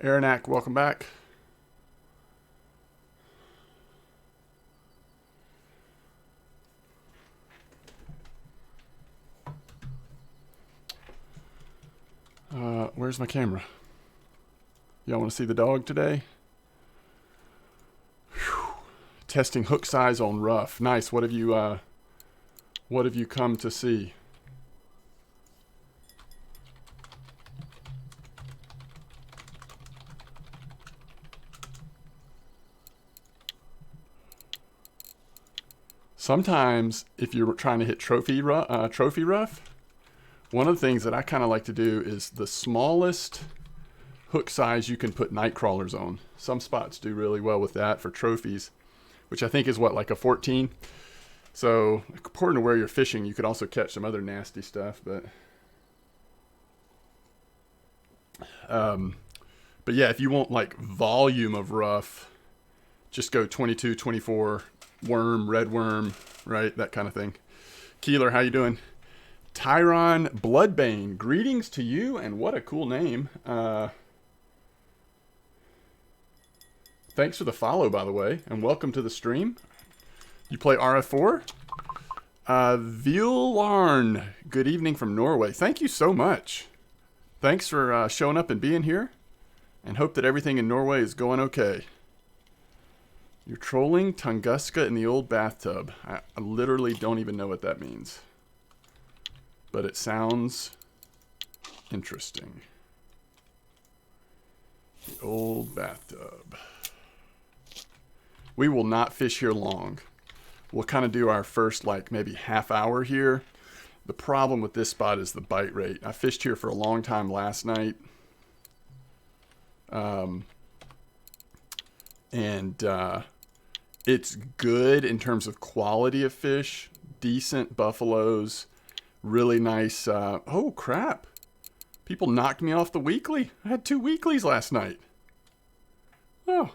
Aranak, welcome back. Where's my camera? Y'all want to see the dog today? Whew. Testing hook size on rough. Nice. What have you come to see? Sometimes, if you're trying to hit trophy rough, one of the things that I kind of like to do is the smallest hook size you can put night crawlers on. Some spots do really well with that for trophies, which I think is what, like a 14? So, according to where you're fishing, you could also catch some other nasty stuff, but yeah, if you want like volume of rough, just go 22, 24, worm, red worm, right? That kind of thing. Keeler, how you doing? Tyron Bloodbane, greetings to you, and what a cool name. Thanks for the follow, by the way, and welcome to the stream. You play RF4? Violarn, good evening from Norway. Thank you so much. Thanks for showing up and being here, and hope that everything in Norway is going okay. You're trolling Tunguska in the old bathtub. I literally don't even know what that means. But it sounds interesting. The old bathtub. We will not fish here long. We'll kind of do our first, like, maybe half hour here. The problem with this spot is the bite rate. I fished here for a long time last night. It's good in terms of quality of fish. Decent buffaloes. Really nice. Oh, crap. People knocked me off the weekly. I had 2 weeklies last night. Oh,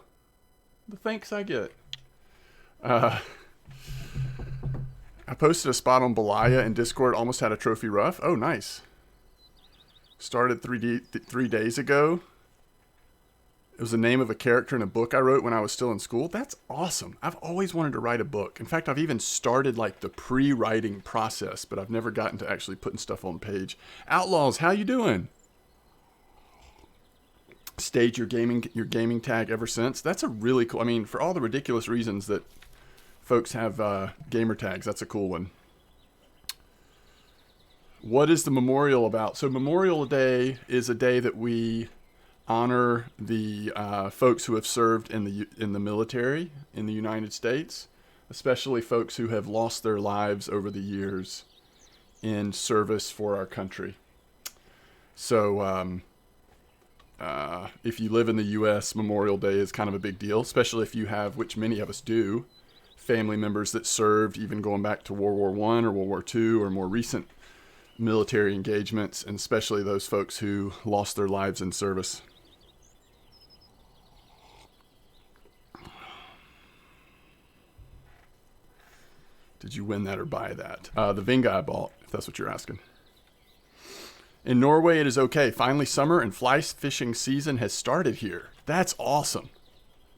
the thanks I get. I posted a spot on Belaya in Discord. Almost had a trophy rough. Oh, nice. Started 3 days ago. It was the name of a character in a book I wrote when I was still in school. That's awesome. I've always wanted to write a book. In fact, I've even started like the pre-writing process, but I've never gotten to actually putting stuff on page. Outlaws, how you doing? Stayed your gaming tag ever since. That's a really cool. I mean, for all the ridiculous reasons that folks have gamer tags, that's a cool one. What is the memorial about? So Memorial Day is a day that we honor the folks who have served in the military in the United States, especially folks who have lost their lives over the years in service for our country. So if you live in the U.S., Memorial Day is kind of a big deal, especially if you have, which many of us do, family members that served even going back to World War I or World War II or more recent military engagements, and especially those folks who lost their lives in service. Did you win that or buy that? The Vinga I bought, if that's what you're asking. In Norway, it is okay. Finally, summer and fly fishing season has started here. That's awesome.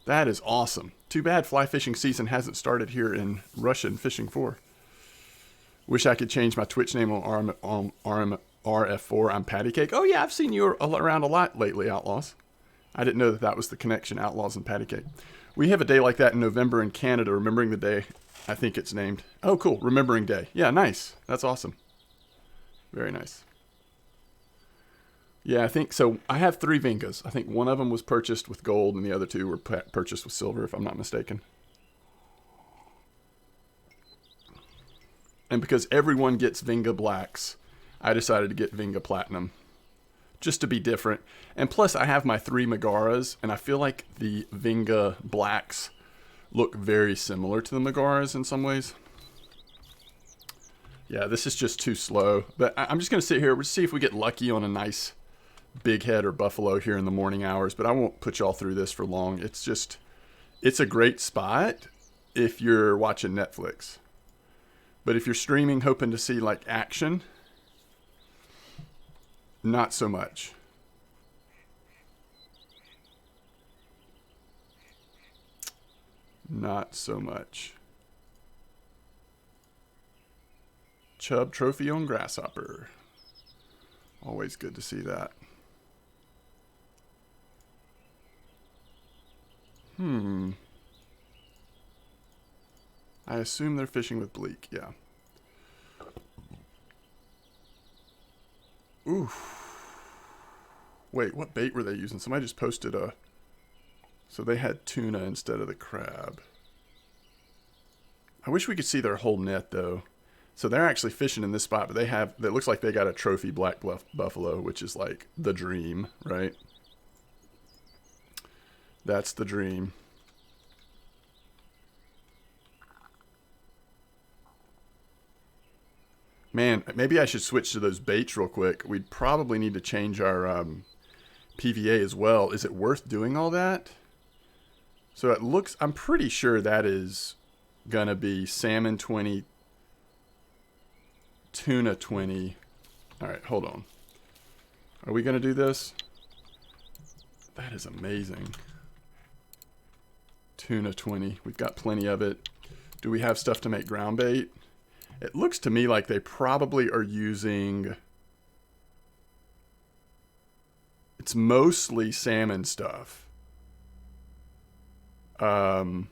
That is awesome. Too bad fly fishing season hasn't started here in Russian Fishing 4. Wish I could change my Twitch name on RF4. I'm Patty Cake. Oh, yeah, I've seen you around a lot lately, Outlaws. I didn't know that was the connection, Outlaws and Patty Cake. We have a day like that in November in Canada, remembering the day. I think it's named. Oh, cool. Remembering Day. Yeah, nice. That's awesome. Very nice. Yeah, I think so. I have 3 Vingas. I think one of them was purchased with gold and the other 2 were purchased with silver, if I'm not mistaken. And because everyone gets Vinga Blacks, I decided to get Vinga Platinum. Just to be different. And plus, I have my 3 Megaras, and I feel like the Vinga Blacks look very similar to the Megaras in some ways. Yeah, this is just too slow. But I'm just going to sit here. We'll see if we get lucky on a nice big head or buffalo here in the morning hours. But I won't put y'all through this for long. It's a great spot if you're watching Netflix. But if you're streaming hoping to see like action, not so much. not so much. Chub trophy on grasshopper. Always good to see that. I assume they're fishing with bleak, yeah. Oof. Wait, what bait were they using? Somebody just posted a... So they had tuna instead of the crab. I wish we could see their whole net, though. So they're actually fishing in this spot, but they have... It looks like they got a trophy black buffalo, which is like the dream, right? That's the dream. Man, maybe I should switch to those baits real quick. We'd probably need to change our PVA as well. Is it worth doing all that? So it looks... I'm pretty sure that is going to be salmon 20, tuna 20. All right, hold on. Are we going to do this? That is amazing. Tuna 20. We've got plenty of it. Do we have stuff to make ground bait? It looks to me like they probably are using... It's mostly salmon stuff. It's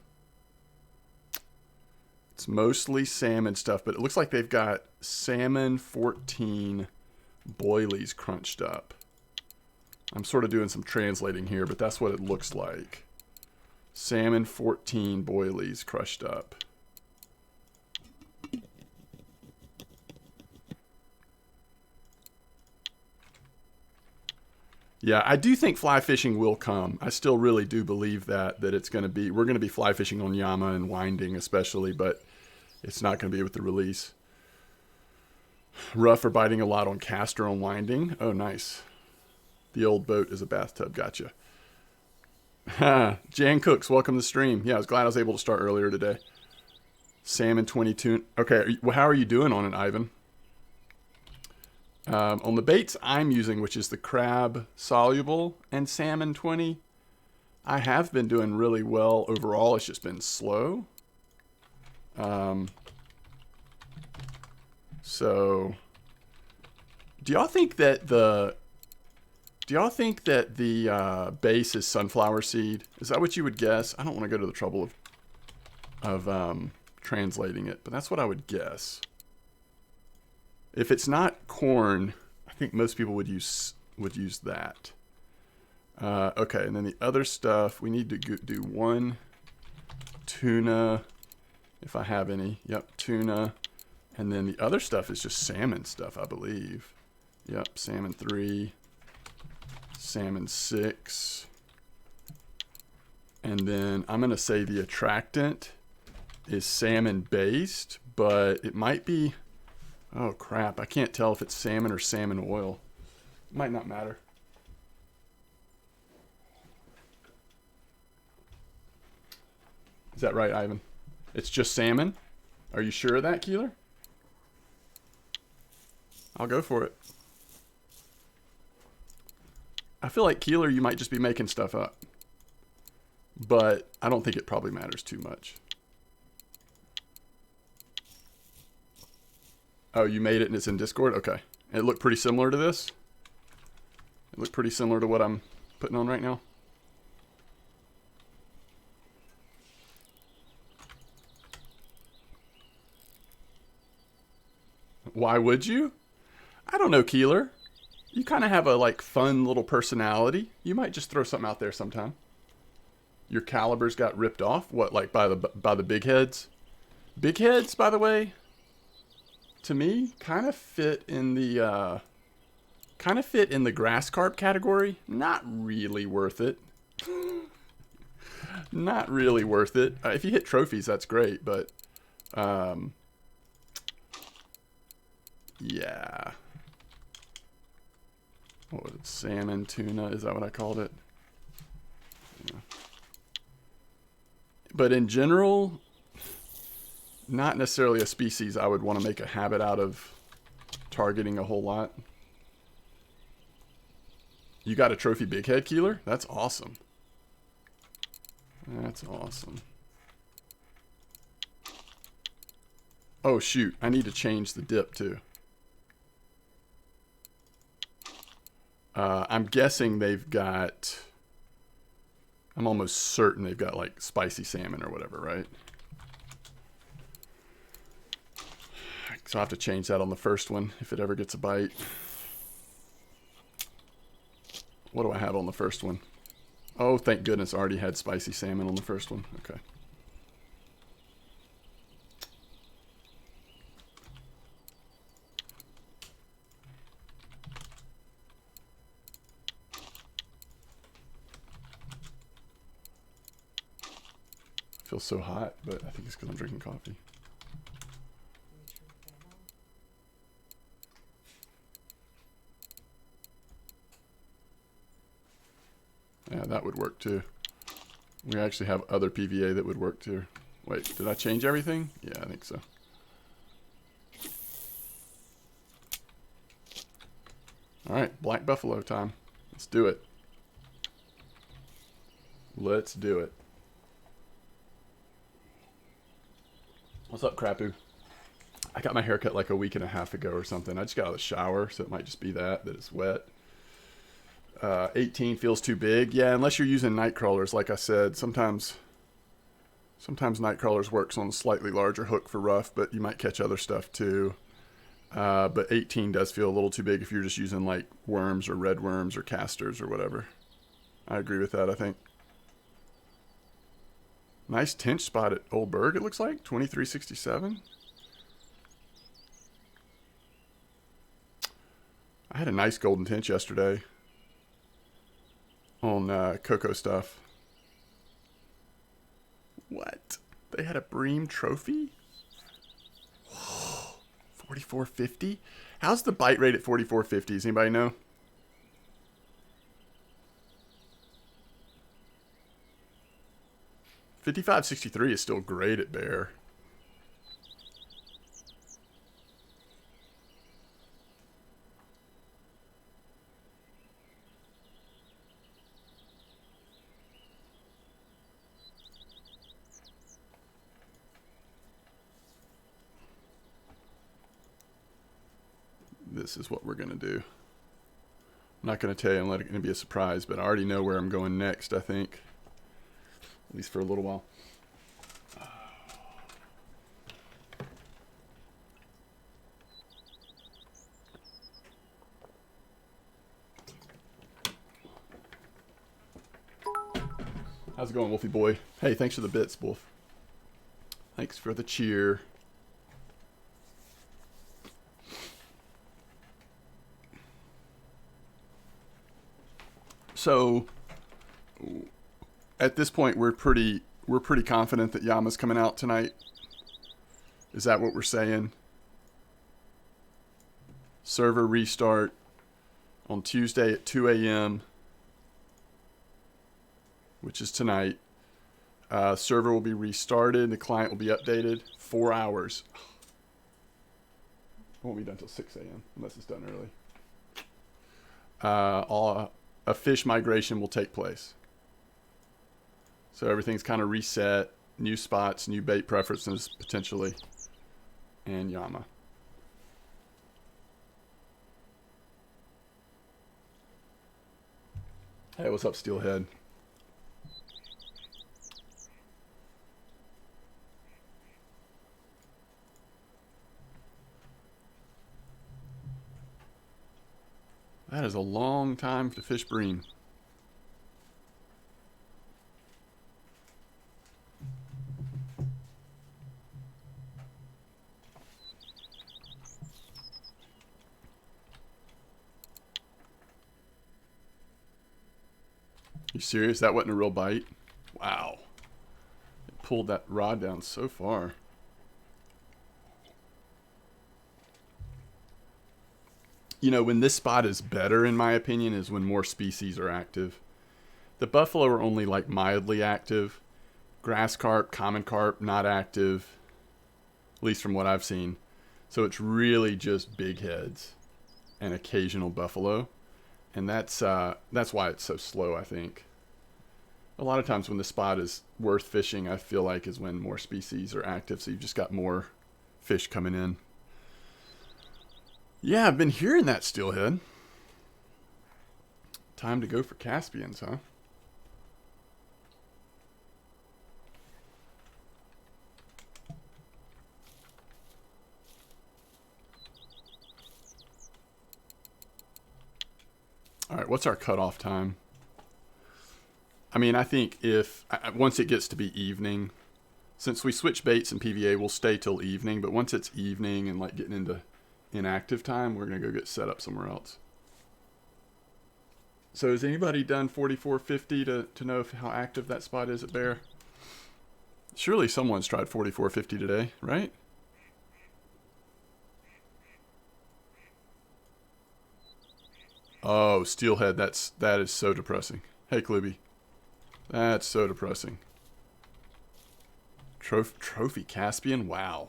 mostly salmon stuff, but it looks like they've got salmon 14 boilies crunched up. I'm sort of doing some translating here, but that's what it looks like. Salmon 14 boilies crushed up. Yeah, I do think fly fishing will come. I still really do believe that it's going to be... We're going to be fly fishing on Yama and winding especially, but it's not going to be with the release. Rough or biting a lot on caster on winding. Oh, nice. The old boat is a bathtub. Gotcha. Jan Cooks, welcome to the stream. Yeah, I was glad I was able to start earlier today. Salmon 22. Okay, how are you doing on it, Ivan? On the baits I'm using, which is the crab soluble and salmon 20, I have been doing really well overall. It's just been slow. So, do y'all think that the base is sunflower seed? Is that what you would guess? I don't want to go to the trouble of translating it, but that's what I would guess. If it's not corn, I think most people would use that. Okay, and then the other stuff, we need to do one tuna, if I have any. Yep, tuna. And then the other stuff is just salmon stuff, I believe. Yep, salmon 3, salmon 6. And then I'm going to say the attractant is salmon based, but it might be... Oh, crap. I can't tell if it's salmon or salmon oil. Might not matter. Is that right, Ivan? It's just salmon? Are you sure of that, Keeler? I'll go for it. I feel like, Keeler, you might just be making stuff up. But I don't think it probably matters too much. Oh, you made it and it's in Discord? Okay. It looked pretty similar to this? It looked pretty similar to what I'm putting on right now? Why would you? I don't know, Keeler. You kind of have a like fun little personality. You might just throw something out there sometime. Your calibers got ripped off? What, like by the big heads? Big heads, by the way, to me, kind of fit in the grass carp category. Not really worth it. Not really worth it. If you hit trophies, that's great, but yeah. What was it? Salmon, tuna, is that what I called it? Yeah. But in general, not necessarily a species I would want to make a habit out of targeting a whole lot. You got a trophy big head, Keeler? That's awesome. That's awesome. Oh, shoot. I need to change the dip, too. I'm guessing they've got... I'm almost certain they've got, like, spicy salmon or whatever, right? So I'll have to change that on the first one if it ever gets a bite. What do I have on the first one? Oh, thank goodness. I already had spicy salmon on the first one. Okay. Feels so hot, but I think it's because I'm drinking coffee. Yeah, that would work too. We actually have other PVA that would work too. Wait, did I change everything? Yeah, I think so. All right, Black Buffalo time. Let's do it. Let's do it. What's up, Crapu? I got my haircut like a week and a half ago or something. I just got out of the shower, so it might just be that it's wet. 18 feels too big. Yeah, unless you're using night crawlers, like I said. Sometimes night crawlers works on a slightly larger hook for rough, but you might catch other stuff too. But 18 does feel a little too big if you're just using like worms or red worms or casters or whatever. I agree with that, I think. Nice tinge spot at Old Berg, it looks like. 2367. I had a nice golden tinge yesterday on Cocoa stuff. What? They had a Bream trophy? 4450? How's the bite rate at 4450? Does anybody know? $55.63 is still great at bear. This is what we're going to do. I'm not going to tell you and let it be a surprise, but I already know where I'm going next, I think. At least for a little while. How's it going, Wolfie boy? Hey, thanks for the bits, Wolf. Thanks for the cheer. So, at this point, we're pretty confident that Yama's coming out tonight. Is that what we're saying? Server restart on Tuesday at 2 a.m., which is tonight. Server will be restarted. The client will be updated. 4 hours. It won't be done until 6 a.m. unless it's done early. A fish migration will take place. So everything's kind of reset. New spots, new bait preferences, potentially. And Yama. Hey, what's up, Steelhead? That is a long time to fish bream. You serious? That wasn't a real bite? Wow. It pulled that rod down so far. You know, when this spot is better, in my opinion, is when more species are active. The buffalo are only like mildly active. Grass carp, common carp, not active. At least from what I've seen. So it's really just big heads and occasional buffalo. And that's why it's so slow, I think. A lot of times when the spot is worth fishing, I feel like is when more species are active. So you've just got more fish coming in. Yeah, I've been hearing that steelhead. Time to go for Caspians, huh? All right, what's our cutoff time? I mean, I think if once it gets to be evening, since we switch baits in PVA, we'll stay till evening. But once it's evening and like getting into inactive time, we're gonna go get set up somewhere else. So has anybody done 4450 to know how active that spot is at Bear? Surely someone's tried 4450 today, right? Oh, steelhead, that is so depressing. Hey, Kluby. That's so depressing. Trophy Caspian? Wow.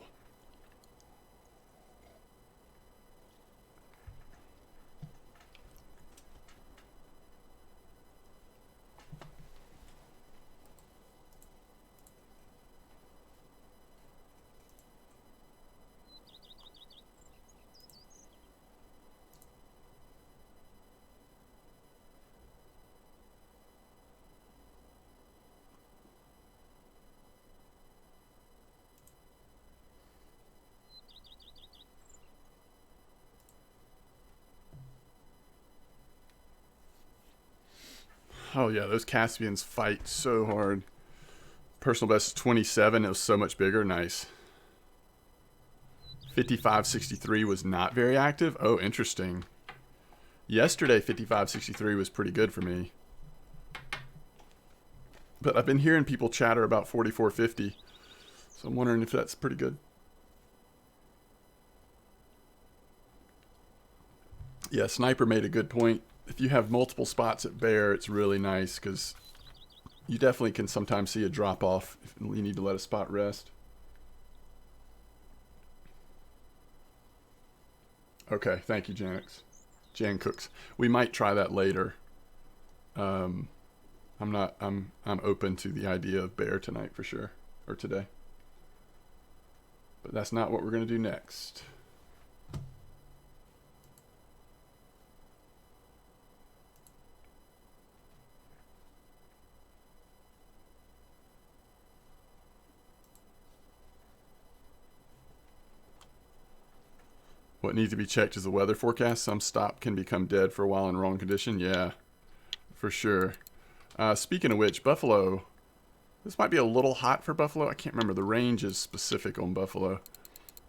Oh yeah, those Caspians fight so hard. Personal best is 27. It was so much bigger. Nice. 5563 was not very active. Oh, interesting. Yesterday, 5563 was pretty good for me. But I've been hearing people chatter about 4450. So I'm wondering if that's pretty good. Yeah, Sniper made a good point. If you have multiple spots at Bear, it's really nice because you definitely can sometimes see a drop off if you need to let a spot rest. Okay, thank you, Janix. Jan Cooks. We might try that later. I'm open to the idea of Bear tonight for sure, or today. But that's not what we're gonna do next. What needs to be checked is the weather forecast. Some stop can become dead for a while in wrong condition. Yeah, for sure. Speaking of which, Buffalo. This might be a little hot for Buffalo. I can't remember. The range is specific on Buffalo.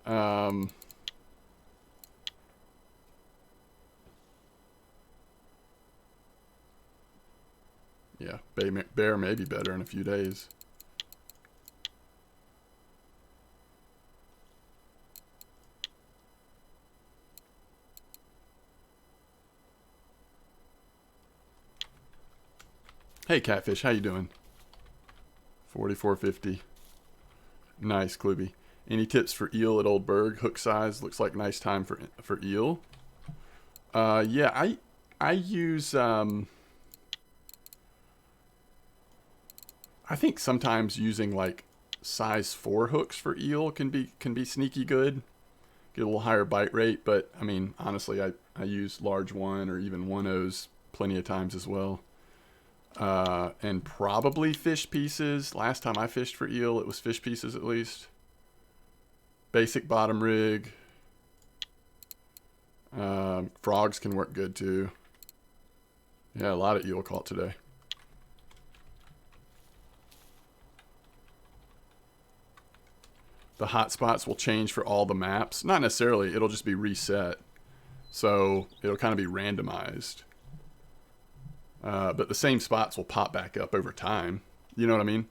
Yeah, Bear may be better in a few days. Hey, Catfish, how you doing? 4450. Nice, Kluby. Any tips for eel at Old Berg? Hook size looks like nice time for eel. Yeah, I use I think sometimes using like size 4 hooks for eel can be sneaky good. Get a little higher bite rate, but I mean honestly I use large 1 or even 1/0s plenty of times as well. And probably fish pieces. Last time I fished for eel, it was fish pieces at least. Basic bottom rig. Frogs can work good too. Yeah, a lot of eel caught today. The hot spots will change for all the maps. Not necessarily, it'll just be reset. So it'll kind of be randomized. But the same spots will pop back up over time. You know what I mean?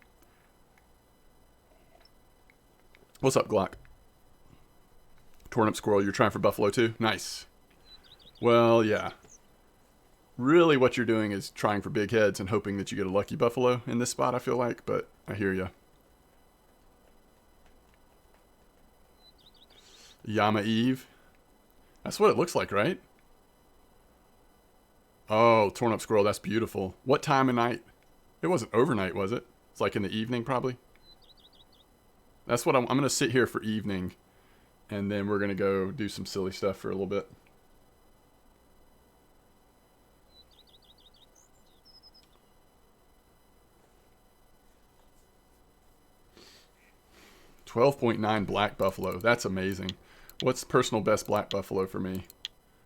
What's up, Glock? Torn up squirrel, you're trying for buffalo too? Nice. Well, yeah. Really what you're doing is trying for big heads and hoping that you get a lucky buffalo in this spot, I feel like. But I hear ya. Yama Eve. That's what it looks like, right? Oh, torn up squirrel. That's beautiful. What time of night? It wasn't overnight, was it? It's like in the evening, probably. That's what I'm going to sit here for evening and then we're going to go do some silly stuff for a little bit. $12.9 black buffalo. That's amazing. What's personal best black buffalo for me?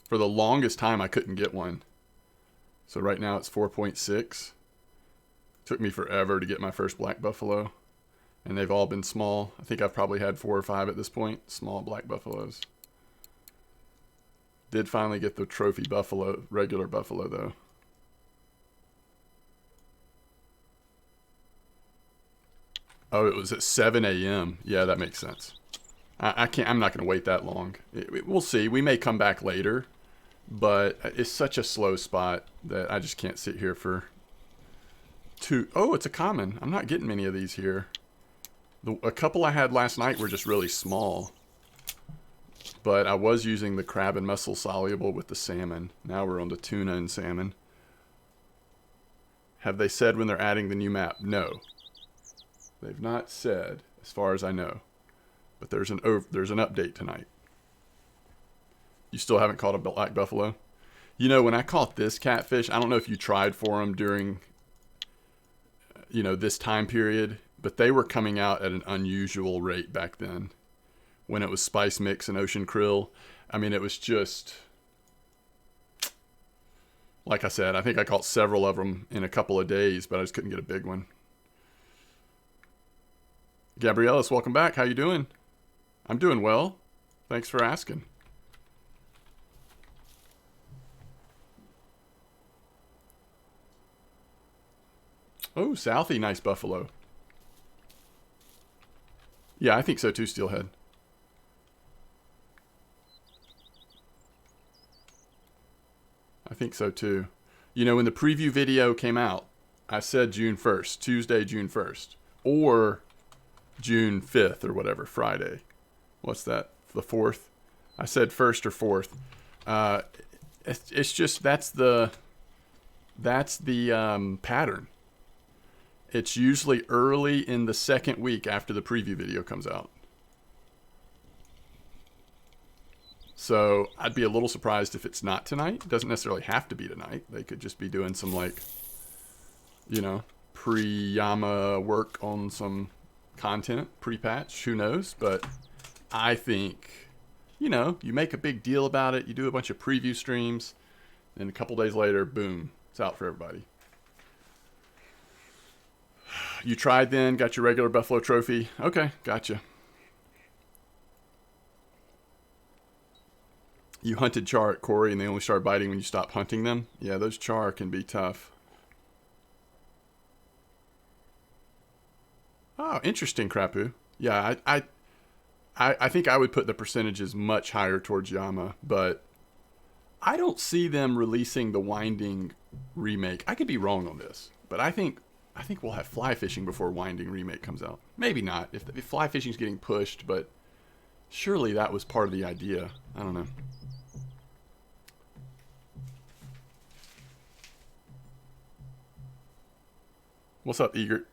For the longest time, I couldn't get one. So right now it's 4.6. Took me forever to get my first black buffalo. And they've all been small. I think I've probably had 4 or 5 at this point. Small black buffaloes. Did finally get the trophy buffalo, regular buffalo though. Oh, it was at 7 a.m. Yeah, that makes sense. I can't. I'm not going to wait that long. We'll see. We may come back later, but it's such a slow spot that I just can't sit here for 2. Oh, it's a common. I'm not getting many of these here. A couple I had last night were just really small, but I was using the crab and mussel soluble with the salmon. Now we're on the tuna and salmon. Have they said when they're adding the new map? No. They've not said, as far as I know. But there's an update tonight. You still haven't caught a black buffalo? You know, when I caught this catfish, I don't know if you tried for them during, this time period, but they were coming out at an unusual rate back then. When it was spice mix and ocean krill. I mean, it was just, like I said, I think I caught several of them in a couple of days, but I just couldn't get a big one. Gabrielis, welcome back. How you doing? I'm doing well. Thanks for asking. Oh, Southie, nice buffalo. Yeah, I think so too, Steelhead. I think so too. You know, when the preview video came out, I said June 1st, Tuesday, June 1st. Or June 5th or whatever, Friday. What's that? The 4th? I said 1st or 4th. It's just, that's the pattern. It's usually early in the second week after the preview video comes out. So I'd be a little surprised if it's not tonight. It doesn't necessarily have to be tonight. They could just be doing some pre-Yama work on some content, pre-patch, who knows? But I think, you make a big deal about it. You do a bunch of preview streams. And a couple days later, boom, it's out for everybody. You tried then, got your regular buffalo trophy. Okay, gotcha. You hunted char at Corey and they only start biting when you stop hunting them. Yeah, those char can be tough. Oh, interesting, Crapu. Yeah, I think I would put the percentages much higher towards Yama, but I don't see them releasing the Winding remake. I could be wrong on this, but I think we'll have fly fishing before Winding remake comes out. Maybe not, if fly fishing's getting pushed, but surely that was part of the idea. I don't know. What's up, Egert?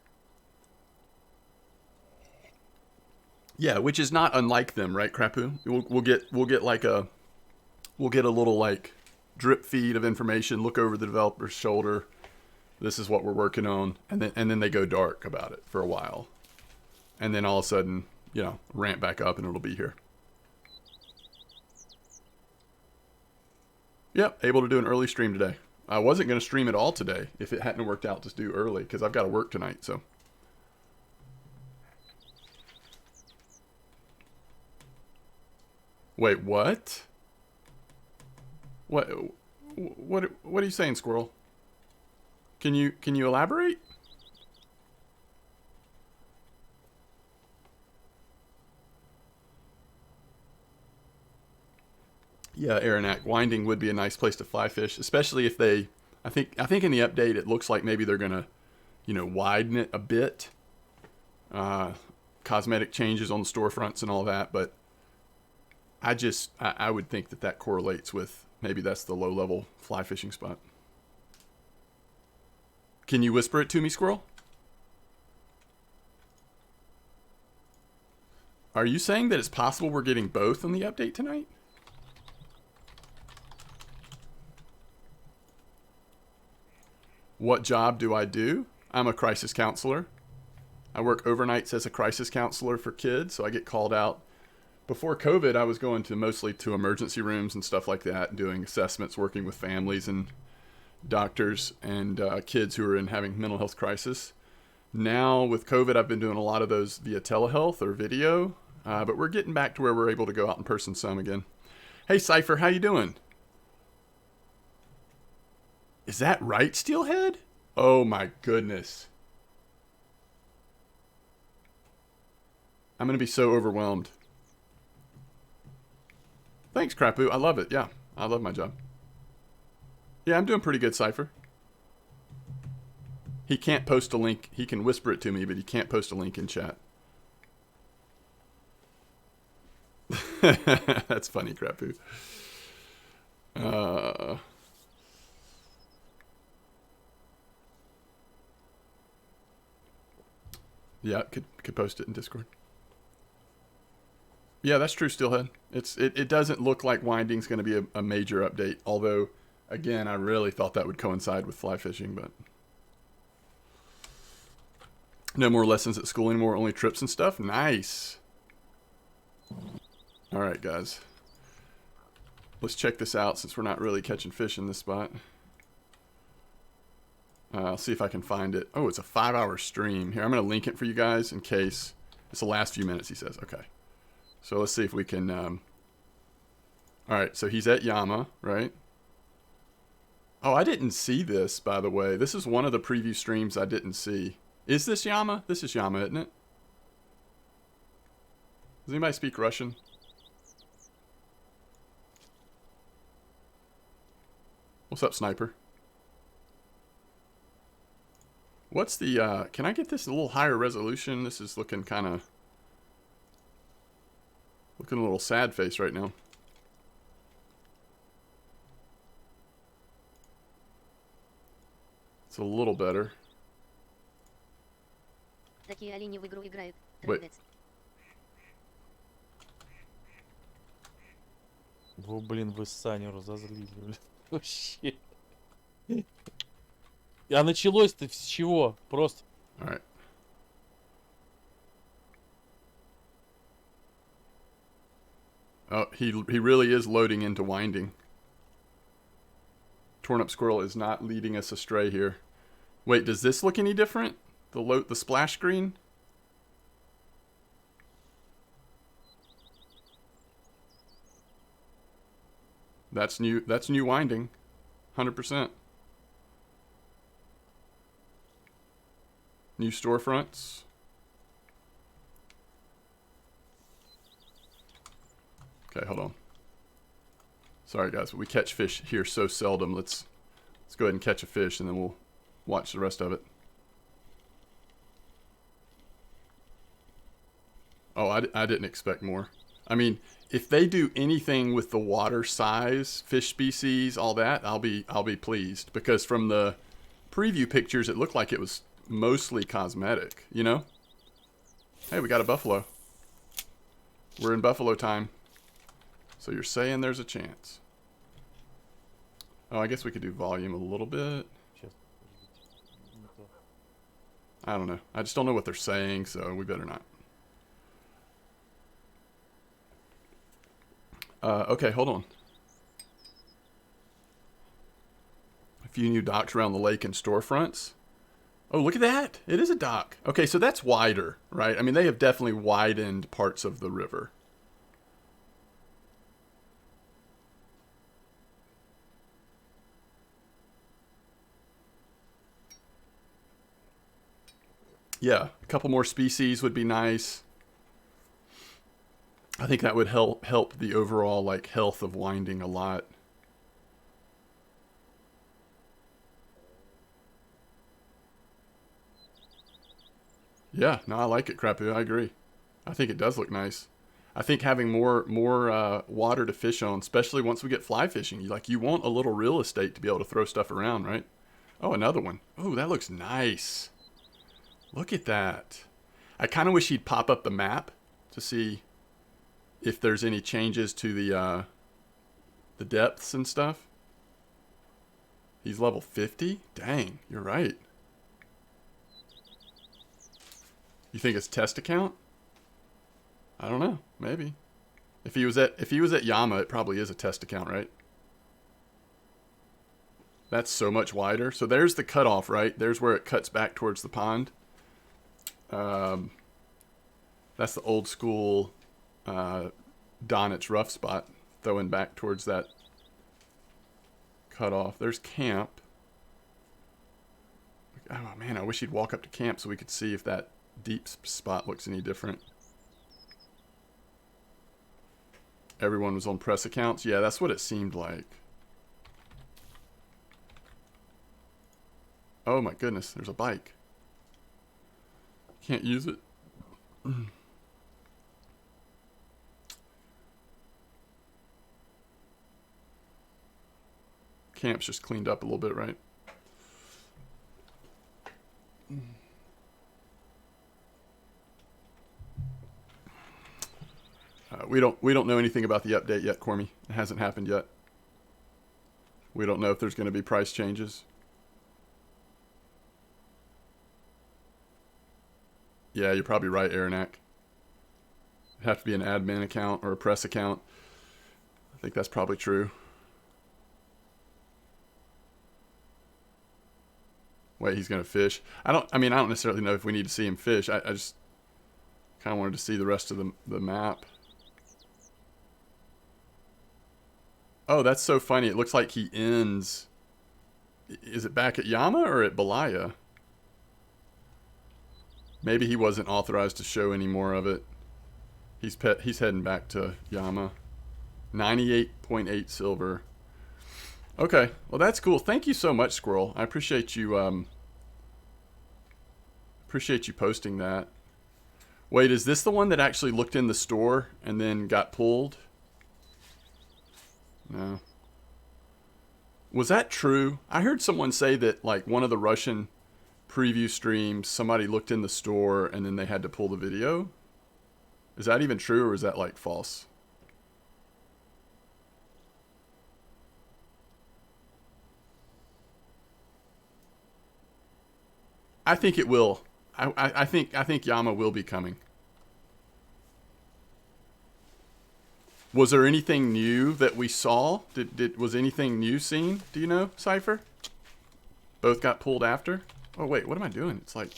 Yeah, which is not unlike them, right, Crapu? We'll get a little like drip feed of information. Look over the developer's shoulder. This is what we're working on, and then they go dark about it for a while, and then all of a sudden, ramp back up, and it'll be here. Yep, able to do an early stream today. I wasn't going to stream at all today if it hadn't worked out to do early because I've got to work tonight. So. Wait, what? What are you saying, Squirrel? Can you elaborate? Yeah, Aranak, Winding would be a nice place to fly fish, especially if they. I think in the update it looks like maybe they're gonna, widen it a bit. Cosmetic changes on the storefronts and all that, but I would think that correlates with maybe that's the low level fly fishing spot. Can you whisper it to me, Squirrel? Are you saying that it's possible we're getting both in the update tonight? What job do I do? I'm a crisis counselor. I work overnights as a crisis counselor for kids, so I get called out. Before COVID, I was going to mostly to emergency rooms and stuff like that, doing assessments, working with families and doctors and kids who are having mental health crisis. Now with COVID, I've been doing a lot of those via telehealth or video, but we're getting back to where we're able to go out in person some again. Hey, Cypher, how you doing? Is that right, Steelhead? Oh my goodness. I'm going to be so overwhelmed. Thanks, Crapu. I love it. Yeah, I love my job. Yeah, I'm doing pretty good, Cypher. He can't post a link. He can whisper it to me, but he can't post a link in chat. That's funny, Crapu. Yeah, could post it in Discord. Yeah, that's true, Steelhead. It doesn't look like winding's going to be a major update. Although, again, I really thought that would coincide with fly fishing, but no more lessons at school anymore. Only trips and stuff. Nice. All right, guys. Let's check this out since we're not really catching fish in this spot. I'll see if I can find it. Oh, it's a 5-hour stream. Here, I'm going to link it for you guys in case. It's the last few minutes, he says. Okay. So let's see if we can... All right, so he's at Yama, right? Oh, I didn't see this, by the way. This is one of the preview streams I didn't see. Is this Yama? This is Yama, isn't it? Does anybody speak Russian? What's up, Sniper? What's the, can I get this a little higher resolution? This is looking kind of, looking a little sad face right now. It's a little better. Wait. О, блин, вы Саню разозлили, блин. Вообще. А началось-то с чего? Просто. All right. Oh, he really is loading into winding. Torn up squirrel is not leading us astray here. Wait, does this look any different? The splash screen? That's new. That's new winding. 100%. New storefronts. Okay, hold on. Sorry guys, but we catch fish here so seldom. Let's go ahead and catch a fish and then we'll watch the rest of it. Oh, I didn't expect more. I mean, if they do anything with the water size, fish species, all that, I'll be pleased, because from the preview pictures it looked like it was mostly cosmetic, you know? Hey, we got a buffalo. We're in buffalo time. So you're saying there's a chance. Oh, I guess we could do volume a little bit. I don't know. I just don't know what they're saying, so we better not. Okay, hold on. A few new docks around the lake and storefronts. Oh, look at that. It is a dock. Okay, so that's wider, right? I mean, they have definitely widened parts of the river. Yeah, a couple more species would be nice. I think that would help the overall like health of winding a lot. Yeah, no, I like it, Crapu. I agree. I think it does look nice. I think having more water to fish on, especially once we get fly fishing, you want a little real estate to be able to throw stuff around, right? Oh, another one. Oh, that looks nice. Look at that. I kind of wish he'd pop up the map to see if there's any changes to the depths and stuff. He's level 50? Dang, you're right. You think it's test account? I don't know. Maybe. If he was at Yama, it probably is a test account, right? That's so much wider. So there's the cutoff, right? There's where it cuts back towards the pond. That's the old school Donitz rough spot, throwing back towards that cutoff. There's camp. Oh man, I wish he'd walk up to camp so we could see if that deep spot looks any different. Everyone was on press accounts. Yeah, that's what it seemed like. Oh my goodness, there's a bike. Can't use it. Camp's just cleaned up a little bit, right? We don't know anything about the update yet, Cormy. It hasn't happened yet. We don't know if there's going to be price changes. Yeah, you're probably right, Aranak. It'd have to be an admin account or a press account. I think that's probably true. Wait, he's going to fish. I don't necessarily know if we need to see him fish. I just kind of wanted to see the rest of the map. Oh, that's so funny. It looks like he ends... Is it back at Yama or at Balaya? Maybe he wasn't authorized to show any more of it. He's heading back to Yama. 98.8 silver. Okay, well that's cool. Thank you so much, Squirrel. I appreciate you posting that. Wait, is this the one that actually looked in the store and then got pulled? No. Was that true? I heard someone say that like one of the Russian preview streams, somebody looked in the store and then they had to pull the video. Is that even true, or is that like false? I think it will. I think Yama will be coming. Was there anything new that we saw? Was anything new seen? Do you know, Cypher? Both got pulled after? Oh wait, what am I doing? It's like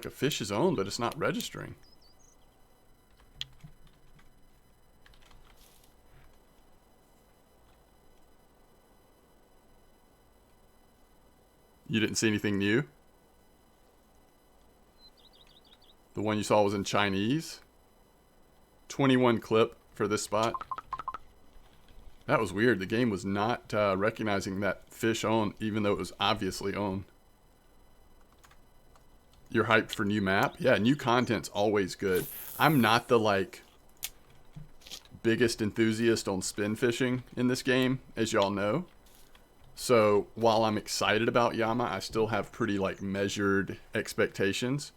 a fish is owned, but it's not registering. You didn't see anything new? The one you saw was in Chinese? 21 clip for this spot. That was weird. The game was not recognizing that fish owned, even though it was obviously owned. You're hyped for new map? Yeah, new content's always good. I'm not the like biggest enthusiast on spin fishing in this game, as y'all know. So while I'm excited about Yama, I still have pretty like measured expectations.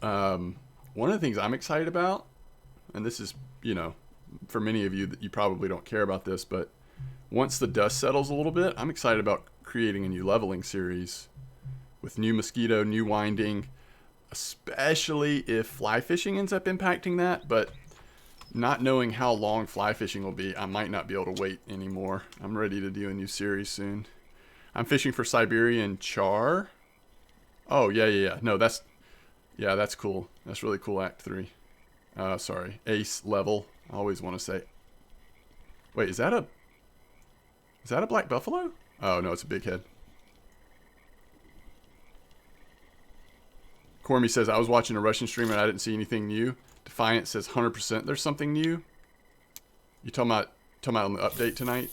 One of the things I'm excited about, and this is, you know, for many of you that you probably don't care about this, but once the dust settles a little bit, I'm excited about creating a new leveling series with new mosquito, new winding, especially if fly fishing ends up impacting that. But not knowing how long fly fishing will be, I might not be able to wait anymore. I'm ready to do a new series soon. I'm fishing for Siberian char. Oh, yeah. No, that's cool. That's really cool, Act 3. Sorry, ace level. I always want to say. Wait, is that a black buffalo? Oh, no, it's a big head. Cormy says, I was watching a Russian stream and I didn't see anything new. Defiant says 100% there's something new. You talking about on the update tonight?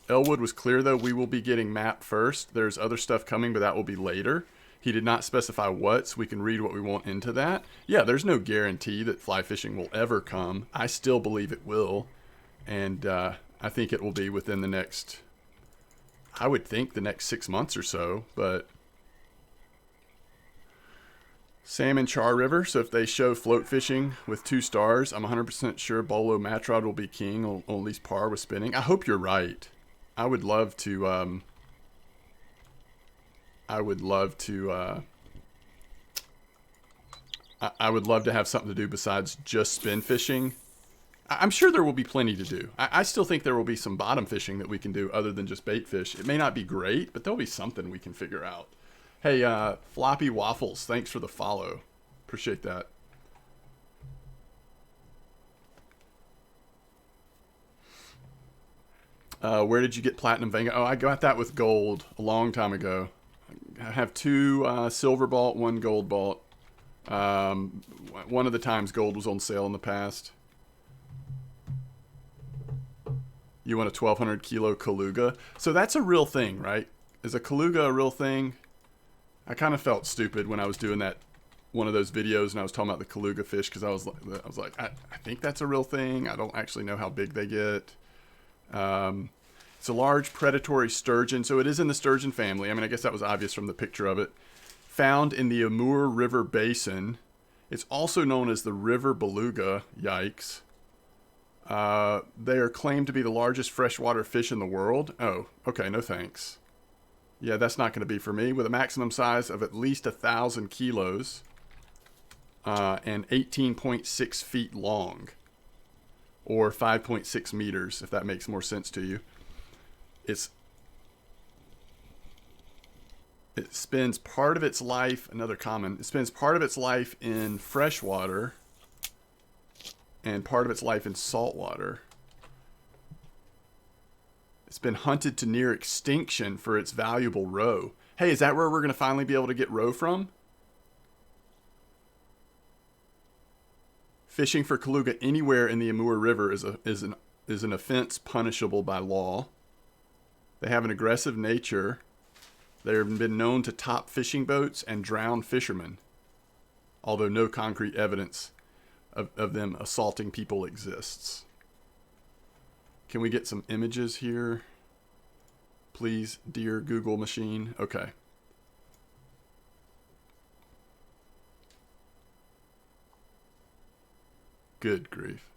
Elwood was clear though, we will be getting map first. There's other stuff coming, but that will be later. He did not specify what, so we can read what we want into that. Yeah, there's no guarantee that fly fishing will ever come. I still believe it will. And I think it will be within the next, I would think the next 6 months or so. But Salmon Char River. So if they show float fishing with 2 stars, I'm 100% sure Bolo Matrod will be king, or at least par with spinning. I hope you're right. I would love to. I would love to have something to do besides just spin fishing. I'm sure there will be plenty to do. I still think there will be some bottom fishing that we can do other than just bait fish. It may not be great, but there'll be something we can figure out. Hey, Floppy Waffles, thanks for the follow. Appreciate that. Where did you get Platinum Vanga? Oh, I got that with gold a long time ago. I have 2 silver vault, 1 gold vault. One of the times gold was on sale in the past. You want a 1,200 kilo Kaluga? So that's a real thing, right? Is a Kaluga a real thing? I kind of felt stupid when I was doing that one of those videos and I was talking about the Kaluga fish because I was like, I think that's a real thing. I don't actually know how big they get. It's a large predatory sturgeon, so it is in the sturgeon family. I mean, I guess that was obvious from the picture of it. Found in the Amur River Basin. It's also known as the River Beluga. Yikes. They are claimed to be the largest freshwater fish in the world. Oh, okay, no thanks. Yeah, that's not going to be for me. With a maximum size of at least 1,000 kilos and 18.6 feet long, or 5.6 meters, if that makes more sense to you. It spends part of its life, another common, it spends part of its life in freshwater and part of its life in saltwater. It's been hunted to near extinction for its valuable roe. Hey, is that where we're going to finally be able to get roe from? Fishing for Kaluga anywhere in the Amur River is an offense punishable by law. They have an aggressive nature. They have been known to top fishing boats and drown fishermen, although no concrete evidence of them assaulting people exists. Can we get some images here? Please, dear Google machine. Okay. Good grief.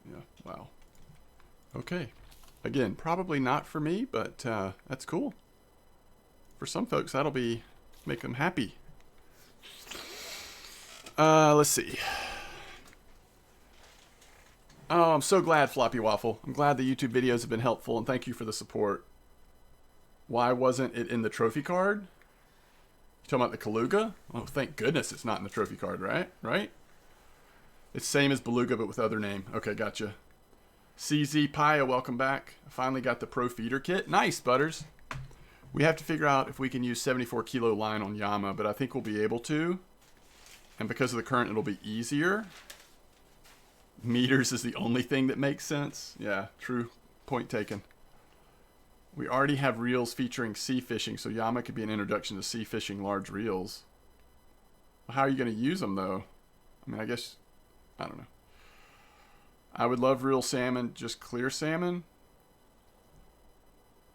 Yeah, wow. Okay. Again, probably not for me, but that's cool. For some folks, that'll make them happy. Let's see. Oh, I'm so glad, Floppy Waffle. I'm glad the YouTube videos have been helpful, and thank you for the support. Why wasn't it in the trophy card? You talking about the Kaluga? Oh, thank goodness it's not in the trophy card, right? Right? It's same as Beluga, but with other name. Okay, gotcha. CZ Paya, welcome back. I finally got the Pro Feeder Kit. Nice, Butters. We have to figure out if we can use 74 kilo line on Yama, but I think we'll be able to. And because of the current, it'll be easier. Meters is the only thing that makes sense. Yeah, true. Point taken. We already have reels featuring sea fishing, so Yama could be an introduction to sea fishing large reels. How are you going to use them, though? I mean, I guess, I don't know. I would love real salmon, just clear salmon.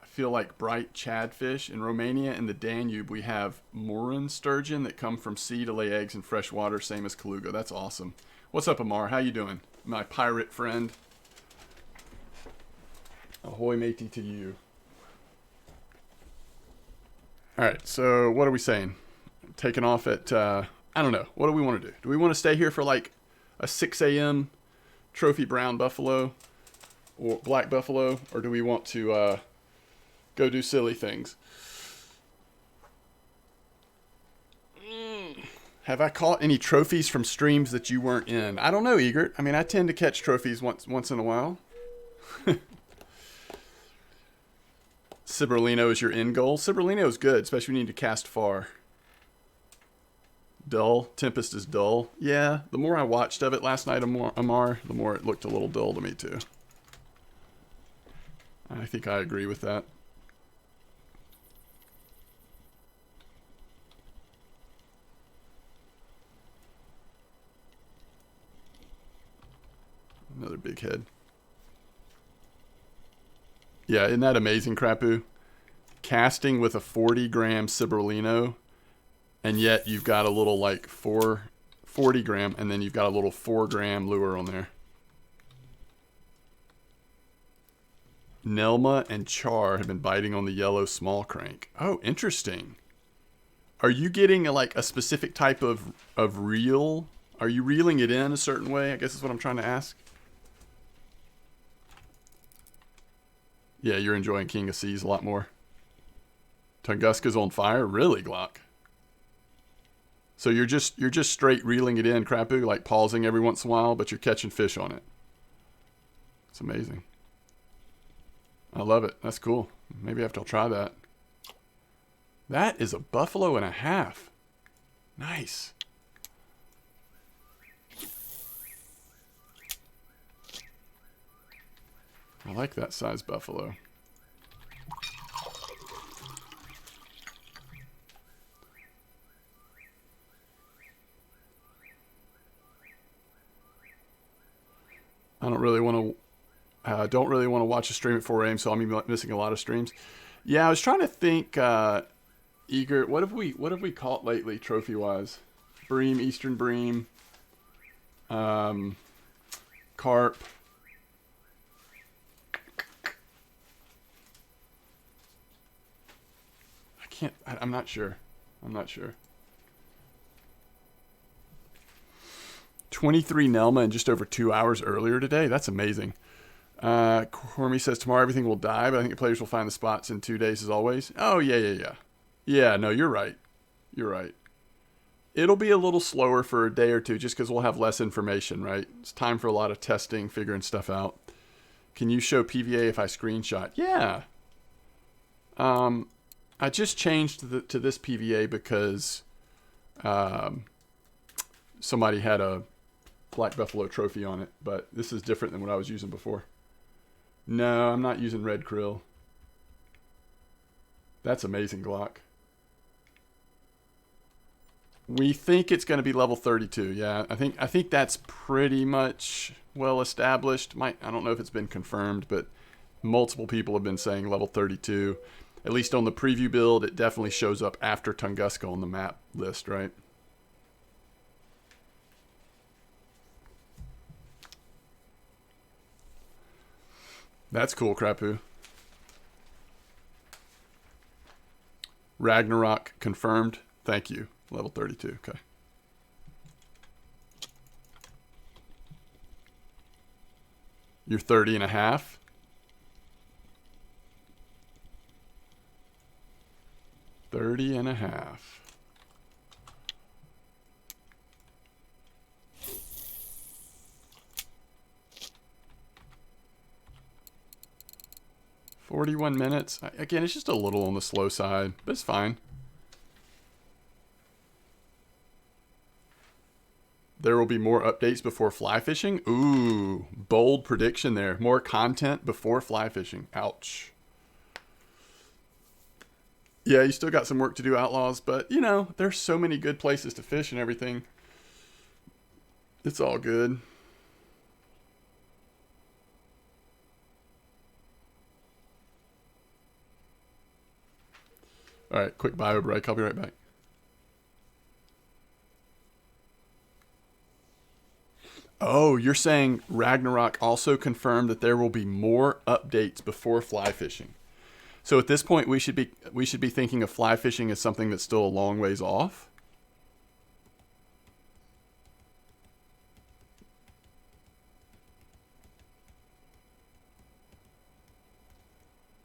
I feel like bright chadfish. In Romania and the Danube, we have Moran sturgeon that come from sea to lay eggs in fresh water, same as Kaluga. That's awesome. What's up, Amar? How you doing? My pirate friend. Ahoy matey to you. Alright, so what are we saying? Taking off at, I don't know. What do we want to do? Do we want to stay here for like a 6 a.m. trophy brown buffalo or black buffalo? Or do we want to go do silly things? Have I caught any trophies from streams that you weren't in? I don't know, Egert. I mean, I tend to catch trophies once in a while. Ciberlino is your end goal. Ciberlino is good, especially when you need to cast far. Dull. Tempest is dull. Yeah, the more I watched of it last night, Amar, the more it looked a little dull to me too. I think I agree with that. Another big head. Yeah, isn't that amazing, Crapu? casting with a 40-gram Ciberlino, and yet you've got a little like 40-gram, and then you've got a little 4-gram lure on there. Nelma and Char have been biting on the yellow small crank. Oh, interesting. Are you getting like a specific type of reel? Are you reeling it in a certain way? I guess is what I'm trying to ask. Yeah, you're enjoying King of Seas a lot more. Tunguska's on fire? Really, Glock? So you're just straight reeling it in, Crapu, like pausing every once in a while, but you're catching fish on it. It's amazing. I love it. That's cool. Maybe I'll try that. That is a buffalo and a half. Nice. I like that size buffalo. I don't really want to watch a stream at 4 a.m. so I'm missing a lot of streams. Yeah, I was trying to think. Eager, what have we caught lately, trophy wise? Bream, Eastern Bream, Carp. I'm not sure. 23 Nelma in just over 2 hours earlier today. That's amazing. Cormy says tomorrow everything will die, but I think the players will find the spots in 2 days as always. Oh, yeah. Yeah, no, you're right. It'll be a little slower for a day or two just because we'll have less information, right? It's time for a lot of testing, figuring stuff out. Can you show PVA if I screenshot? Yeah. I just changed to this PVA because somebody had a Black Buffalo trophy on it, but this is different than what I was using before. No, I'm not using red krill. That's amazing, Glock. We think it's going to be level 32. Yeah, I think that's pretty much well established. I don't know if it's been confirmed, but multiple people have been saying level 32. At least on the preview build, it definitely shows up after Tunguska on the map list, right? That's cool, Crapu. Ragnarok confirmed. Thank you. Level 32. Okay. You're 30 and a half. 30 and a half. $41 minutes. Again, it's just a little on the slow side, but it's fine. There will be more updates before fly fishing. Ooh, bold prediction there. More content before fly fishing. Ouch. Yeah, you still got some work to do, Outlaws, but, you know, there's so many good places to fish and everything. It's all good. All right, quick bio break. I'll be right back. Oh, you're saying Ragnarok also confirmed that there will be more updates before fly fishing. So at this point, we should be thinking of fly fishing as something that's still a long ways off.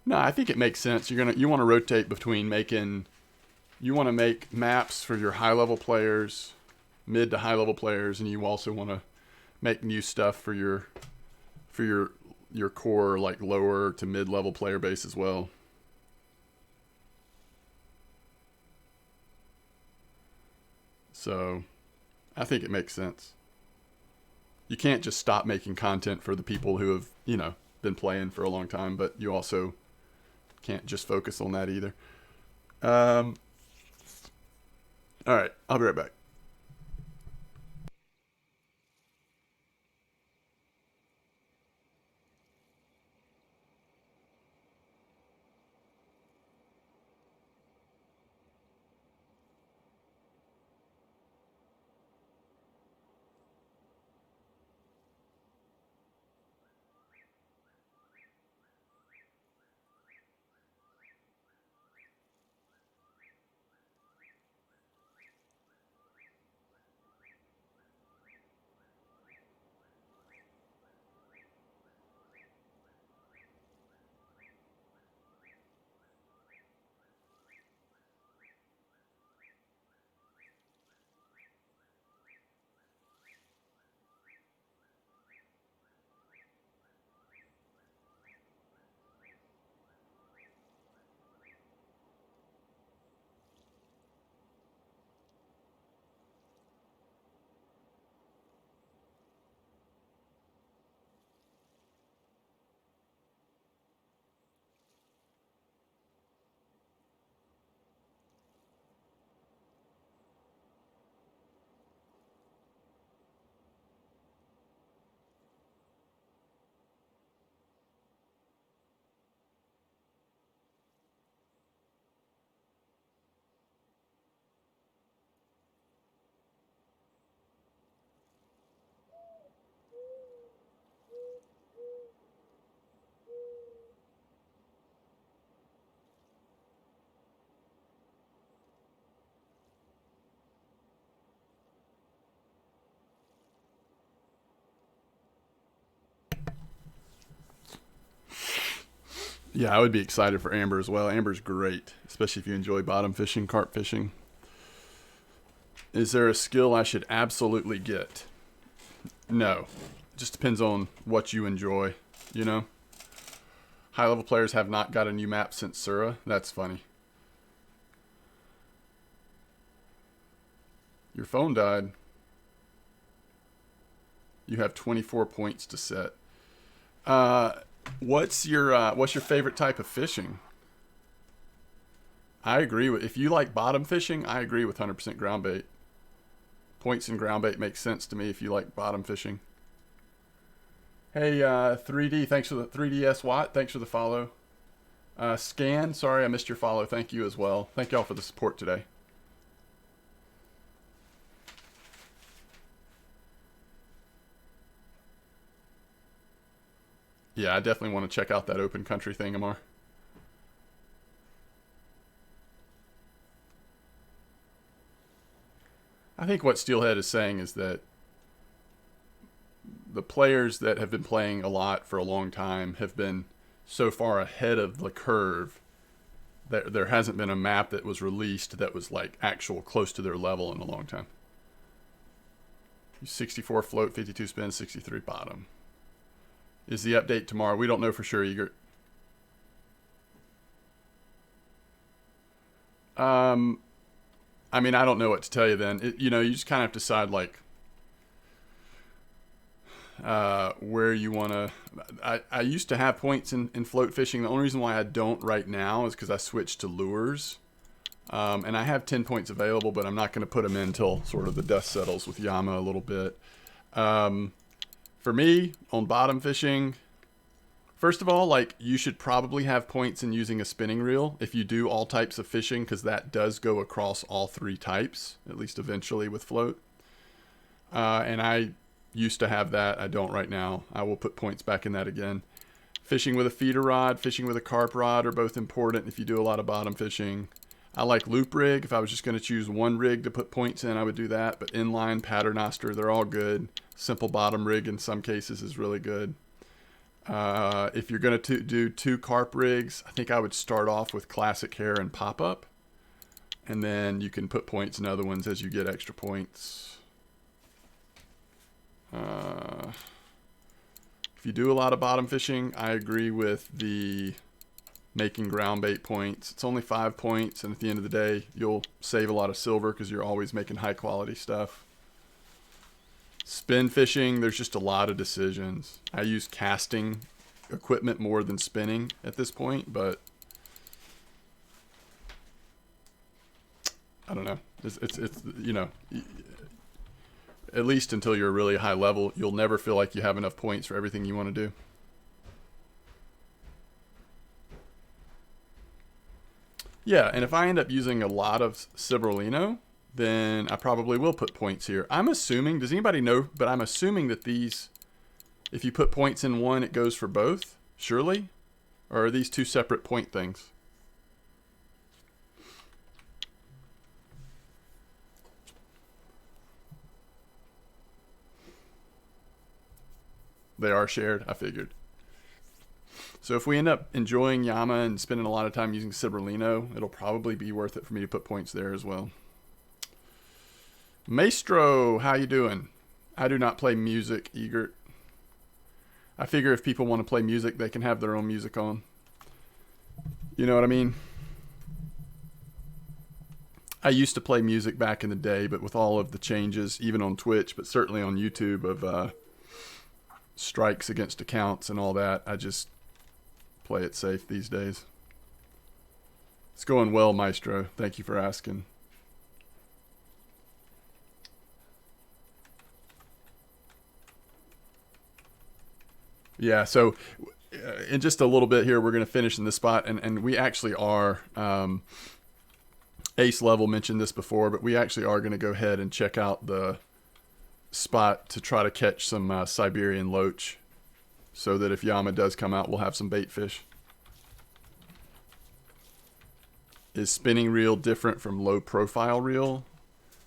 No, I think it makes sense. You want to rotate between you want to make maps for your high level players, mid to high level players, and you also want to make new stuff for your core like lower to mid level player base as well. So, I think it makes sense. You can't just stop making content for the people who have, been playing for a long time, but you also can't just focus on that either. All right, I'll be right back. Yeah, I would be excited for amber as well. Amber's great, especially if you enjoy bottom fishing, carp fishing. Is there a skill I should absolutely get? No. It just depends on what you enjoy, you know? High level players have not got a new map since Sura. That's funny. Your phone died. You have 24 points to set. What's your favorite type of fishing? I agree with, if you like bottom fishing, I agree with 100% ground bait. Points in ground bait makes sense to me if you like bottom fishing. Hey, 3D, thanks for the 3DS Watt. Thanks for the follow. Scan, sorry I missed your follow. Thank you as well. Thank y'all for the support today. Yeah, I definitely want to check out that open country thing, Amar. I think what Steelhead is saying is that the players that have been playing a lot for a long time have been so far ahead of the curve that there hasn't been a map that was released that was like actual close to their level in a long time. 64 float, 52 spin, 63 bottom. Is the update tomorrow? We don't know for sure, Egert. I mean, I don't know what to tell you then. You know, you just kind of have to decide, like, where you want to... I used to have points in float fishing. The only reason why I don't right now is because I switched to lures. And I have 10 points available, but I'm not going to put them in until sort of the dust settles with Yama a little bit. For me, on bottom fishing... First of all, like, you should probably have points in using a spinning reel if you do all types of fishing, because that does go across all three types, at least eventually with float. And I used to have that. I don't right now. I will put points back in that again. Fishing with a feeder rod, fishing with a carp rod are both important if you do a lot of bottom fishing. I like loop rig. If I was just going to choose one rig to put points in, I would do that. But inline, paternoster, they're all good. Simple bottom rig in some cases is really good. If you're going to do 2 carp rigs, I think I would start off with classic hair and pop-up. And then you can put points in other ones as you get extra points. If you do a lot of bottom fishing, I agree with the making ground bait points. It's only 5 points, and at the end of the day, you'll save a lot of silver because you're always making high-quality stuff. Spin fishing, there's just a lot of decisions. I use casting equipment more than spinning at this point, but I don't know. It's you know, at least until you're really high level, you'll never feel like you have enough points for everything you want to do. Yeah, and if I end up using a lot of Ciberlino, then I probably will put points here. I'm assuming, does anybody know, but I'm assuming that these, if you put points in one, it goes for both, surely? Or are these 2 separate point things? They are shared, I figured. So if we end up enjoying Yama and spending a lot of time using Ciberlino, it'll probably be worth it for me to put points there as well. Maestro, how you doing? I do not play music, Egert. I figure if people want to play music, they can have their own music on. You know what I mean? I used to play music back in the day, but with all of the changes, even on Twitch, but certainly on YouTube of strikes against accounts and all that, I just play it safe these days. It's going well, Maestro. Thank you for asking. Yeah, so in just a little bit here, we're going to finish in this spot, and we actually are, Ace Level mentioned this before, but we actually are going to go ahead and check out the spot to try to catch some Siberian loach, so that if Yama does come out, we'll have some bait fish. Is spinning reel different from low profile reel?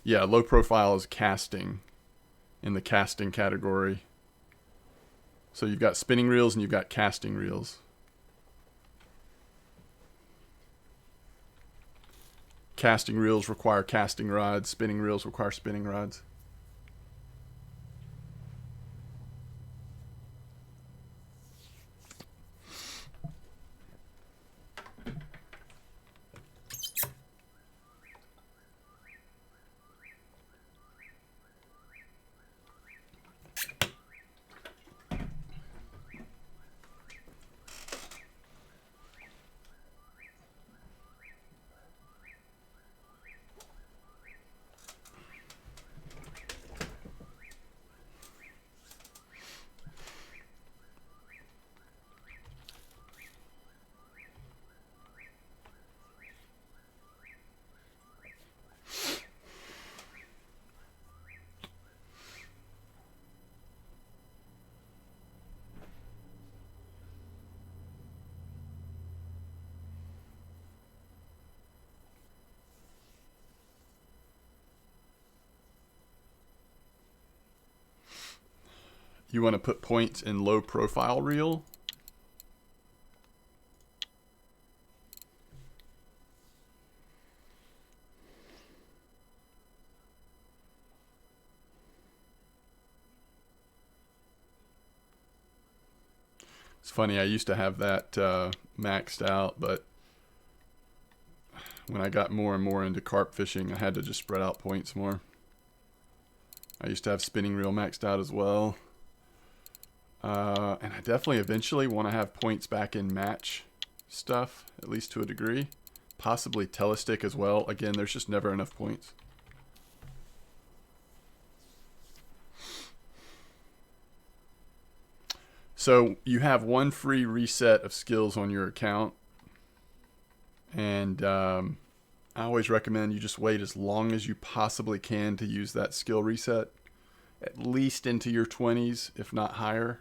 Yeah, low profile is casting, in the casting category. So you've got spinning reels and you've got casting reels. Casting reels require casting rods. Spinning reels require spinning rods. You want to put points in low profile reel? It's funny, I used to have that maxed out, but when I got more and more into carp fishing, I had to just spread out points more. I used to have spinning reel maxed out as well. And I definitely eventually want to have points back in match stuff, at least to a degree. Possibly telestick as well. Again, there's just never enough points. So you have one free reset of skills on your account. And I always recommend you just wait as long as you possibly can to use that skill reset. At least into your 20s, if not higher.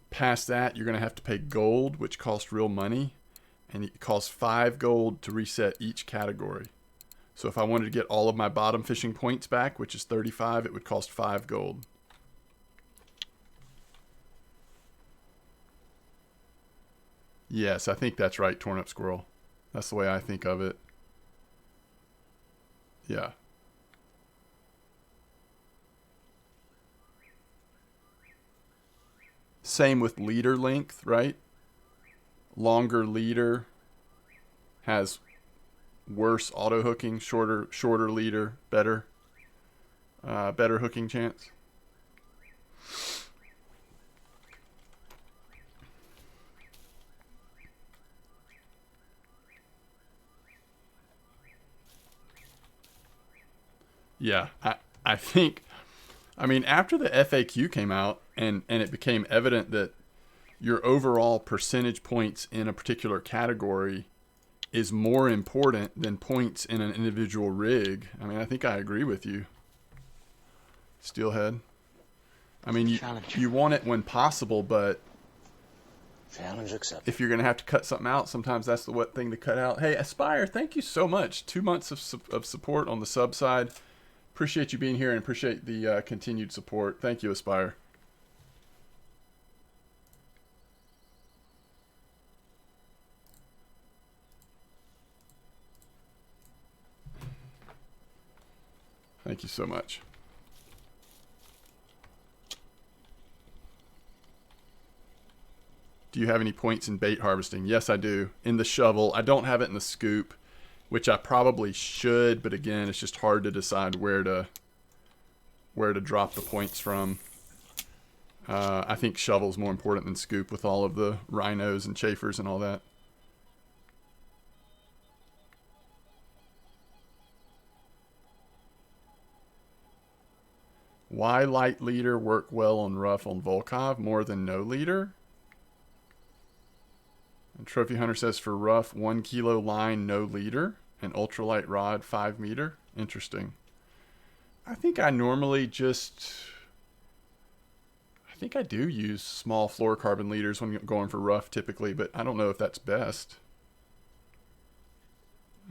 Past that, you're going to have to pay gold, which costs real money. And it costs 5 gold to reset each category. So if I wanted to get all of my bottom fishing points back, which is 35, it would cost 5 gold. Yes, I think that's right, Torn Up Squirrel. That's the way I think of it. Yeah. Same with leader length, right? Longer leader has worse auto hooking, shorter leader, better hooking chance. Yeah, I think, I mean, after the FAQ came out and it became evident that your overall percentage points in a particular category is more important than points in an individual rig. I mean, I think I agree with you, Steelhead. I mean, you want it when possible, but challenge accepted. If you're going to have to cut something out, sometimes that's the thing to cut out. Hey, Aspire, thank you so much. 2 months of support on the sub side. Appreciate you being here and appreciate the continued support. Thank you, Aspire. Thank you so much. Do you have any points in bait harvesting? Yes, I do. In the shovel. I don't have it in the scoop, which I probably should, but again, it's just hard to decide where to drop the points from. I think shovel's more important than scoop with all of the rhinos and chafers and all that. Why light leader work well on rough on Volkov more than no leader? And Trophy Hunter says for rough 1 kilo line no leader and ultralight rod 5 meter. Interesting. I think I normally I think I do use small fluorocarbon leaders when going for rough typically, but I don't know if that's best.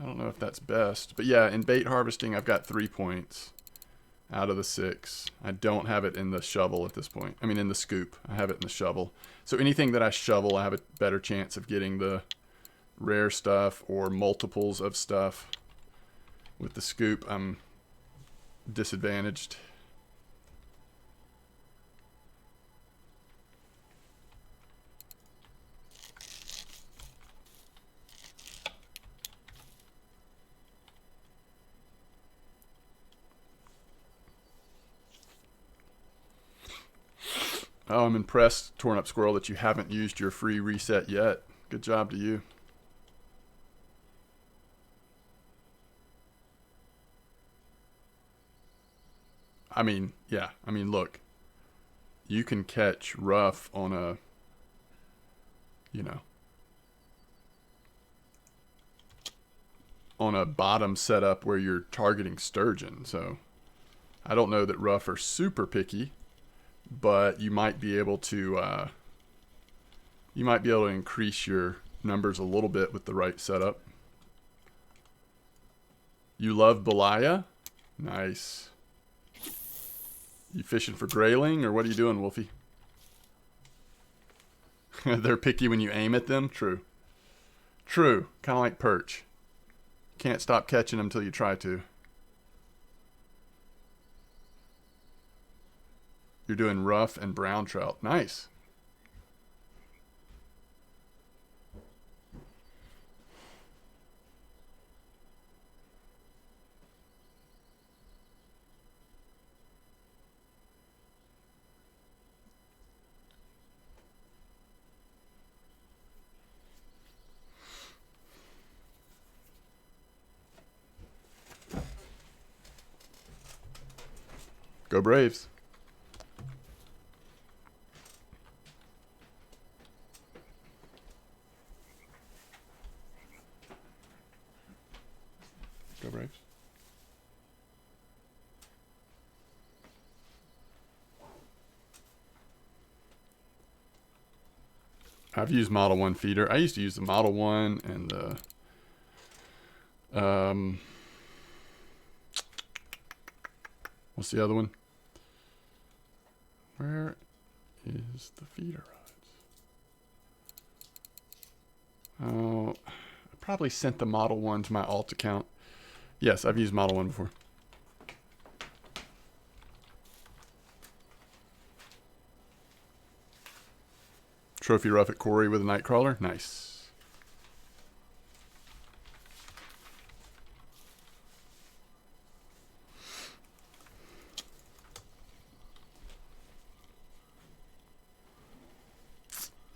But yeah, in bait harvesting, I've got 3 points out of the 6. I don't have it in the shovel at this point. I mean, in the scoop. I have it in the shovel. So anything that I shovel, I have a better chance of getting the rare stuff or multiples of stuff. With the scoop, I'm disadvantaged. Oh, I'm impressed, Torn Up Squirrel, that you haven't used your free reset yet. Good job to you. I mean, yeah. I mean, look. You can catch rough on a, you know, on a bottom setup where you're targeting sturgeon. So I don't know that rough are super picky, but you might be able to increase your numbers a little bit with the right setup. You love Belaya? Nice. You fishing for grayling, or what are you doing, Wolfie? They're picky when you aim at them? True. True. Kind of like perch. Can't stop catching them until you try to. You're doing rough and brown trout. Nice. Go Braves. Go Braves. I've used Model 1 feeder. I used to use the Model 1 and the what's the other one? Where is the feeder rods? Oh, I probably sent the Model 1 to my alt account. Yes, I've used Model 1 before. Trophy rough at Quarry with a nightcrawler. Nice.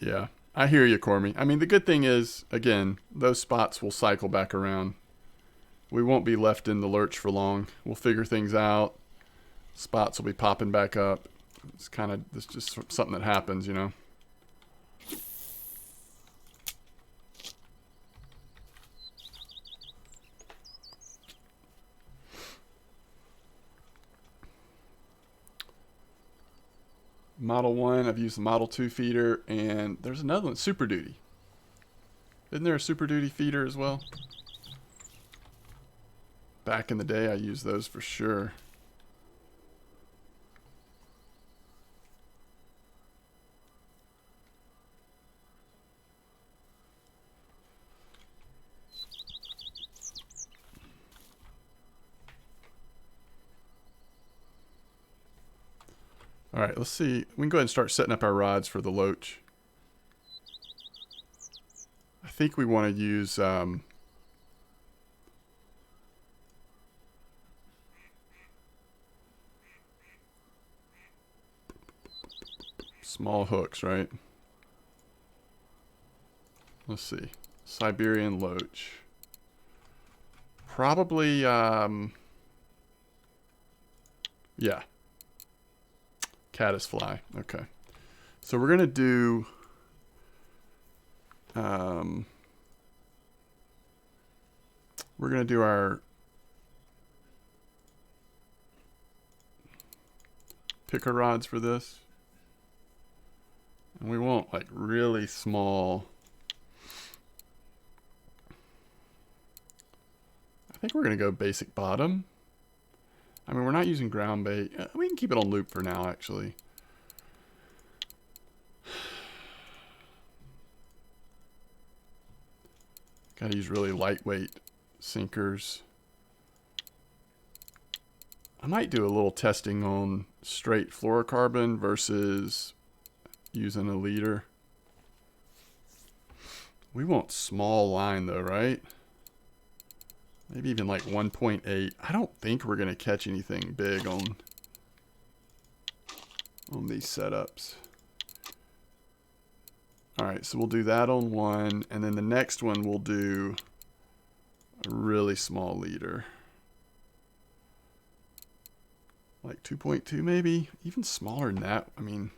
Yeah, I hear you, Cormy. I mean, the good thing is, again, those spots will cycle back around. We won't be left in the lurch for long. We'll figure things out. Spots will be popping back up. It's just something that happens, you know. Model 1, I've used the Model 2 feeder, and there's another one, Super Duty. Isn't there a Super Duty feeder as well? Back in the day, I used those for sure. All right, let's see. We can go ahead and start setting up our rods for the loach. I think we want to use small hooks, right? Let's see. Siberian loach. Probably, yeah. Caddisfly. Okay. So we're going to do our picker rods for this. And we want like really small. I think we're going to go basic bottom. I mean, we're not using ground bait. We can keep it on loop for now, actually. Gotta use really lightweight sinkers. I might do a little testing on straight fluorocarbon versus using a leader. We want small line though, right? Maybe even like 1.8. I don't think we're gonna catch anything big on these setups. Alright, so we'll do that on one, and then the next one we'll do a really small leader. Like 2.2 maybe? Even smaller than that. I mean,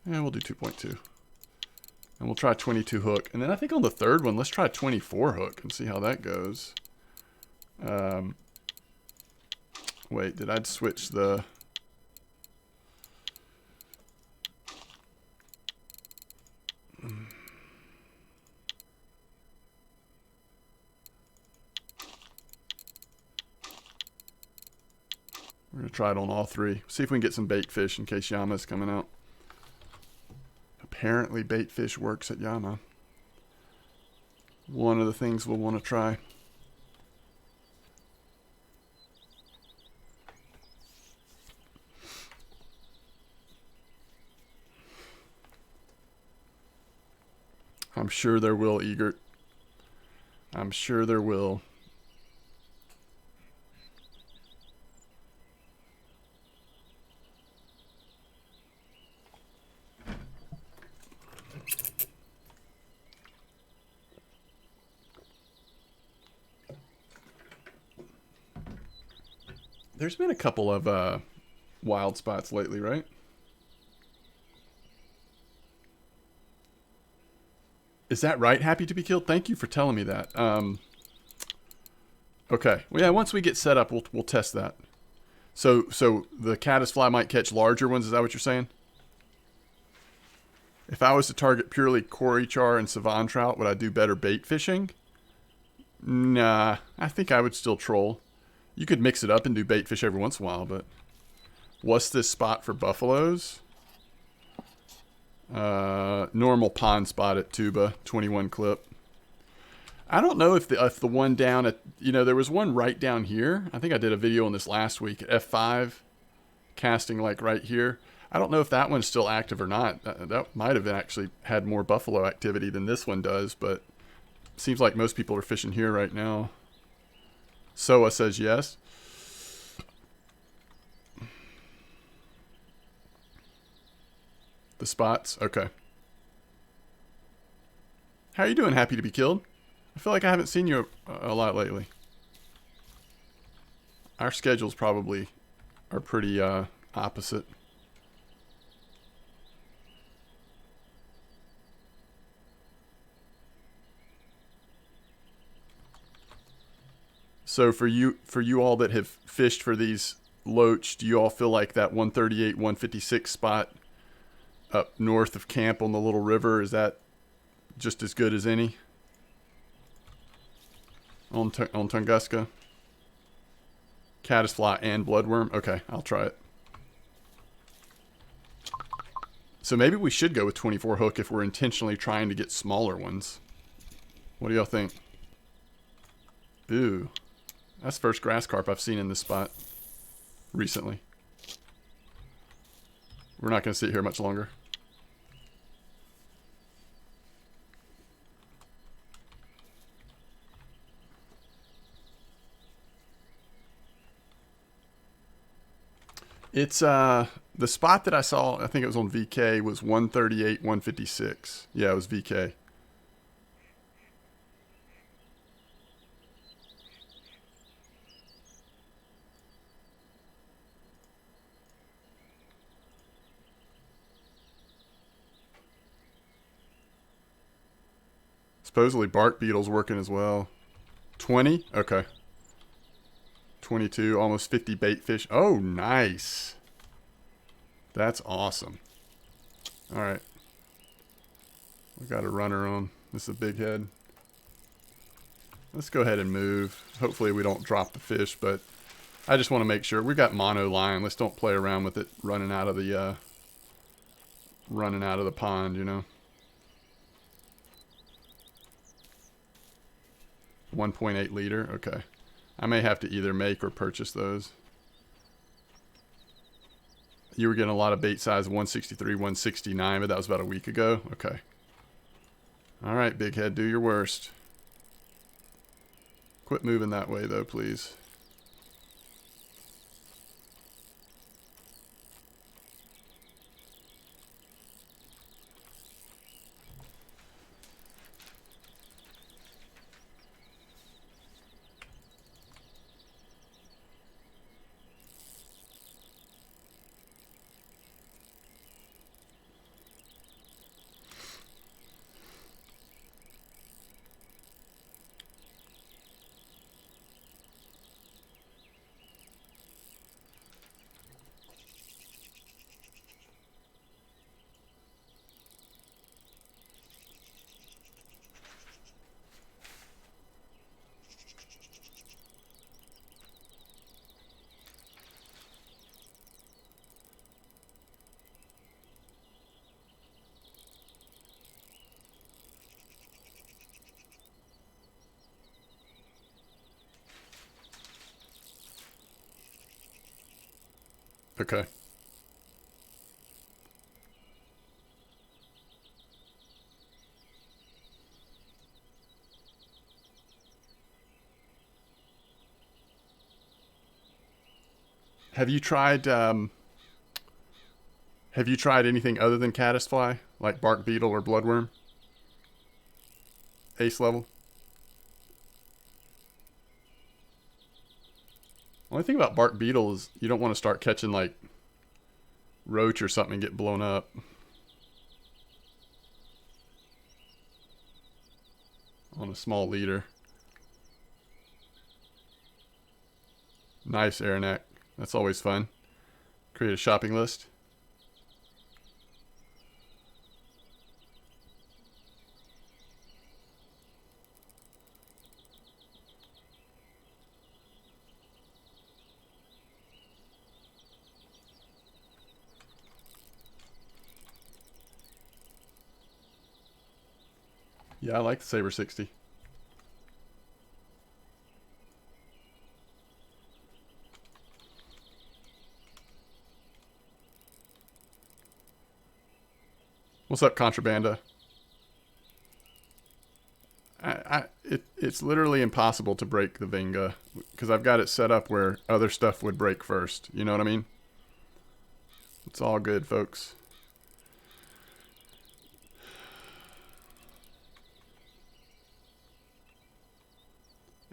yeah, we'll do 2.2. And we'll try 22 hook. And then I think on the third one, let's try 24 hook and see how that goes. Wait, did I switch the... We're going to try it on all three. See if we can get some bait fish in case Yama's coming out. Apparently bait fish works at Yama. One of the things we'll want to try. I'm sure there will, Egert. I'm sure there will. There's been a couple of wild spots lately, right? Is that right? Happy to be killed? Thank you for telling me that. Okay. Well, yeah, once we get set up, we'll test that. So the caddisfly might catch larger ones. Is that what you're saying? If I was to target purely Cory char and Savan trout, would I do better bait fishing? Nah, I think I would still troll. You could mix it up and do bait fish every once in a while, but what's this spot for buffaloes? Normal pond spot at Tuba, 21 clip. I don't know if the one down at, there was one right down here. I think I did a video on this last week at F5, casting like right here. I don't know if that one's still active or not. That might have actually had more buffalo activity than this one does, but it seems like most people are fishing here right now. Soa says yes. The spots? Okay. How are you doing, Happy to be killed? I feel like I haven't seen you a lot lately. Our schedules probably are pretty opposite. So for you all that have fished for these loach, do you all feel like that 138, 156 spot up north of camp on the little river, is that just as good as any? On Tunguska? Caddisfly and bloodworm? Okay, I'll try it. So maybe we should go with 24 hook if we're intentionally trying to get smaller ones. What do y'all think? Ooh. That's the first grass carp I've seen in this spot recently. We're not going to sit here much longer. It's the spot that I saw, I think it was on VK, was 138, 156. Yeah, it was VK. Supposedly bark beetle's working as well. 20? Okay. 22, almost 50 bait fish. Oh, nice. That's awesome. All right. We got a runner on. This is a big head. Let's go ahead and move. Hopefully we don't drop the fish, but I just want to make sure. We've got mono line. Let's don't play around with it running out of the pond, 1.8 liter. Okay. I may have to either make or purchase those. You were getting a lot of bait size 163, 169, but that was about a week ago. Okay. All right, big head, do your worst. Quit moving that way, though, please. Okay. Have you tried anything other than caddisfly, like bark beetle or bloodworm? Ace level? Only thing about bark beetle is you don't want to start catching like roach or something and get blown up. On a small leader. Nice, Aranek. That's always fun. Create a shopping list. Yeah, I like the Saber 60. What's up, Contrabanda? It's literally impossible to break the Vinga because I've got it set up where other stuff would break first. You know what I mean? It's all good, folks.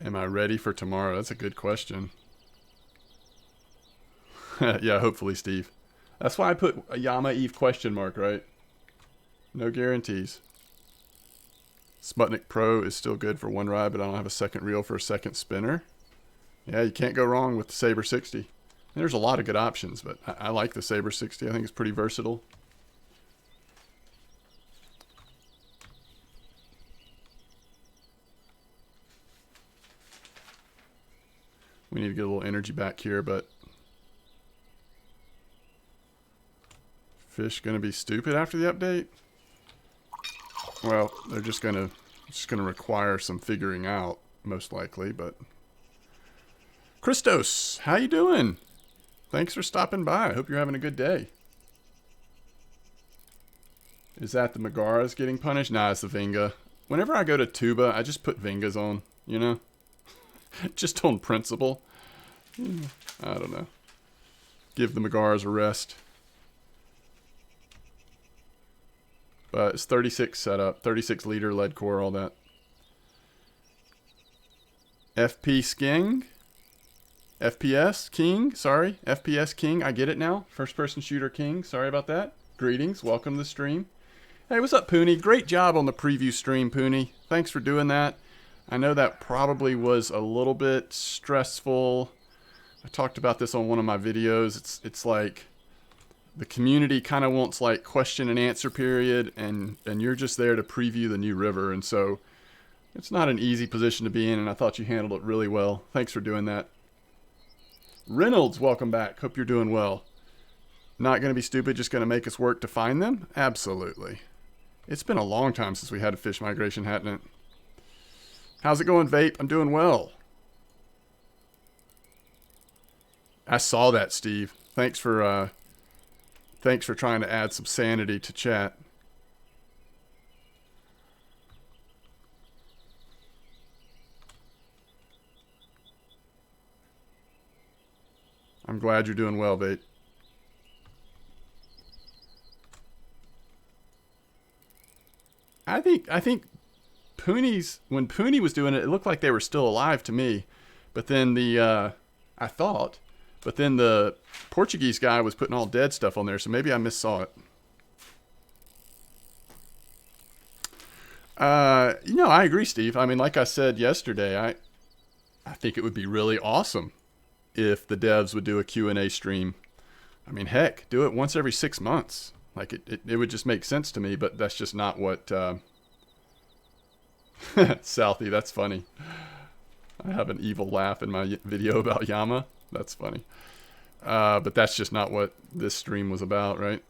Am I ready for tomorrow? That's a good question. Yeah, hopefully, Steve. That's why I put a Yama Eve question mark, right? No guarantees. Sputnik Pro is still good for one ride, but I don't have a second reel for a second spinner. Yeah, you can't go wrong with the Saber 60. And there's a lot of good options, but I like the Saber 60. I think it's pretty versatile. We need to get a little energy back here, but fish gonna be stupid after the update? Well, they're just gonna require some figuring out, most likely, but Christos, how you doing? Thanks for stopping by. I hope you're having a good day. Is that the Megaras getting punished? Nah, it's the Vinga. Whenever I go to Tuba, I just put Vingas on, you know? Just on principle. I don't know. Give the Megaras a rest. But it's 36 setup, 36 liter lead core, all that. FPS King, sorry. FPS King, I get it now. First person shooter King, sorry about that. Greetings, welcome to the stream. Hey, what's up, Pooney? Great job on the preview stream, Pooney. Thanks for doing that. I know that probably was a little bit stressful. I talked about this on one of my videos. It's like the community kind of wants like question and answer period, and you're just there to preview the new river, and so it's not an easy position to be in, and I thought you handled it really well. Thanks for doing that. Reynolds, welcome back. Hope you're doing well. Not going to be stupid, just going to make us work to find them? Absolutely. It's been a long time since we had a fish migration, hadn't it? How's it going, Vape? I'm doing well. I saw that, Steve. Thanks for trying to add some sanity to chat. I'm glad you're doing well, Vape. I think when Pooney was doing it, it looked like they were still alive to me. But then the Portuguese guy was putting all dead stuff on there, so maybe I missaw it. I agree, Steve. I mean, like I said yesterday, I think it would be really awesome if the devs would do a Q&A stream. I mean, heck, do it once every 6 months. Like, it would just make sense to me, but that's just not what... Southie, that's funny. I have an evil laugh in my video about Yama. That's funny. But that's just not what this stream was about, right?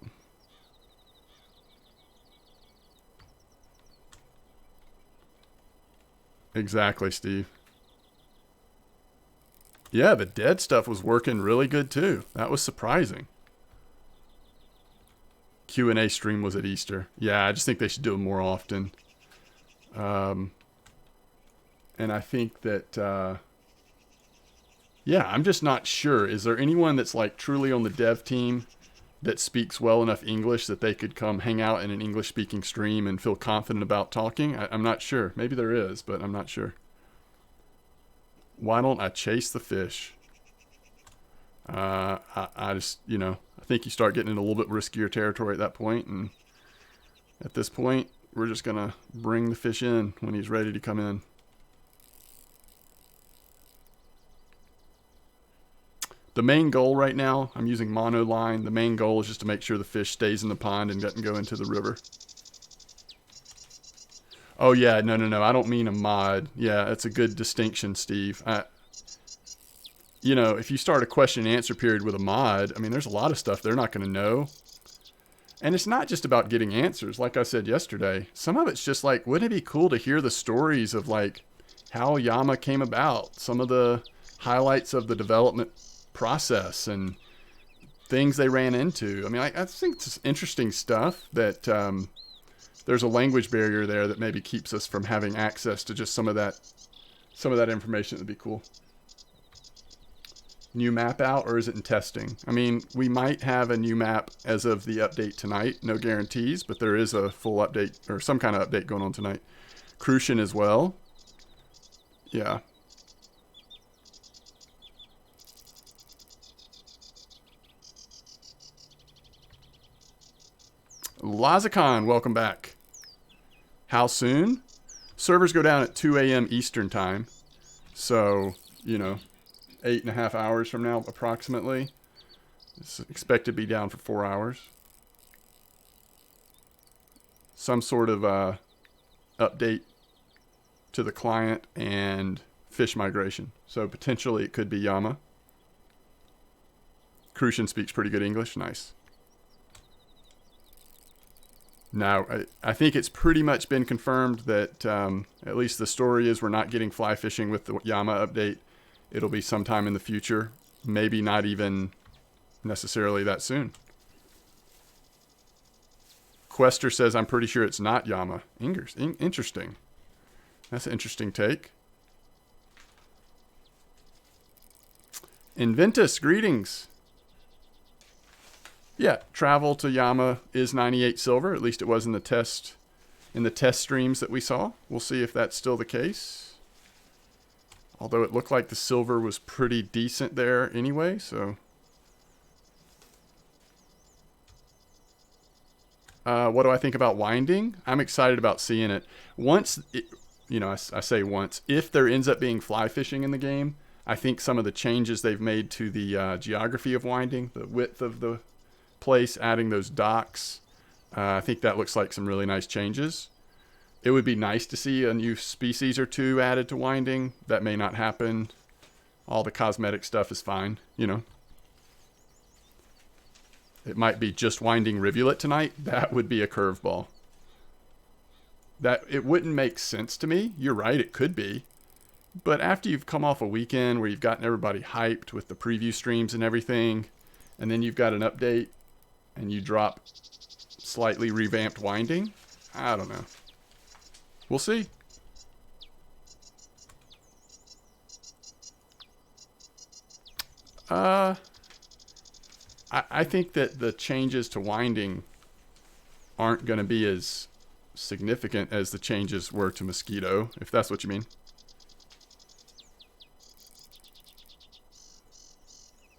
Exactly, Steve. Yeah, the dead stuff was working really good too. That was surprising. Q&A stream was at Easter. Yeah, I just think they should do it more often. And I think that, yeah, I'm just not sure. Is there anyone that's like truly on the dev team that speaks well enough English that they could come hang out in an English speaking stream and feel confident about talking? I'm not sure. Maybe there is, but I'm not sure. Why don't I chase the fish? I just, I think you start getting into a little bit riskier territory at that point. And at this point, we're just going to bring the fish in when he's ready to come in. The main goal right now, I'm using monoline. The main goal is just to make sure the fish stays in the pond and doesn't go into the river. Oh, yeah, no. I don't mean a mod. Yeah, that's a good distinction, Steve. If you start a question and answer period with a mod, I mean, there's a lot of stuff they're not going to know. And it's not just about getting answers. Like I said yesterday, some of it's just like, wouldn't it be cool to hear the stories of like how Yama came about, some of the highlights of the development process and things they ran into. I mean, I think it's interesting stuff that there's a language barrier there that maybe keeps us from having access to just some of that information. That'd be cool. New map out, or is it in testing? I mean, we might have a new map as of the update tonight. No guarantees, but there is a full update or some kind of update going on tonight. Crucian as well. Yeah. Lazicon, welcome back. How soon? Servers go down at 2 a.m. Eastern time. So, 8.5 hours from now, approximately. It's expected to be down for 4 hours. Some sort of update to the client and fish migration. So potentially it could be Yama. Crucian speaks pretty good English. Nice. Now, I think it's pretty much been confirmed that at least the story is we're not getting fly fishing with the Yama update. It'll be sometime in the future. Maybe not even necessarily that soon. Quester says, I'm pretty sure it's not Yama. Interesting. That's an interesting take. Inventus, greetings. Yeah, travel to Yama is 98 silver. At least it was in the test streams that we saw. We'll see if that's still the case. Although it looked like the silver was pretty decent there anyway, so. What do I think about winding? I'm excited about seeing it. I say once, if there ends up being fly fishing in the game, I think some of the changes they've made to the geography of winding, the width of the place, adding those docks, I think that looks like some really nice changes. It would be nice to see a new species or two added to winding. That may not happen. All the cosmetic stuff is fine, It might be just winding rivulet tonight. That would be a curveball. that it wouldn't make sense to me. You're right, it could be. But after you've come off a weekend where you've gotten everybody hyped with the preview streams and everything, and then you've got an update and you drop slightly revamped winding, I don't know. We'll see. I think that the changes to winding aren't going to be as significant as the changes were to Mosquito, if that's what you mean.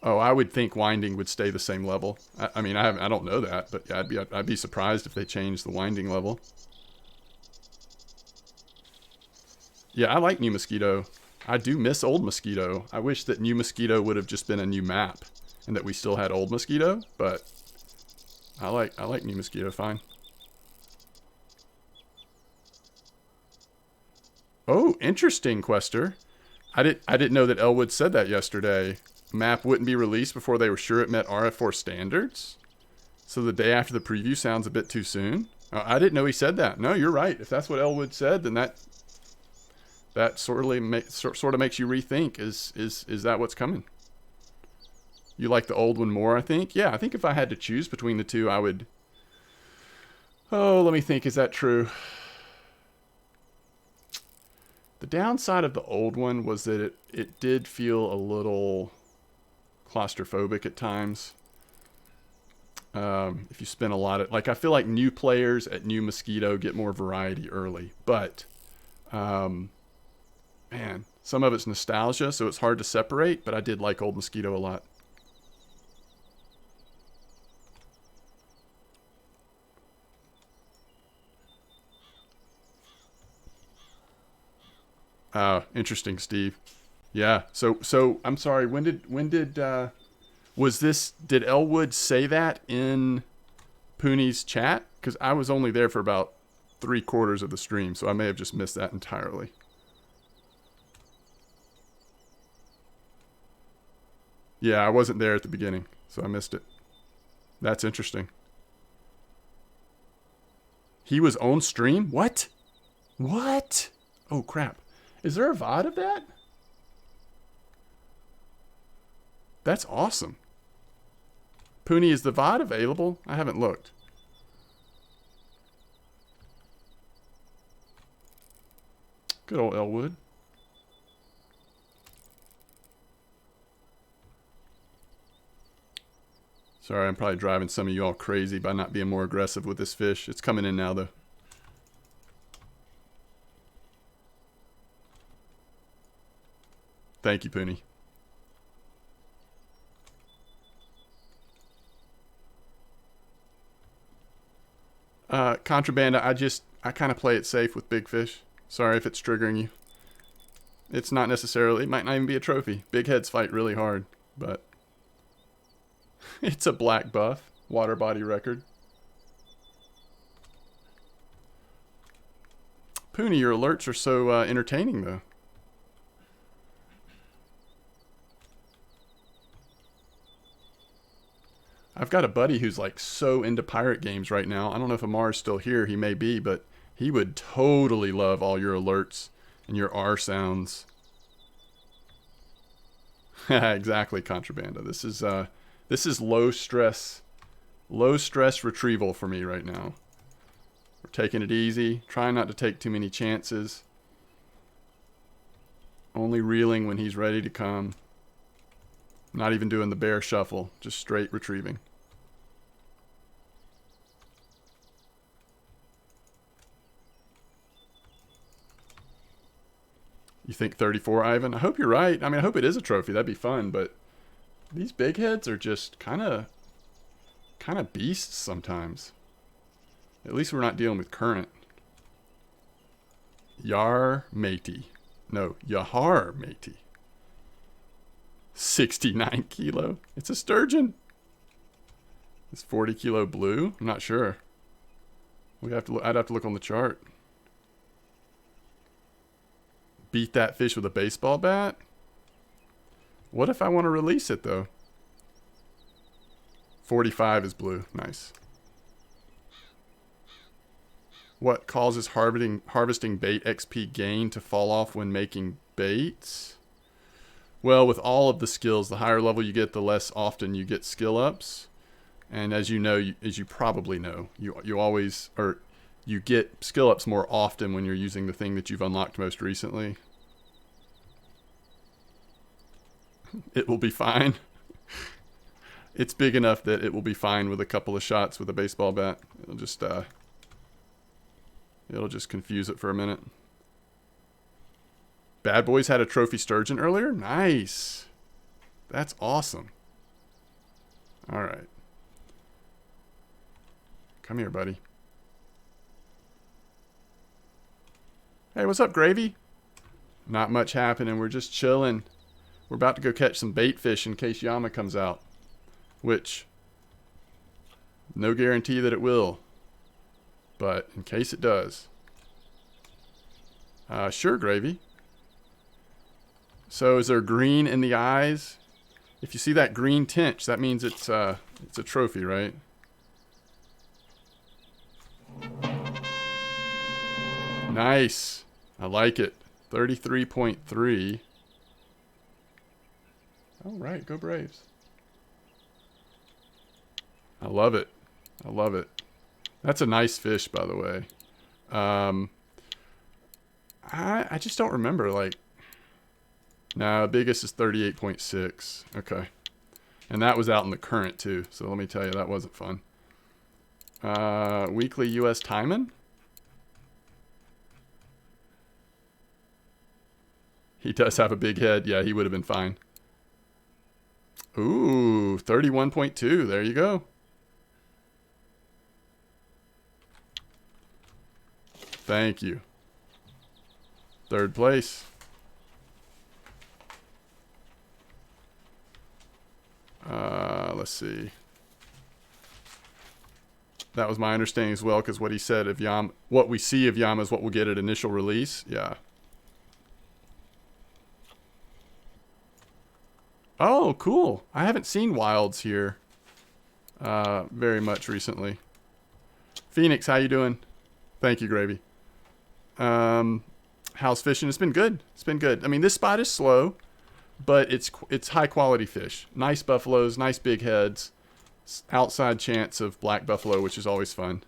Oh, I would think winding would stay the same level. I mean, I don't know that, but yeah, I'd be surprised if they changed the winding level. Yeah, I like New Mosquito. I do miss Old Mosquito. I wish that New Mosquito would have just been a new map and that we still had Old Mosquito, but I like New Mosquito fine. Oh, interesting, Quester. I didn't know that Elwood said that yesterday. Map wouldn't be released before they were sure it met RF4 standards. So the day after the preview sounds a bit too soon. I didn't know he said that. No, you're right. If that's what Elwood said, then that sort of makes you rethink. Is that what's coming? You like the old one more, I think? Yeah, I think if I had to choose between the two, I would... Oh, let me think. Is that true? The downside of the old one was that it did feel a little claustrophobic at times. If you spend a lot of... Like, I feel like new players at New Mosquito get more variety early. But, man, some of it's nostalgia, so it's hard to separate. But I did like Old Mosquito a lot. Interesting, Steve. Yeah. So I'm sorry. When did did Elwood say that in Pooney's chat? Because I was only there for about 3/4 of the stream, so I may have just missed that entirely. Yeah, I wasn't there at the beginning, so I missed it. That's interesting. He was on stream? What? What? Oh, crap. Is there a VOD of that? That's awesome. Pooney, is the VOD available? I haven't looked. Good old Elwood. Sorry, I'm probably driving some of you all crazy by not being more aggressive with this fish. It's coming in now, though. Thank you, Pooney. Contraband, I kind of play it safe with big fish. Sorry if it's triggering you. It's not necessarily, it might not even be a trophy. Big heads fight really hard, but it's a black buff, water body record. Pooney, your alerts are so entertaining, though. I've got a buddy who's like so into pirate games right now. I don't know if Amar's still here. He may be, but he would totally love all your alerts and your R sounds. Exactly, Contrabanda. This is low stress retrieval for me right now. We're taking it easy, trying not to take too many chances. Only reeling when he's ready to come. Not even doing the bear shuffle, just straight retrieving. You think 34, Ivan? I hope you're right. I mean, I hope it is a trophy. That'd be fun, but these big heads are just kind of beasts sometimes. At least we're not dealing with current. Yar matey. No, Yahar matey. 69 kilo. It's a sturgeon. It's 40 kilo blue. I'm not sure. I'd have to look on the chart. Beat that fish with a baseball bat? What if I want to release it though? 45 is blue. Nice. What causes harvesting bait XP gain to fall off when making baits? Well, with all of the skills, the higher level you get, the less often you get skill ups. And as you know, as you probably know, you always, or you get skill ups more often when you're using the thing that you've unlocked most recently. It will be fine. It's big enough that it will be fine with a couple of shots with a baseball bat. It'll just confuse it for a minute. Bad Boys had a trophy sturgeon earlier? Nice. That's awesome. All right. Come here, buddy. Hey, what's up, Gravy? Not much happening. We're just chilling. We're about to go catch some bait fish in case Yama comes out. Which, no guarantee that it will. But in case it does. Sure, Gravy. So is there green in the eyes? If you see that green tint, that means it's a trophy, right? Nice. I like it. 33.3. All right, go Braves. I love it. I love it. That's a nice fish, by the way. I just don't remember, like... Nah, biggest is 38.6. Okay. And that was out in the current, too. So let me tell you, that wasn't fun. Weekly U.S. timing? He does have a big head. Yeah, he would have been fine. Ooh, 31.2. There you go. Thank you. Third place. Let's see. That was my understanding as well, because what he said of Yama, what we see of Yama is what we'll get at initial release. Yeah. Oh, cool. I haven't seen wilds here very much recently. Phoenix, how you doing? Thank you, Gravy. How's fishing? It's been good. It's been good. I mean, this spot is slow, but it's high quality fish. Nice buffaloes, nice big heads. Outside chance of black buffalo, which is always fun.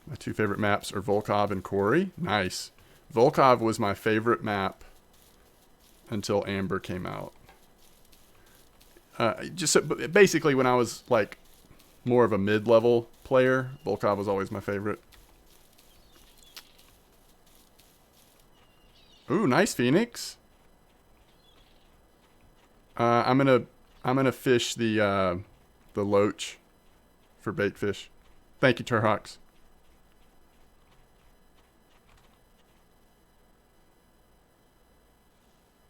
My two favorite maps are Volkov and Quarry. Nice. Volkov was my favorite map until Amber came out. Basically, when I was like more of a mid-level player, Volkov was always my favorite. Ooh, nice Phoenix. I'm gonna fish the loach for bait fish. Thank you, Turhawks.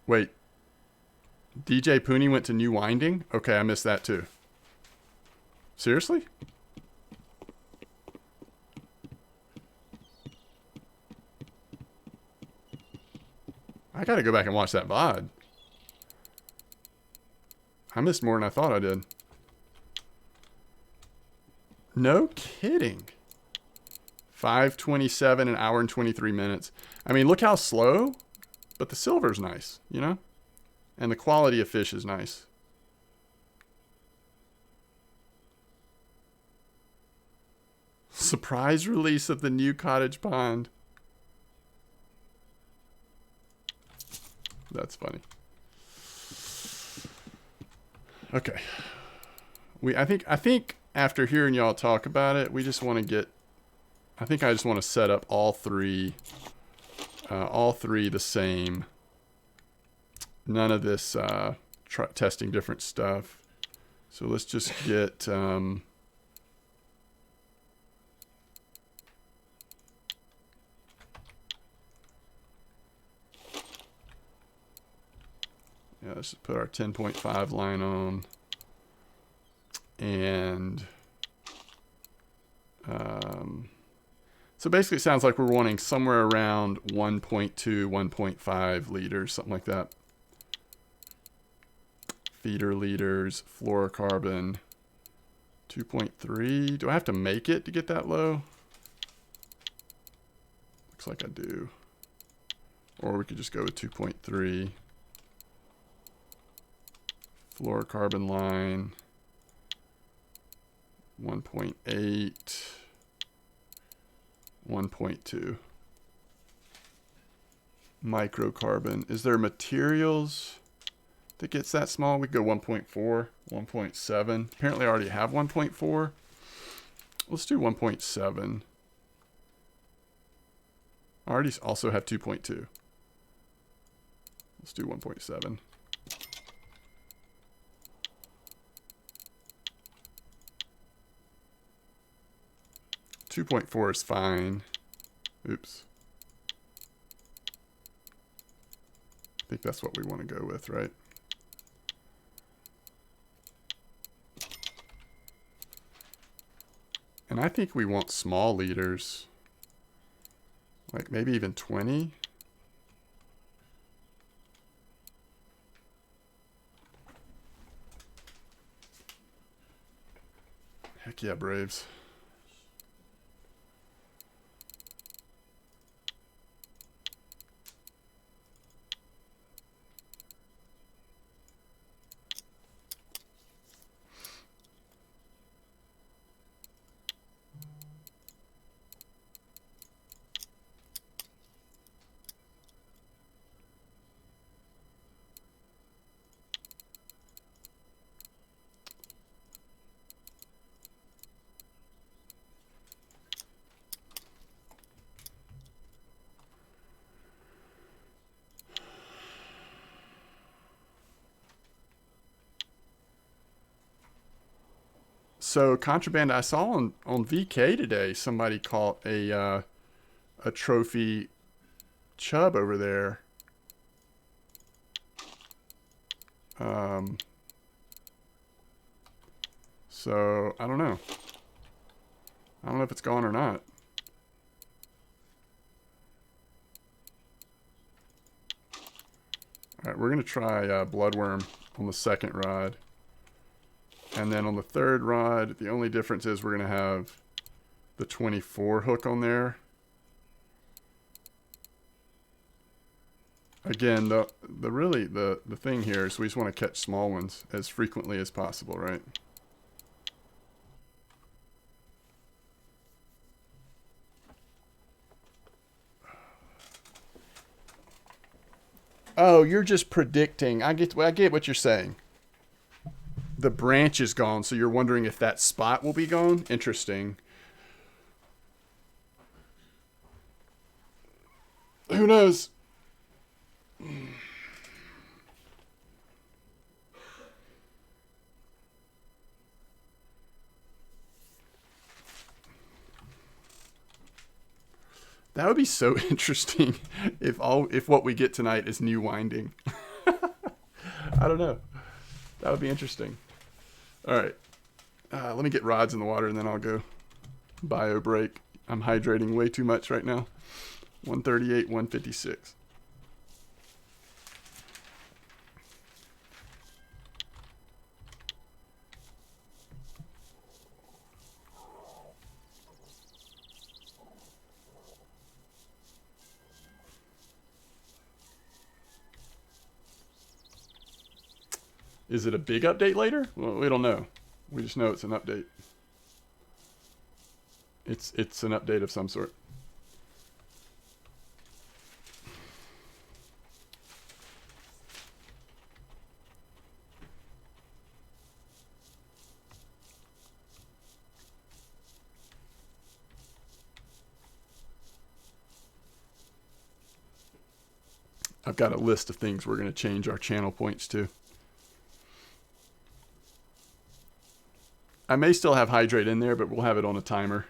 Wait. DJ Pooney went to New Winding? Okay, I missed that too. Seriously? I gotta go back and watch that VOD. I missed more than I thought I did. No kidding. 5:27, an hour and 23 minutes. I mean, look how slow, but the silver's nice, you know? And the quality of fish is nice. Surprise release of the new Cottage Pond. That's funny. Okay. I think after hearing y'all talk about it, we just want to get... I think I just want to set up all three the same. None of this testing different stuff. So let's just get... yeah, let's just put our 10.5 line on. And... So basically it sounds like we're wanting somewhere around 1.2, 1.5 liters, something like that. Feeder liters, fluorocarbon, 2.3. Do I have to make it to get that low? Looks like I do. Or we could just go with 2.3. Fluorocarbon line, 1.8, 1.2. Microcarbon. Is there materials that gets that small? We could go 1.4, 1.7. Apparently I already have 1.4. Let's do 1.7. I already also have 2.2. Let's do 1.7. 2.4 is fine. Oops. I think that's what we want to go with, right? And I think we want small liters. Like maybe even 20. Heck yeah, Braves. So contraband, I saw on VK today, somebody caught a trophy chub over there. So I don't know. I don't know if it's gone or not. All right, we're gonna try bloodworm on the second rod. And then on the third rod, the only difference is we're going to have the 24 hook on there. Again, the thing here is we just want to catch small ones as frequently as possible, right? Oh, you're just predicting. I get what you're saying. The branch is gone, so you're wondering if that spot will be gone? Interesting. Who knows? That would be so interesting if what we get tonight is new winding. I don't know. That would be interesting. All right. Let me get rods in the water and then I'll go bio break. I'm hydrating way too much right now. 138, 156. Is it a big update later? Well, we don't know. We just know it's an update. It's an update of some sort. I've got a list of things we're going to change our channel points to. I may still have hydrate in there, but we'll have it on a timer.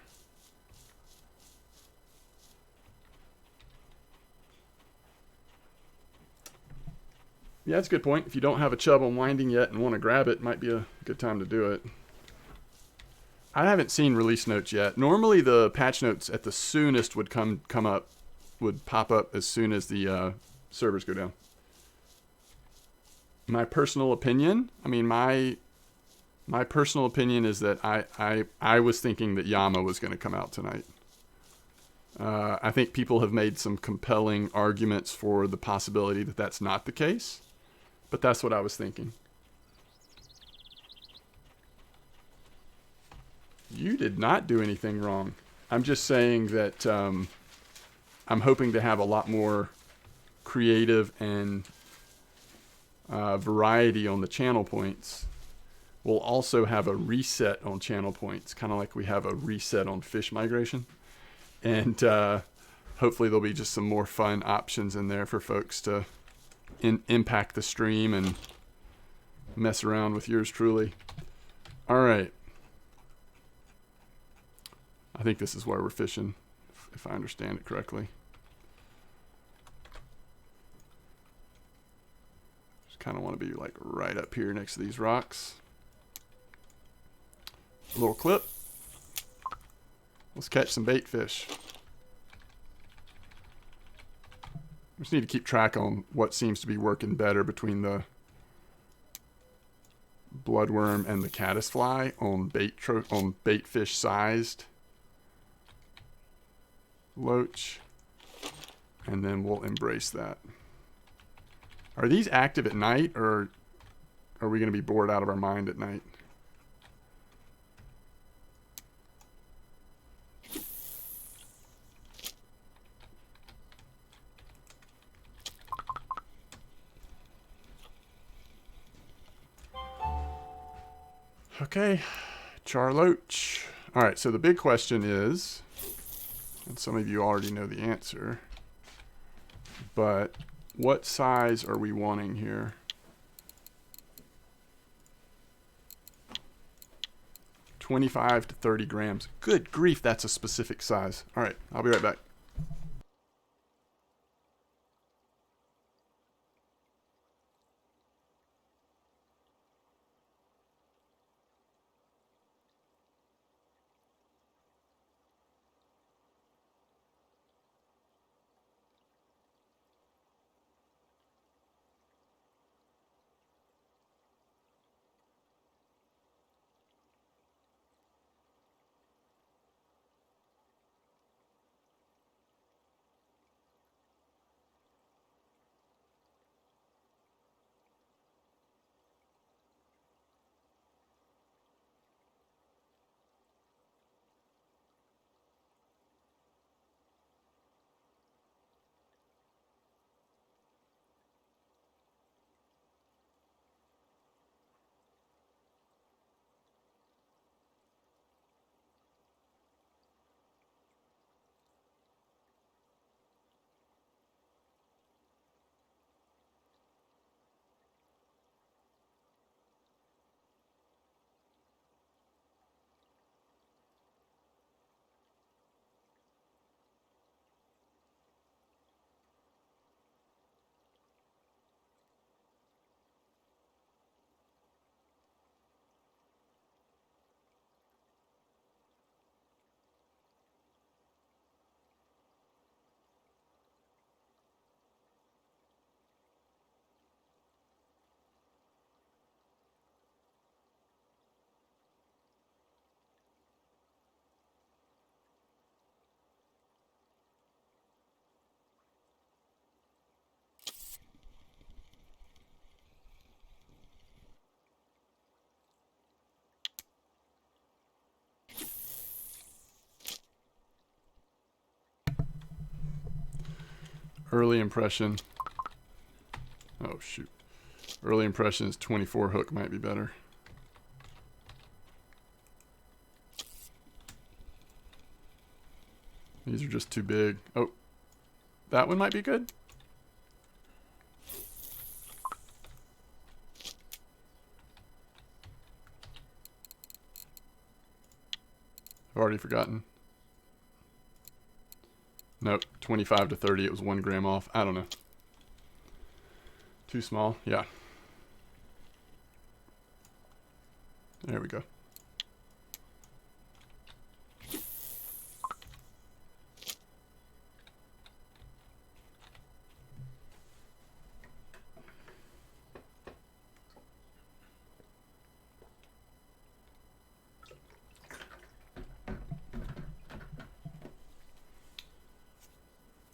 Yeah, that's a good point. If you don't have a chub on winding yet and want to grab it, might be a good time to do it. I haven't seen release notes yet. Normally the patch notes at the soonest would would pop up as soon as the servers go down. My personal opinion, I mean, my personal opinion is that I was thinking that Yama was going to come out tonight. I think people have made some compelling arguments for the possibility that that's not the case, but that's what I was thinking. You did not do anything wrong. I'm just saying that I'm hoping to have a lot more creative and variety on the channel points. We'll also have a reset on channel points, kind of like we have a reset on fish migration. And hopefully there'll be just some more fun options in there for folks to impact the stream and mess around with yours truly. All right. I think this is where we're fishing, if I understand it correctly. Just kind of want to be like right up here next to these rocks. A little clip. Let's catch some bait fish. We just need to keep track on what seems to be working better between the bloodworm and the caddisfly on bait fish sized loach, and then we'll embrace that. Are these active at night, or are we going to be bored out of our mind at night? Okay, charloach. All right, so the big question is, and some of you already know the answer, but what size are we wanting here? 25 to 30 grams. Good grief, that's a specific size. All right, I'll be right back. Early impression. Oh, shoot. Early impression is 24 hook might be better. These are just too big. Oh, that one might be good. I've already forgotten. Nope, 25 to 30, it was 1 gram off. I don't know. Too small, yeah. There we go.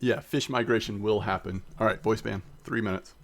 Yeah, fish migration will happen. All right, voice ban. 3 minutes.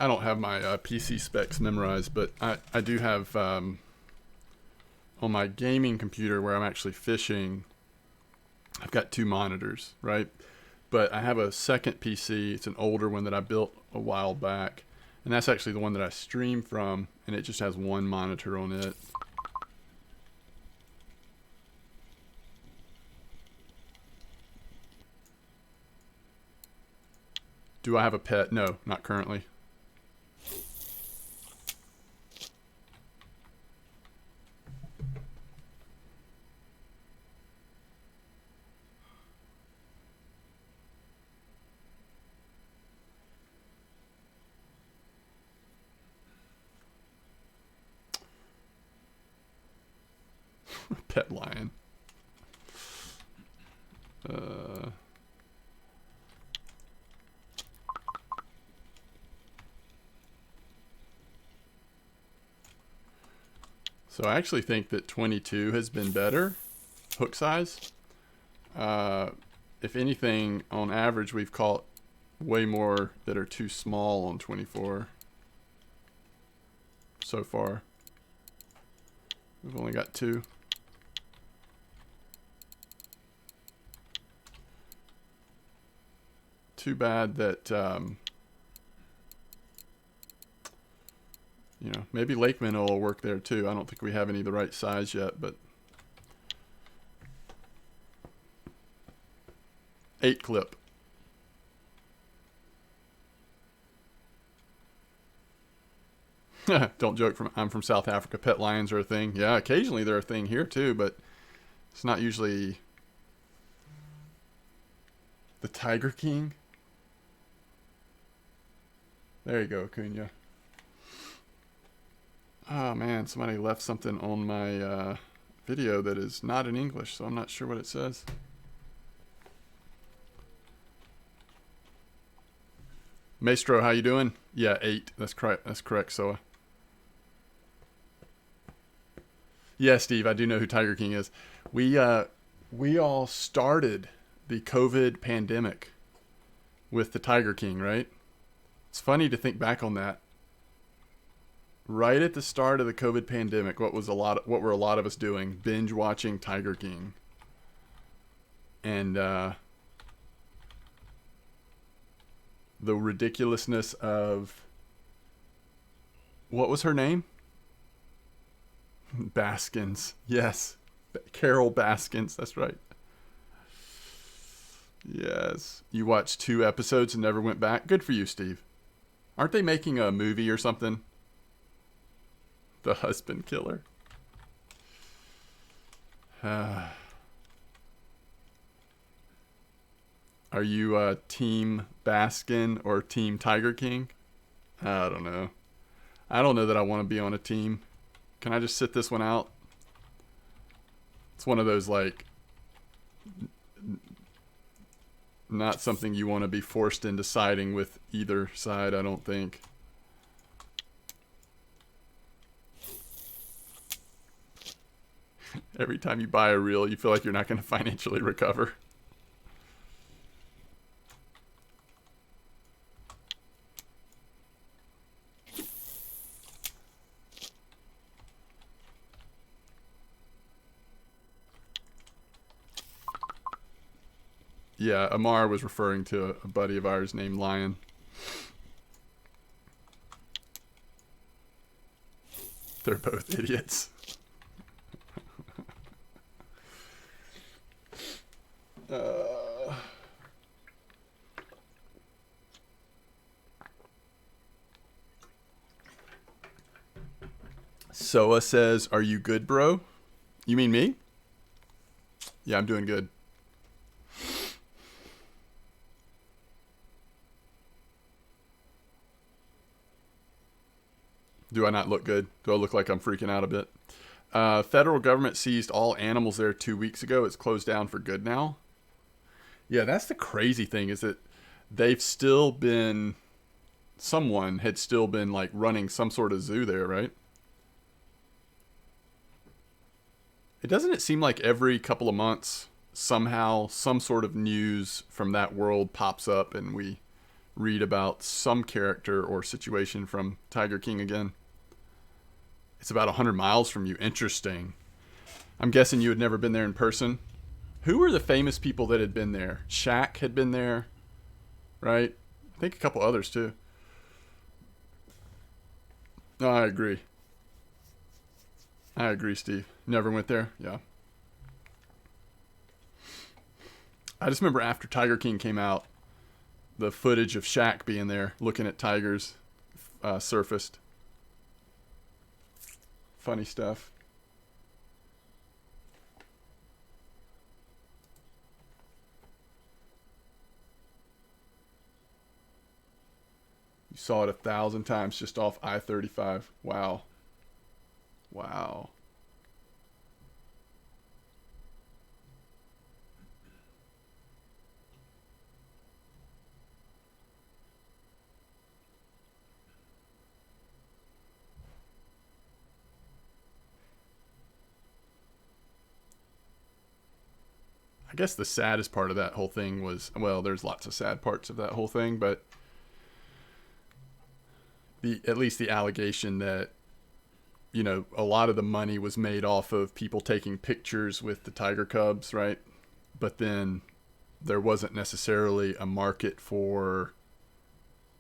I don't have my PC specs memorized, but I do have on my gaming computer where I'm actually fishing. I've got 2 monitors, right? But I have a second PC. It's an older one that I built a while back, and that's actually the one that I stream from, and it just has 1 monitor on it. Do I have a pet? No, not currently. Pet lion. So I actually think that 22 has been better hook size. If anything, on average, we've caught way more that are too small on 24 so far. We've only got 2. Too bad that, you know, maybe lake minnow will work there too. I don't think we have any the right size yet, but 8 clip. Don't joke. I'm from South Africa. Pet lions are a thing. Yeah, occasionally they're a thing here too, but It's not usually the Tiger King. There you go, Acuna. Oh man, somebody left something on my video that is not in English, so I'm not sure what it says. Maestro, how you doing? Yeah, 8. That's correct. That's correct, Soa. Yeah, Steve, I do know who Tiger King is. We all started the COVID pandemic with the Tiger King, right? It's funny to think back on that. Right at the start of the COVID pandemic, what were a lot of us doing? Binge watching Tiger King. And the ridiculousness of, what was her name? Baskins. Yes. Carol Baskins. That's right. Yes. You watched 2 episodes and never went back? Good for you, Steve. Aren't they making a movie or something? The Husband Killer. Are you Team Baskin or Team Tiger King? I don't know. I don't know that I want to be on a team. Can I just sit this one out? It's one of those, like, not something you want to be forced into siding with either side, I don't think. Every time you buy a reel, you feel like you're not going to financially recover. Yeah, Amar was referring to a buddy of ours named Lion. They're both idiots. Soa says, "Are you good, bro?" You mean me? Yeah, I'm doing good. Do I not look good? Do I look like I'm freaking out a bit? Federal government seized all animals there 2 weeks ago. It's closed down for good now. Yeah, that's the crazy thing, is that they've still been, someone had still been like running some sort of zoo there, right? Doesn't it seem like every couple of months somehow some sort of news from that world pops up and we read about some character or situation from Tiger King again? It's about 100 miles from you. Interesting. I'm guessing you had never been there in person. Who were the famous people that had been there? Shaq had been there, right? I think a couple others too. No, I agree. I agree, Steve. Never went there? Yeah. I just remember after Tiger King came out, the footage of Shaq being there looking at tigers surfaced. Funny stuff. You saw it 1,000 times just off I-35. Wow. Wow. I guess the saddest part of that whole thing was, well, there's lots of sad parts of that whole thing, but at least the allegation that, you know, a lot of the money was made off of people taking pictures with the tiger cubs, right? But then there wasn't necessarily a market for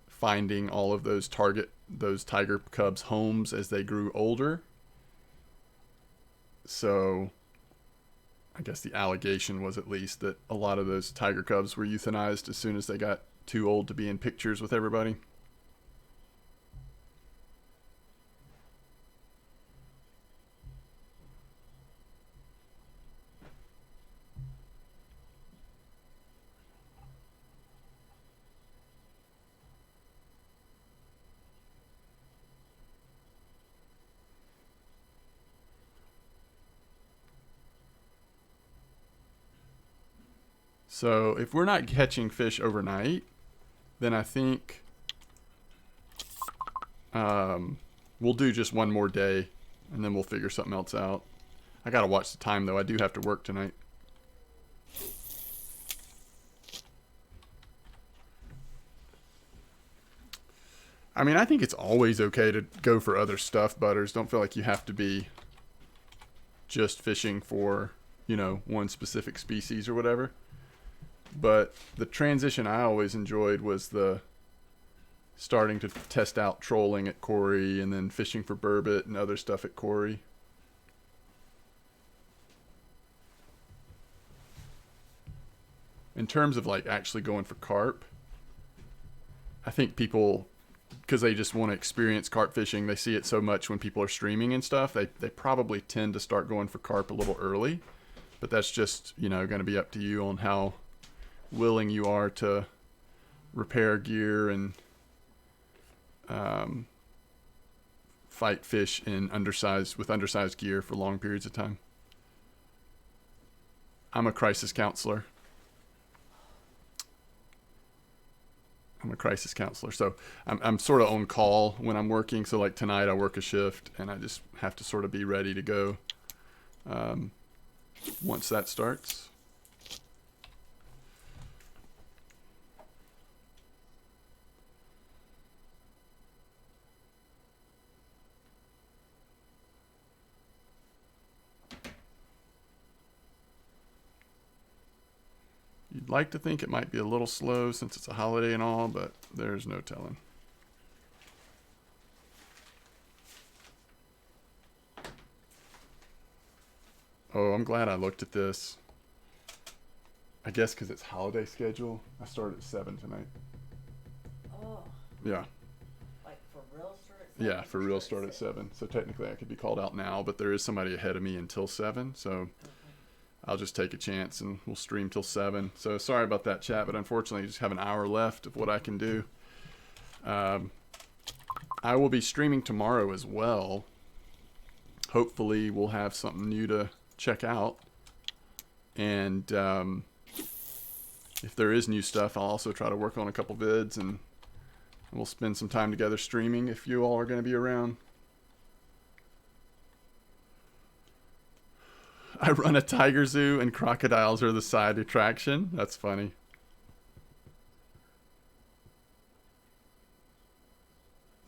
finding all of those tiger cubs' homes as they grew older. So I guess the allegation was at least that a lot of those tiger cubs were euthanized as soon as they got too old to be in pictures with everybody. So if we're not catching fish overnight, then I think we'll do just one more day, and then we'll figure something else out. I gotta watch the time though. I do have to work tonight. I mean, I think it's always okay to go for other stuff, Butters. Don't feel like you have to be just fishing for, you know, one specific species or whatever. But the transition I always enjoyed was the starting to test out trolling at Corey and then fishing for burbot and other stuff at Corey. In terms of like actually going for carp, I think people, because they just want to experience carp fishing, they see it so much when people are streaming and stuff, they probably tend to start going for carp a little early. But that's just, you know, going to be up to you on how willing you are to repair gear and fight fish in undersized gear for long periods of time. I'm a crisis counselor. So I'm sort of on call when I'm working. So like tonight I work a shift and I just have to sort of be ready to go once that starts. You'd like to think it might be a little slow since it's a holiday and all, but there's no telling. Oh, I'm glad I looked at this. I guess because it's holiday schedule. I start at 7 tonight. Oh, Yeah. like for real start at 7? Yeah, for real start at 7. So technically I could be called out now, but there is somebody ahead of me until 7. So I'll just take a chance and we'll stream till 7. So sorry about that, chat, but unfortunately you just have an hour left of what I can do. I will be streaming tomorrow as well. Hopefully we'll have something new to check out. And if there is new stuff, I'll also try to work on a couple vids and we'll spend some time together streaming if you all are going to be around. I run a tiger zoo and crocodiles are the side attraction. That's funny.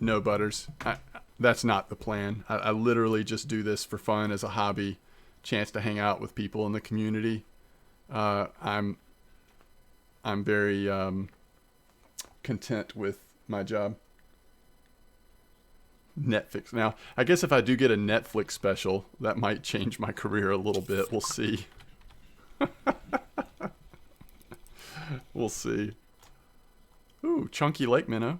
No, Butters. That's not the plan. I literally just do this for fun as a hobby, chance to hang out with people in the community. I'm very content with my job. Netflix. Now, I guess if I do get a Netflix special, that might change my career a little bit. We'll see. We'll see. Ooh, chunky lake minnow.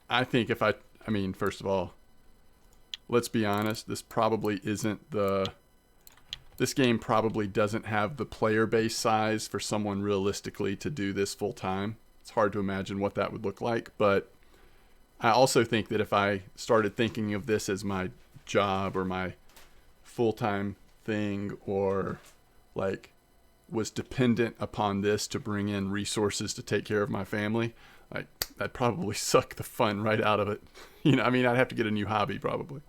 I think if I mean, first of all, let's be honest, this probably isn't this game probably doesn't have the player base size for someone realistically to do this full time. It's hard to imagine what that would look like, but I also think that if I started thinking of this as my job or my full-time thing, or like was dependent upon this to bring in resources to take care of my family, like that'd probably suck the fun right out of it. You know, I mean, I'd have to get a new hobby probably.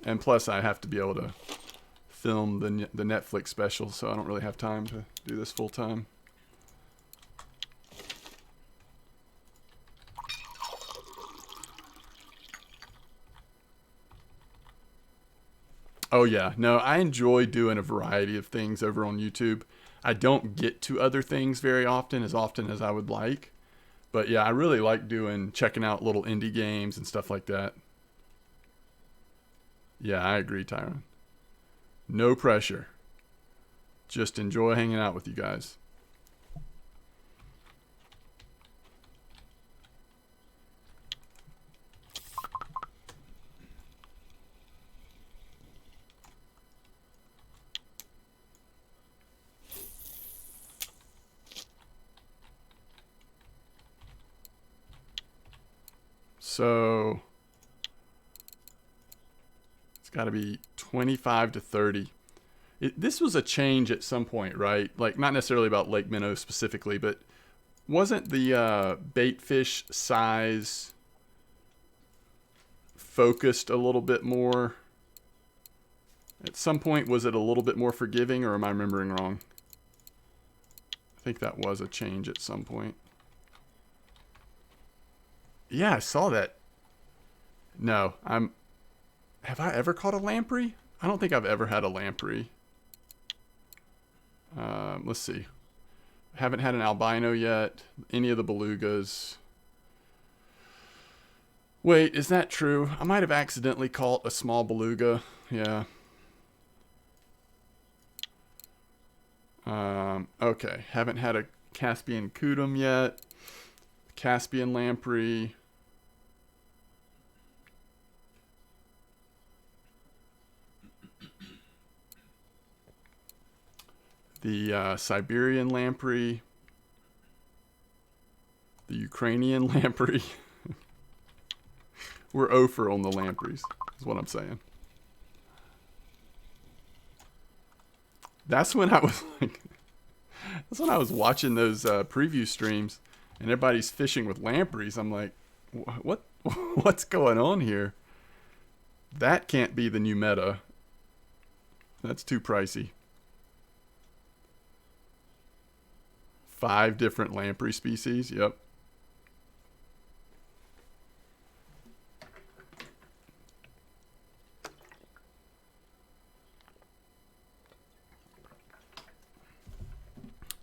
And plus, I have to be able to film the Netflix special, so I don't really have time to do this full time. Oh yeah, no, I enjoy doing a variety of things over on YouTube. I don't get to other things very often as I would like. But yeah, I really like checking out little indie games and stuff like that. Yeah, I agree, Tyron. No pressure. Just enjoy hanging out with you guys. So it's got to be 25 to 30. This was a change at some point, right? Like, not necessarily about lake minnow specifically, but wasn't the bait fish size focused a little bit more? At some point, was it a little bit more forgiving, or am I remembering wrong? I think that was a change at some point. Yeah, I saw that. No, have I ever caught a lamprey? I don't think I've ever had a lamprey. Let's see. Haven't had an albino yet. Any of the belugas. Wait, is that true? I might have accidentally caught a small beluga. Yeah. Okay. Haven't had a Caspian cudum yet. Caspian lamprey. The Siberian lamprey. The Ukrainian lamprey. We're over on the lampreys, is what I'm saying. That's when I was like, that's when I was watching those preview streams, and everybody's fishing with lampreys. I'm like, what's going on here? That can't be the new meta. That's too pricey. 5 different lamprey species. Yep.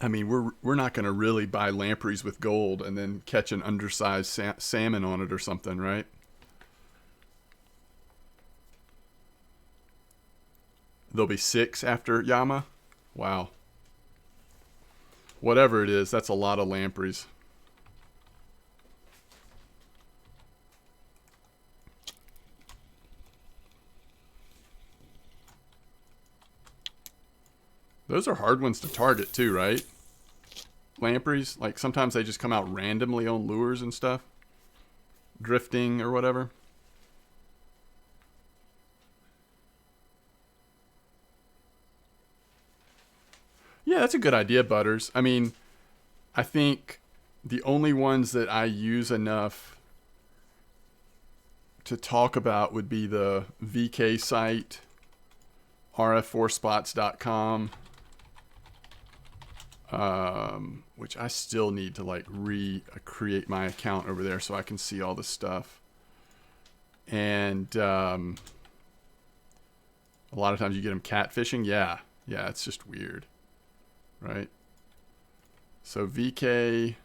I mean, we're not going to really buy lampreys with gold and then catch an undersized salmon on it or something, right? There'll be 6 after Yama. Wow. Whatever it is, that's a lot of lampreys. Those are hard ones to target too, right? Lampreys, like sometimes they just come out randomly on lures and stuff. Drifting or whatever. Yeah, that's a good idea, Butters. I mean, I think the only ones that I use enough to talk about would be the VK site, rf4spots.com, which I still need to like recreate my account over there so I can see all the stuff. And a lot of times you get them catfishing. Yeah, it's just weird. Right? So VK,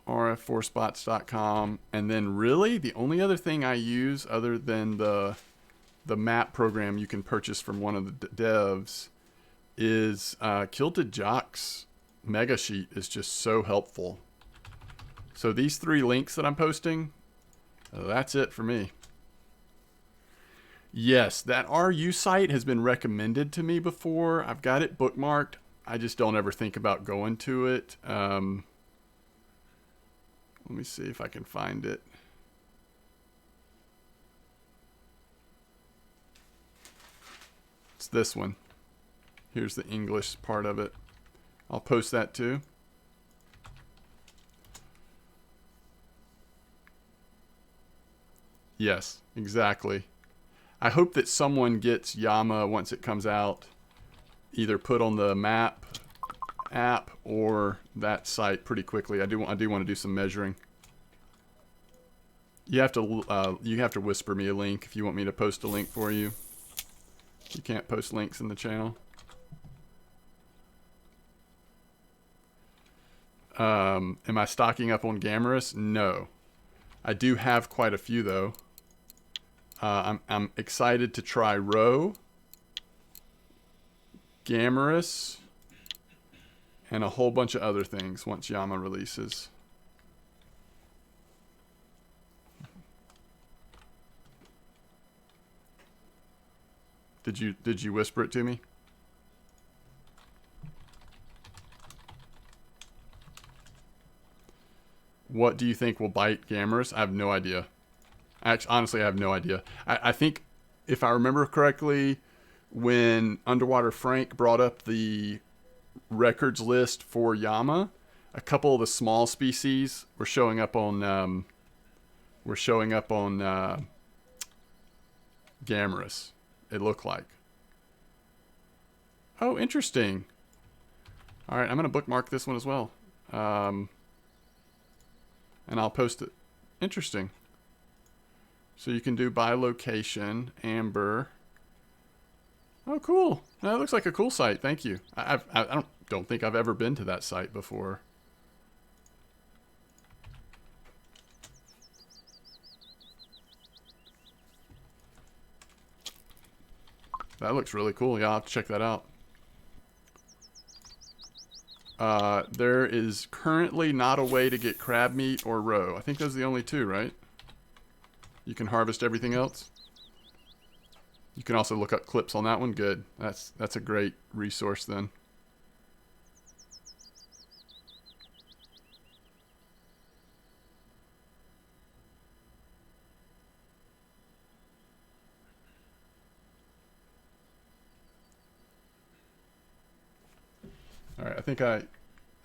rf4spots.com, and then really the only other thing I use other than the map program you can purchase from one of the devs is Kilted Jock's mega sheet is just so helpful. So these 3 links that I'm posting, that's it for me. Yes, that RU site has been recommended to me before. I've got it bookmarked. I just don't ever think about going to it. Let me see if I can find it. It's this one. Here's the English part of it. I'll post that too. Yes, exactly. I hope that someone gets Yama once it comes out, either put on the map app or that site pretty quickly. I do want to do some measuring. You have to whisper me a link if you want me to post a link for you. You can't post links in the channel. Am I stocking up on Gamorous? No. I do have quite a few though. I'm excited to try Roe, Gamorous, and a whole bunch of other things once Yama releases. Did you whisper it to me? What do you think will bite Gamorous? I have no idea. Actually, honestly, I have no idea. I think, if I remember correctly, when Underwater Frank brought up the records list for Yama, a couple of the small species were showing up on Gamorous. It looked like. Oh, interesting. All right, I'm gonna bookmark this one as well, and I'll post it. Interesting. So you can do by location, amber. Oh, cool. That looks like a cool site. Thank you. I don't think I've ever been to that site before. That looks really cool. Yeah, I'll have to check that out. There is currently not a way to get crab meat or roe. I think those are the only two, right? You can harvest everything else. You can also look up clips on that one. Good. That's a great resource then. All right,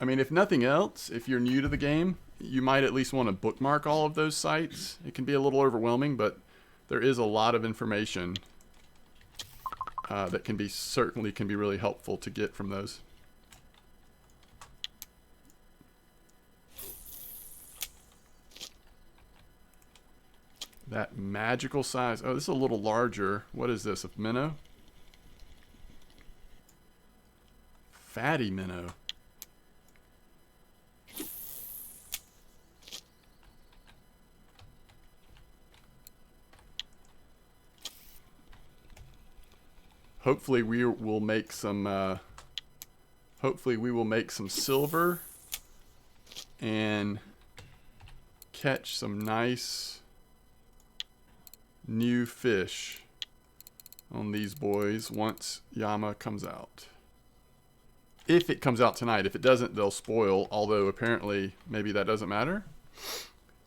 I mean, if nothing else, if you're new to the game, you might at least want to bookmark all of those sites. It can be a little overwhelming, but there is a lot of information that certainly can be really helpful to get from those. That magical size. Oh, this is a little larger. What is this? A minnow? Fatty minnow. Hopefully we will make some silver and catch some nice new fish on these boys once Yama comes out. If it comes out tonight. If it doesn't, they'll spoil, although apparently maybe that doesn't matter.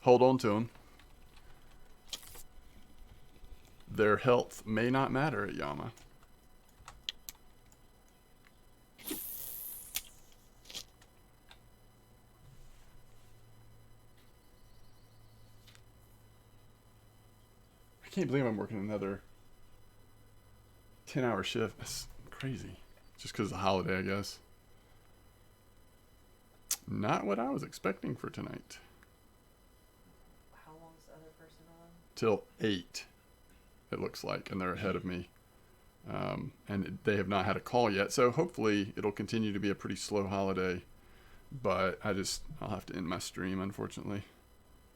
Hold on to them. Their health may not matter at Yama. I can't believe I'm working another 10-hour shift. That's crazy. Just because of the holiday, I guess. Not what I was expecting for tonight. How long's the other person on? Till 8, it looks like, and they're ahead of me. And they have not had a call yet, so hopefully it'll continue to be a pretty slow holiday. But I'll have to end my stream, unfortunately,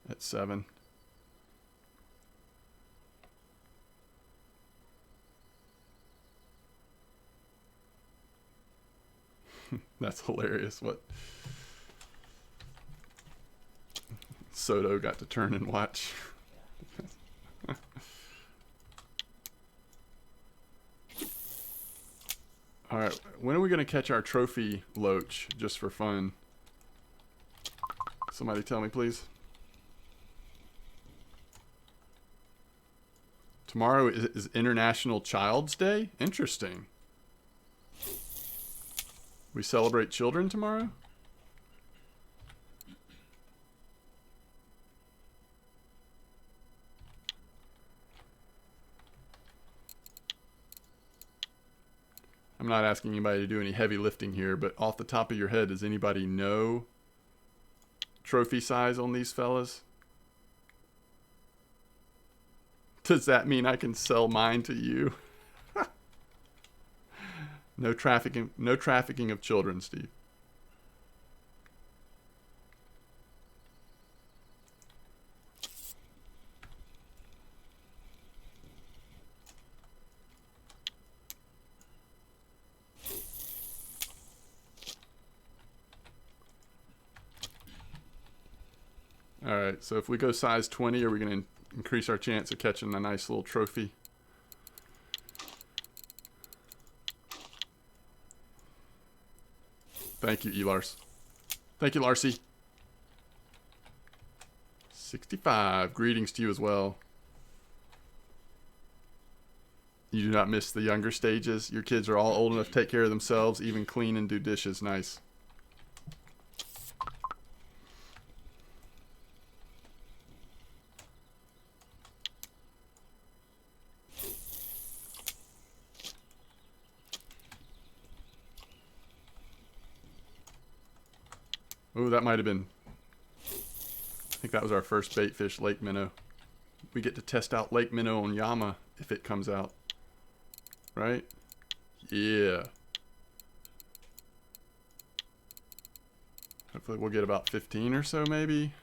at 7. That's hilarious. What Soto got to turn and watch. All right, when are we going to catch our trophy loach just for fun? Somebody tell me, please. Tomorrow is International Child's Day? Interesting. We celebrate children tomorrow? I'm not asking anybody to do any heavy lifting here, but off the top of your head, does anybody know trophy size on these fellas? Does that mean I can sell mine to you? No trafficking of children, Steve. All right, so if we go size 20, are we going to increase our chance of catching a nice little trophy? Thank you, Elars. Thank you, Larcy. 65. Greetings to you as well. You do not miss the younger stages. Your kids are all old enough to take care of themselves, even clean and do dishes. Nice. Oh, that might have been... I think that was our first bait fish, lake minnow. We get to test out lake minnow on Yama if it comes out. Right? Yeah. Hopefully we'll get about 15 or so maybe.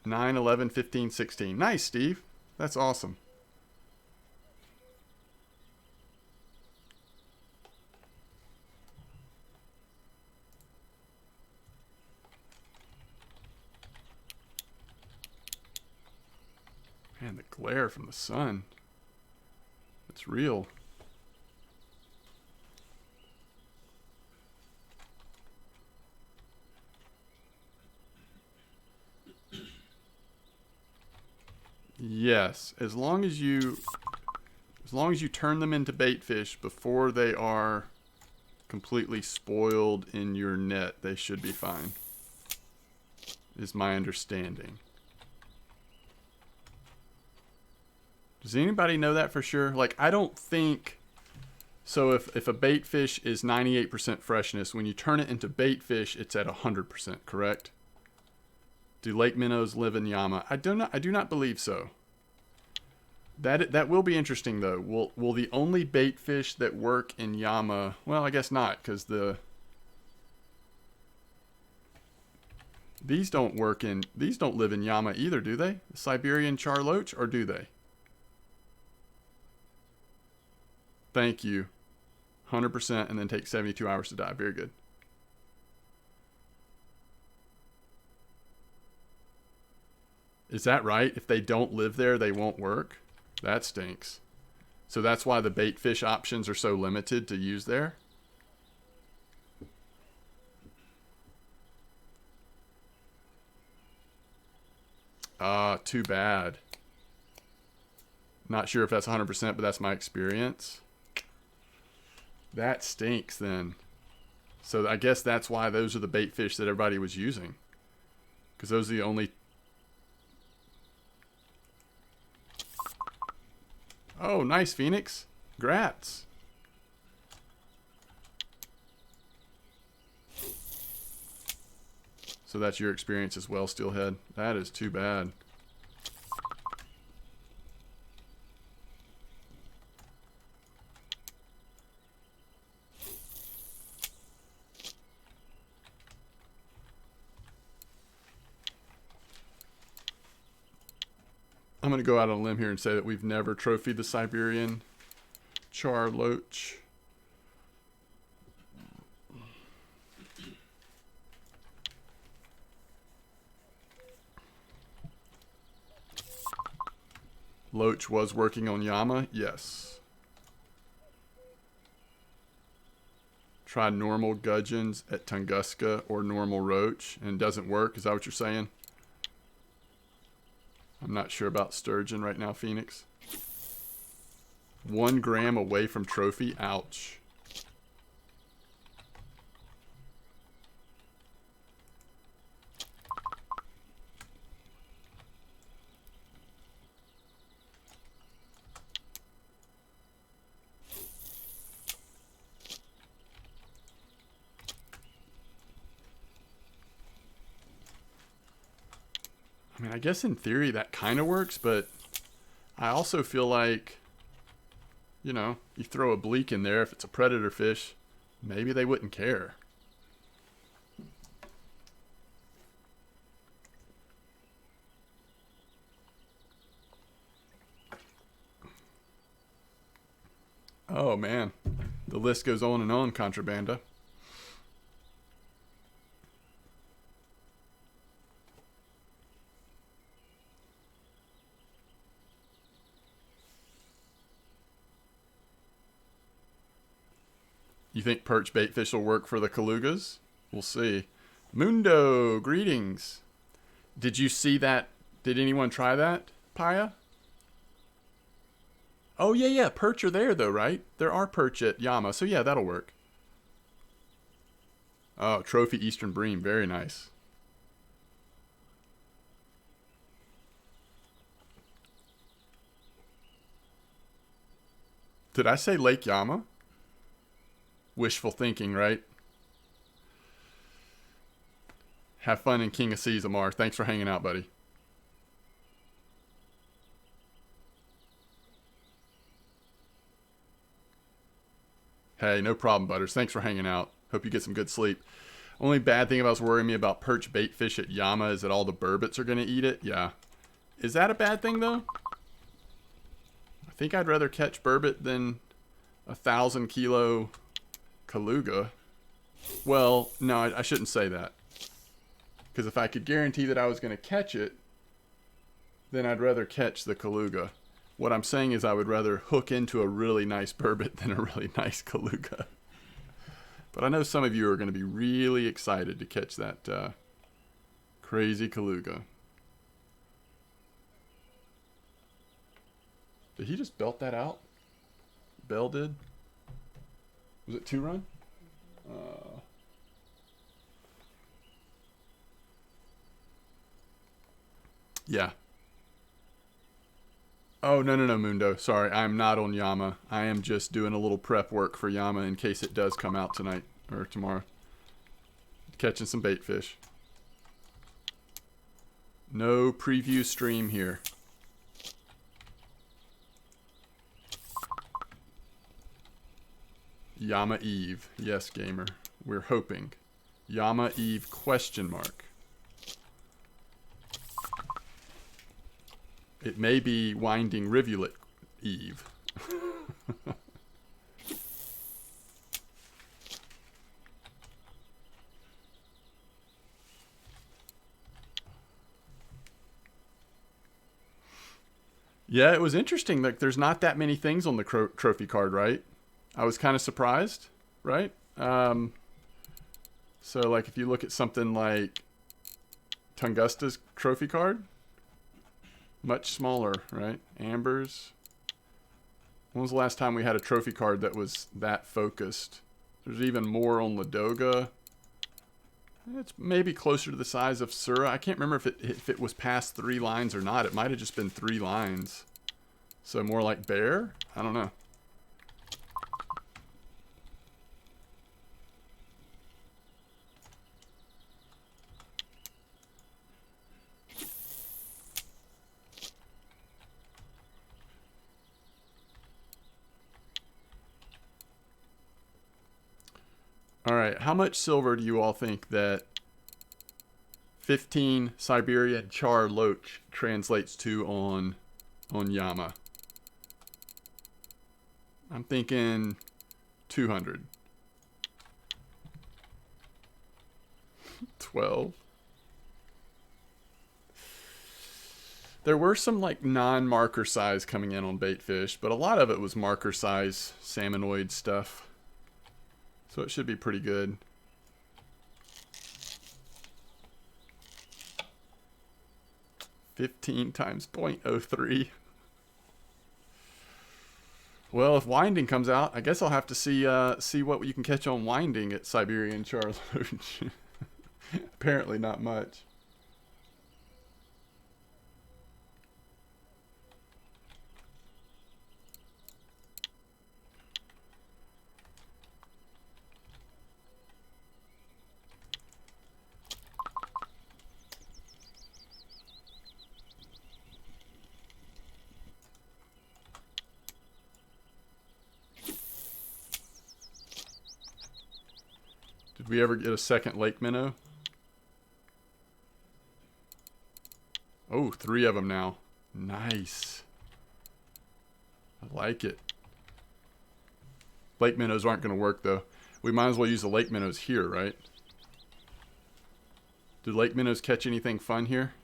9, 11, 15, 16. Nice, Steve. That's awesome. Man, the glare from the sun. It's real. Yes, as long as you turn them into bait fish before they are completely spoiled in your net, they should be fine. Is my understanding. Does anybody know that for sure? Like, I don't think... So if a bait fish is 98% freshness, when you turn it into bait fish, it's at 100%, correct? Do lake minnows live in Yama? I do not believe so. That will be interesting, though. Will the only bait fish that work in Yama... Well, I guess not, because these don't live in Yama either, do they? The Siberian charloach, or do they? Thank you. 100% and then take 72 hours to die. Very good. Is that right? If they don't live there, they won't work? That stinks. So that's why the bait fish options are so limited to use there? Too bad. Not sure if that's 100%, but that's my experience. That stinks then. So I guess that's why those are the bait fish that everybody was using. Because those are the only... Oh, nice, Phoenix. Congrats. So that's your experience as well, Steelhead. That is too bad. I'm going to go out on a limb here and say that we've never trophied the Siberian charloach. Loach was working on Yama? Yes. Tried normal gudgeons at Tunguska or normal roach and it doesn't work? Is that what you're saying? I'm not sure about sturgeon right now, Phoenix. 1 gram away from trophy? Ouch. I mean, I guess in theory that kind of works, but I also feel like, you know, you throw a bleak in there, if it's a predator fish, maybe they wouldn't care. Oh man, the list goes on and on, Contrabanda. You think perch baitfish will work for the Kalugas? We'll see. Mundo, greetings. Did you see that? Did anyone try that, Paya? Oh, yeah. Perch are there, though, right? There are perch at Yama. So, yeah, that'll work. Oh, trophy Eastern Bream. Very nice. Did I say Lake Yama? Wishful thinking, right? Have fun in King of Seas, Amar. Thanks for hanging out, buddy. Hey, no problem, Butters. Thanks for hanging out. Hope you get some good sleep. Only bad thing about worrying me about perch bait fish at Yama is that all the burbot are going to eat it. Yeah. Is that a bad thing, though? I think I'd rather catch burbot than 1,000 kilo Kaluga. Well, no, I shouldn't say that. Because if I could guarantee that I was going to catch it, then I'd rather catch the Kaluga. What I'm saying is I would rather hook into a really nice burbot than a really nice Kaluga. But I know some of you are going to be really excited to catch that crazy Kaluga. Did he just belt that out? Bell did? Was it 2-run? Yeah. Oh, no, Mundo. Sorry, I'm not on Yama. I am just doing a little prep work for Yama in case it does come out tonight or tomorrow. Catching some bait fish. No preview stream here. Yama Eve. Yes, gamer. We're hoping. Yama Eve question mark. It may be Winding Rivulet Eve. Yeah, it was interesting. Like, there's not that many things on the trophy card, right? I was kind of surprised, right? So, like, if you look at something like Tungusta's trophy card, much smaller, right? Ambers. When was the last time we had a trophy card that was that focused? There's even more on Ladoga. It's maybe closer to the size of Sura. I can't remember if it was past 3 lines or not. It might have just been 3 lines. So more like Bear? I don't know. All right, how much silver do you all think that 15 Siberian char loach translates to on Yama? I'm thinking 200. 12. There were some like non-marker size coming in on bait fish, but a lot of it was marker size salmonoid stuff. So it should be pretty good. $15 times 0.03. Well, if Winding comes out, I guess I'll have to see what you can catch on Winding at Siberian char loach. Apparently not much. Did we ever get a second lake minnow? Oh, 3 of them now. Nice. I like it. Lake minnows aren't going to work, though. We might as well use the lake minnows here, right? Do lake minnows catch anything fun here?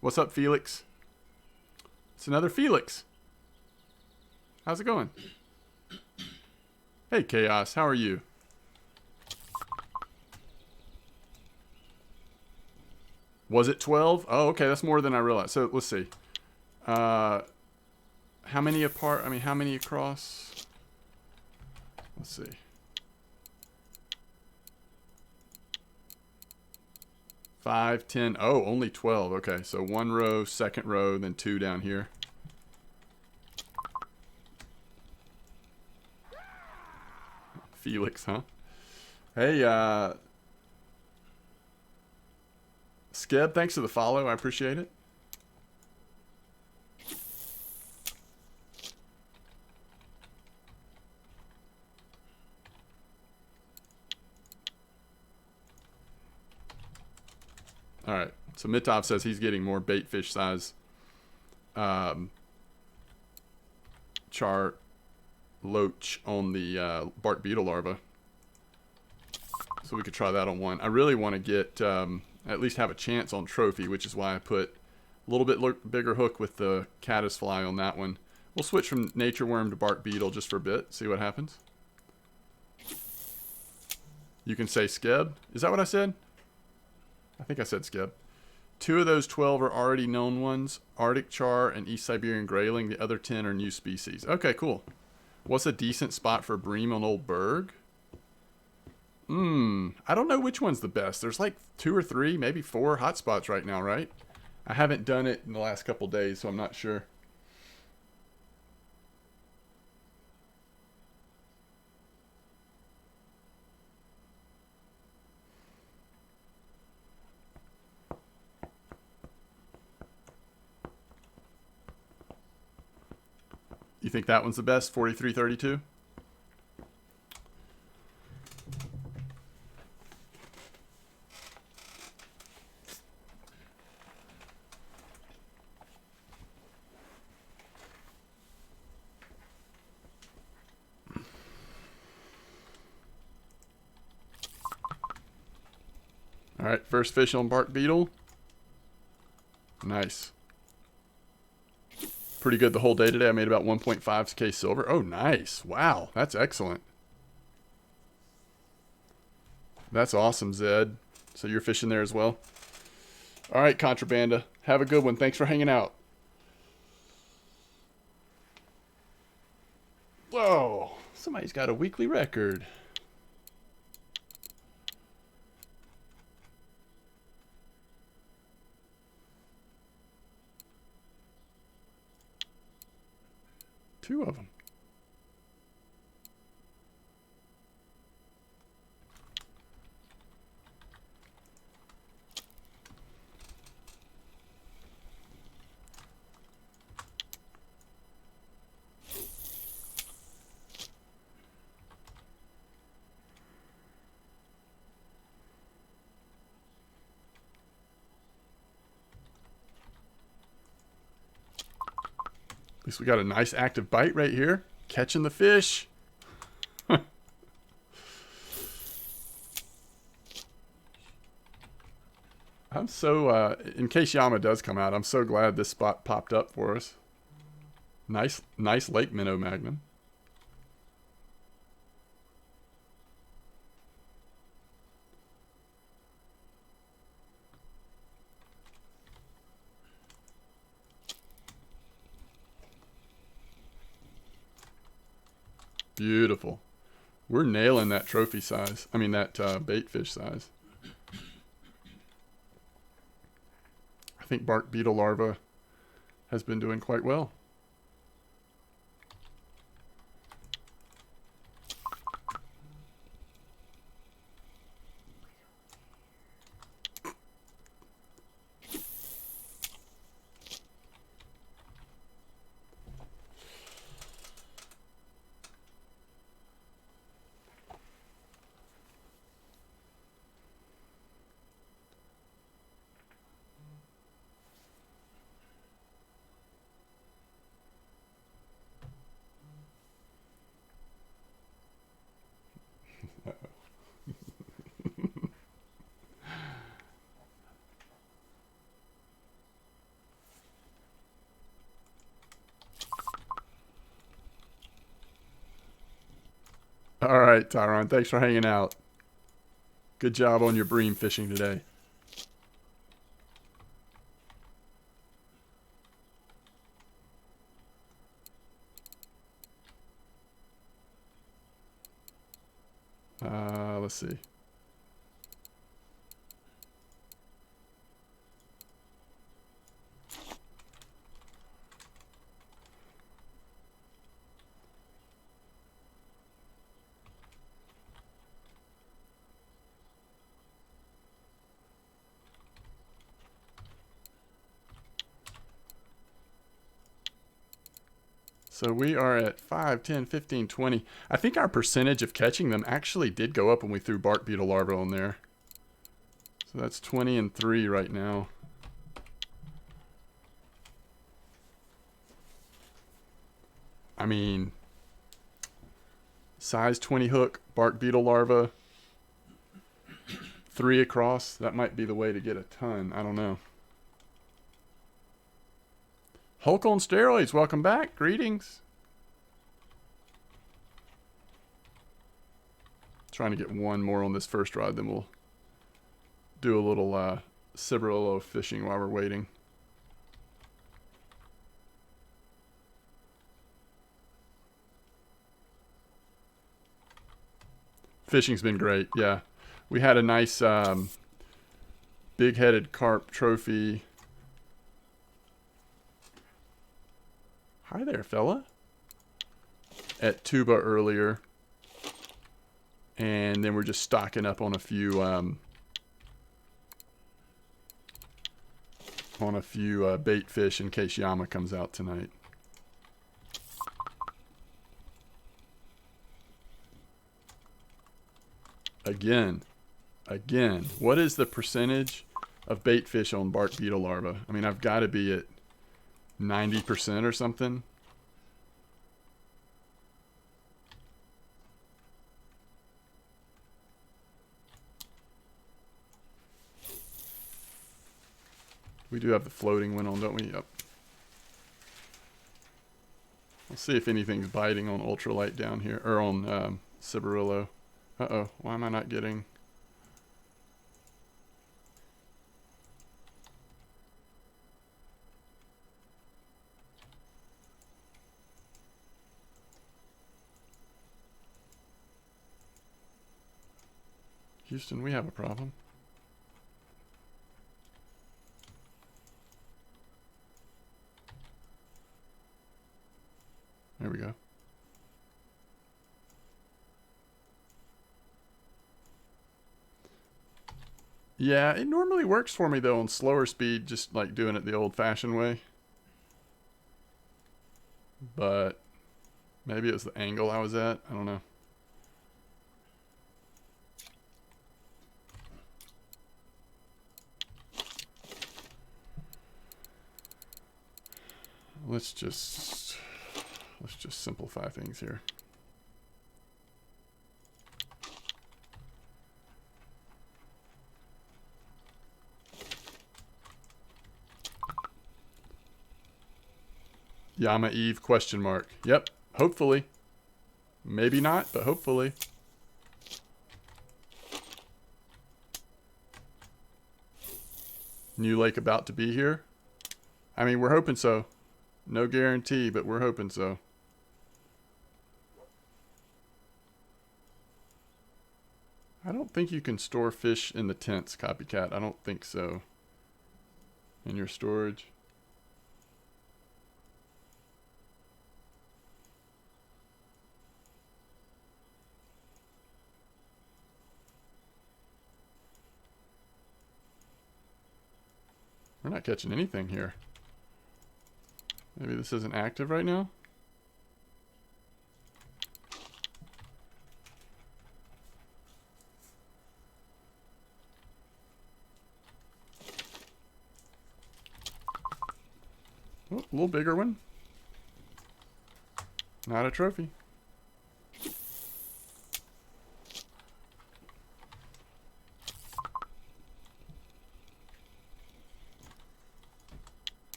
What's up, Felix? It's another Felix. How's it going? Hey, Chaos. How are you? Was it 12? Oh, okay. That's more than I realized. So, let's see. How many apart? I mean, how many across? Let's see. 5, 10. Oh, only 12. Okay, so one row, second row, then two down here. Felix, huh? Hey, Skeb, thanks for the follow. I appreciate it. All right. So Mitov says he's getting more bait fish size char loach on the bark beetle larva. So we could try that on one. I really want to get at least have a chance on trophy, which is why I put a little bit bigger hook with the caddisfly on that one. We'll switch from nature worm to bark beetle just for a bit, see what happens. You can say Skeb. Is that what I said? I think I said Skeb. 2 of those 12 are already known ones. Arctic char and East Siberian grayling. The other 10 are new species. Okay, cool. What's a decent spot for bream on Old Berg? I don't know which one's the best. There's like 2 or 3, maybe 4 hot spots right now, right? I haven't done it in the last couple days, so I'm not sure. You think that one's the best? 43.32? All right, first fish on bark beetle. Nice. Pretty good the whole day today. I made about 1.5K silver. Oh, nice. Wow, that's excellent. That's awesome, Zed. So you're fishing there as well? All right, Contrabanda. Have a good one. Thanks for hanging out. Whoa, somebody's got a weekly record. Two of them. At least we got a nice active bite right here. Catching the fish. I'm so, in case Yama does come out, I'm so glad this spot popped up for us. Nice lake minnow magnum. Beautiful. We're nailing that trophy size. I mean, that bait fish size. I think bark beetle larva has been doing quite well. All right, Tyron. Thanks for hanging out. Good job on your bream fishing today. Let's see. So we are at 5, 10, 15, 20. I think our percentage of catching them actually did go up when we threw bark beetle larvae on there. So that's 20 and 3 right now. I mean, size 20 hook, bark beetle larva, 3 across. That might be the way to get a ton. I don't know. Hulk on steroids, welcome back. Greetings. Trying to get one more on this first rod, then we'll do a little Ciberillo fishing while we're waiting. Fishing's been great, yeah. We had a nice big-headed carp trophy. Hi there, fella. At Tuba earlier. And then we're just stocking up on a few bait fish in case Yama comes out tonight. Again, what is the percentage of bait fish on bark beetle larvae? I mean, I've got to be at 90% or something. We do have the floating one on, don't we? Yep. Let's see if anything's biting on ultralight down here, or on Ciberillo. Uh-oh, why am I not getting... Houston, we have a problem. There we go. Yeah, it normally works for me though on slower speed, just like doing it the old-fashioned way. But maybe it was the angle I was at. I don't know. Let's just simplify things here. Yama Eve question mark. Yep, hopefully. Maybe not, but hopefully. New lake about to be here. I mean, we're hoping so. No guarantee, but we're hoping so. I don't think you can store fish in the tents, Copycat. I don't think so. In your storage. We're not catching anything here. Maybe this isn't active right now? Oh, a little bigger one. Not a trophy.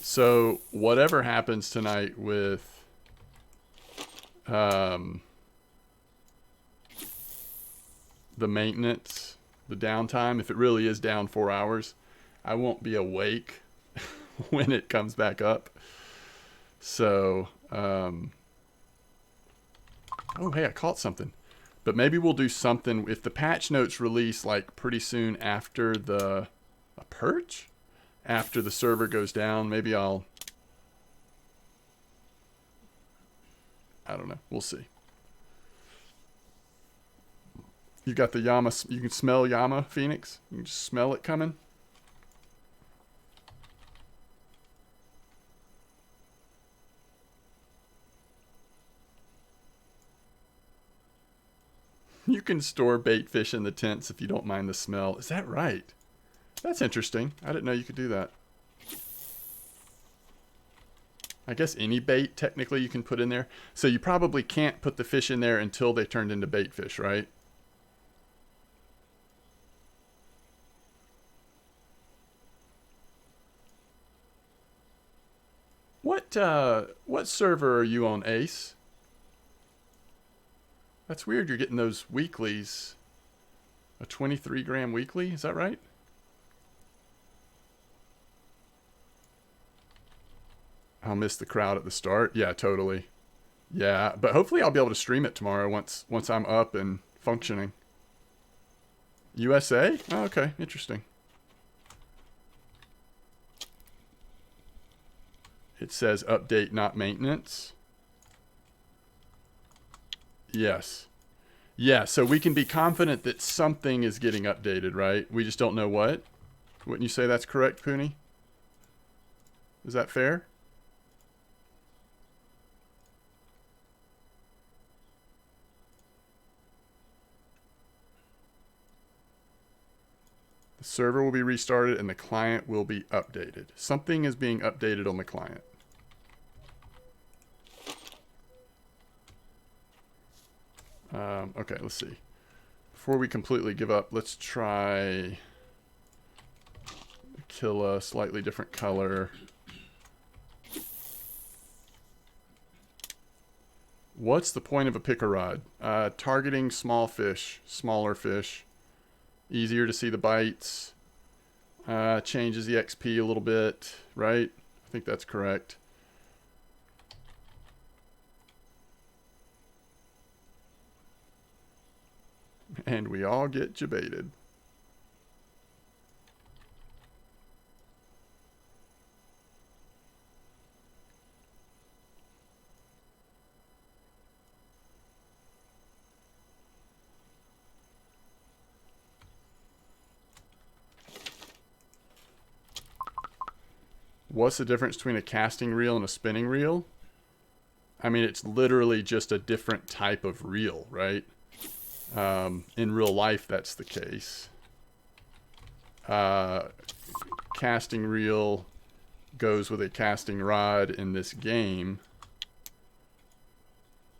So whatever happens tonight with the maintenance, the downtime. If it really is down 4 hours, I won't be awake when it comes back up. So, oh, hey, I caught something. But maybe we'll do something if the patch notes release like pretty soon after a purge? After the server goes down, maybe I don't know. We'll see. You got the Yama. You can smell Yama, Phoenix? You can just smell it coming? You can store bait fish in the tents if you don't mind the smell. Is that right? That's interesting. I didn't know you could do that. I guess any bait, technically, you can put in there. So you probably can't put the fish in there until they turned into bait fish, right? What server are you on, Ace? That's weird you're getting those weeklies. A 23-gram weekly, is that right? I'll miss the crowd at the start. Yeah, totally. Yeah, but hopefully I'll be able to stream it tomorrow once I'm up and functioning. USA? Oh, okay, interesting. It says update, not maintenance. Yes. Yeah, so we can be confident that something is getting updated, right? We just don't know what. Wouldn't you say that's correct, Pooney? Is that fair? The server will be restarted and the client will be updated. Something is being updated on the client. Okay, let's see. Before we completely give up, let's try kill a slightly different color. What's the point of a picker rod? Targeting small fish, smaller fish. Easier to see the bites. Changes the XP a little bit, right? I think that's correct. And we all get jebaited. What's the difference between a casting reel and a spinning reel? I mean, it's literally just a different type of reel, right? In real life, that's the case. Casting reel goes with a casting rod in this game.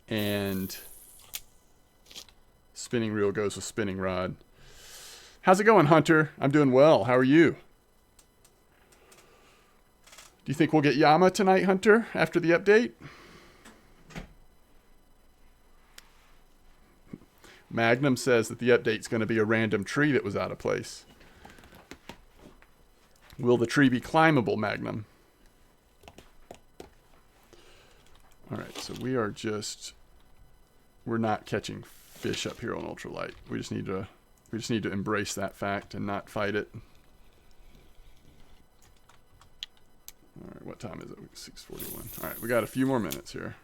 And spinning reel goes with spinning rod. How's it going, Hunter? I'm doing well. How are you? Do you think we'll get Yama tonight, Hunter, after the update? Magnum says that the update's going to be a random tree that was out of place. Will the tree be climbable, Magnum? All right, so we're not catching fish up here on ultralight. We just need to embrace that fact and not fight it. All right, what time is it? 6:41. All right, we got a few more minutes here.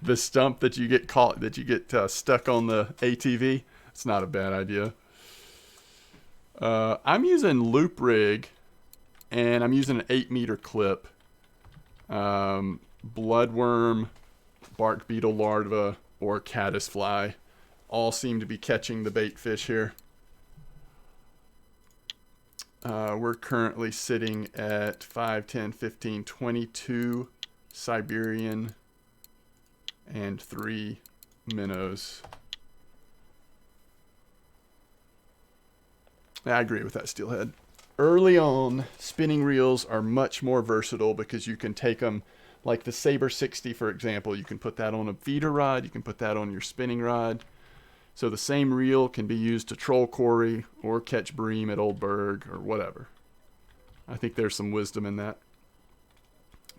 The stump that you get caught, that you get stuck on the ATV. It's not a bad idea. I'm using loop rig, and I'm using an 8-meter clip. Bloodworm, bark beetle larva, or caddisfly all seem to be catching the bait fish here. We're currently sitting at 5, 10, 15, 22 Siberian and 3 minnows. I agree with that, Steelhead. Early on, spinning reels are much more versatile because you can take them, like the Saber 60, for example. You can put that on a feeder rod. You can put that on your spinning rod. So the same reel can be used to troll quarry or catch bream at Old Berg or whatever. I think there's some wisdom in that.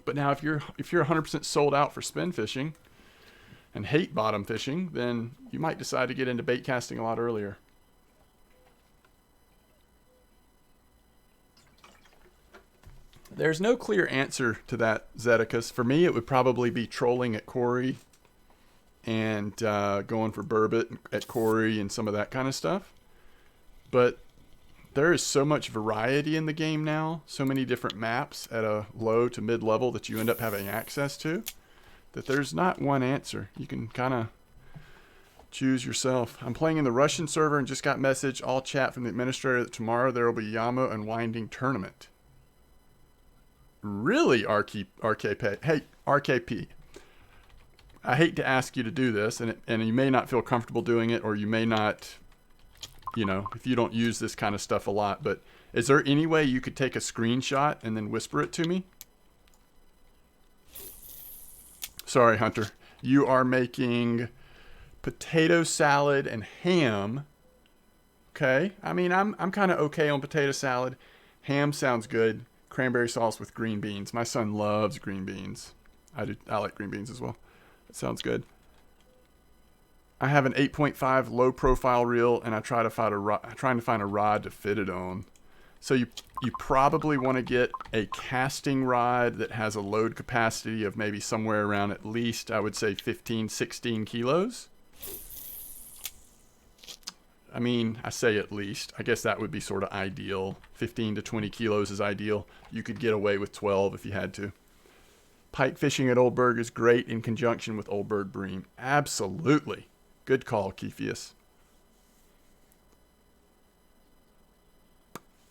But now if you're 100% sold out for spin fishing and hate bottom fishing, then you might decide to get into bait casting a lot earlier. There's no clear answer to that, Zeticus. For me, it would probably be trolling at quarry and going for burbot at quarry and some of that kind of stuff. But there is so much variety in the game now, so many different maps at a low to mid level that you end up having access to, that there's not one answer. You can kind of choose yourself. I'm playing in the Russian server and just got message, all chat from the administrator, that tomorrow there will be Yama Unwinding Tournament. Really, RKP? Hey, RKP. I hate to ask you to do this, and you may not feel comfortable doing it, or you may not, you know, if you don't use this kind of stuff a lot, but is there any way you could take a screenshot and then whisper it to me? Sorry, Hunter. You are making potato salad and ham. Okay. I mean, I'm kind of okay on potato salad. Ham sounds good. Cranberry sauce with green beans. My son loves green beans. I like green beans as well. It sounds good. I have an 8.5 low profile reel, and I'm trying to find a rod to fit it on. So you probably want to get a casting rod that has a load capacity of maybe somewhere around, at least I would say 15, 16 kilos. I mean, I say at least. I guess that would be sort of ideal. 15 to 20 kilos is ideal. You could get away with 12 if you had to. Pike fishing at Old Berg is great in conjunction with Old Berg bream. Absolutely. Good call, Kephius.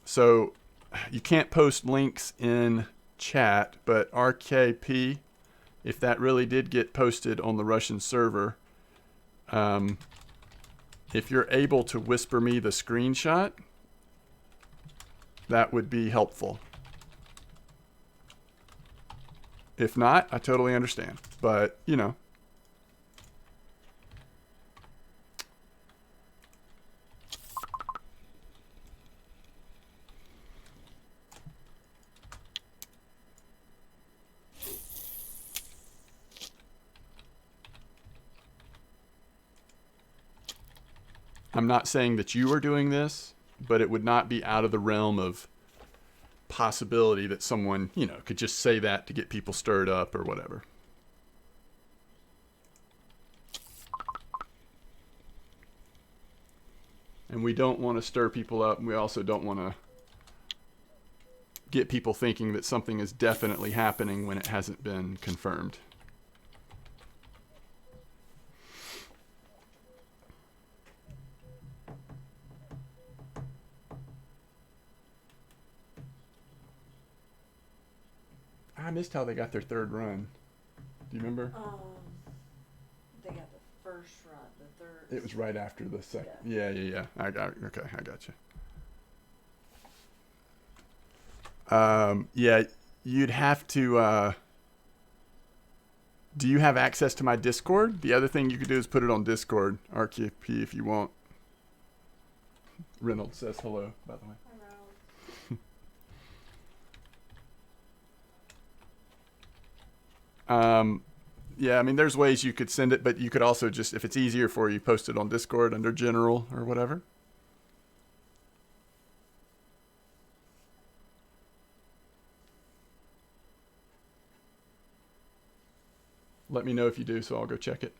So you can't post links in chat, but RKP, if that really did get posted on the Russian server, if you're able to whisper me the screenshot, that would be helpful. If not, I totally understand. But, you know. I'm not saying that you are doing this, but it would not be out of the realm of possibility that someone, you know, could just say that to get people stirred up or whatever. And we don't want to stir people up, and we also don't want to get people thinking that something is definitely happening when it hasn't been confirmed. I missed how they got their third run. Do you remember? They got the first run, the third. It was right after the second. Yeah. I got you. Yeah, you'd have to. Do you have access to my Discord? The other thing you could do is put it on Discord, RKP, if you want. Reynolds says hello, by the way. Yeah, I mean, there's ways you could send it, but you could also just, if it's easier for you, post it on Discord under general or whatever. Let me know if you do, so I'll go check it.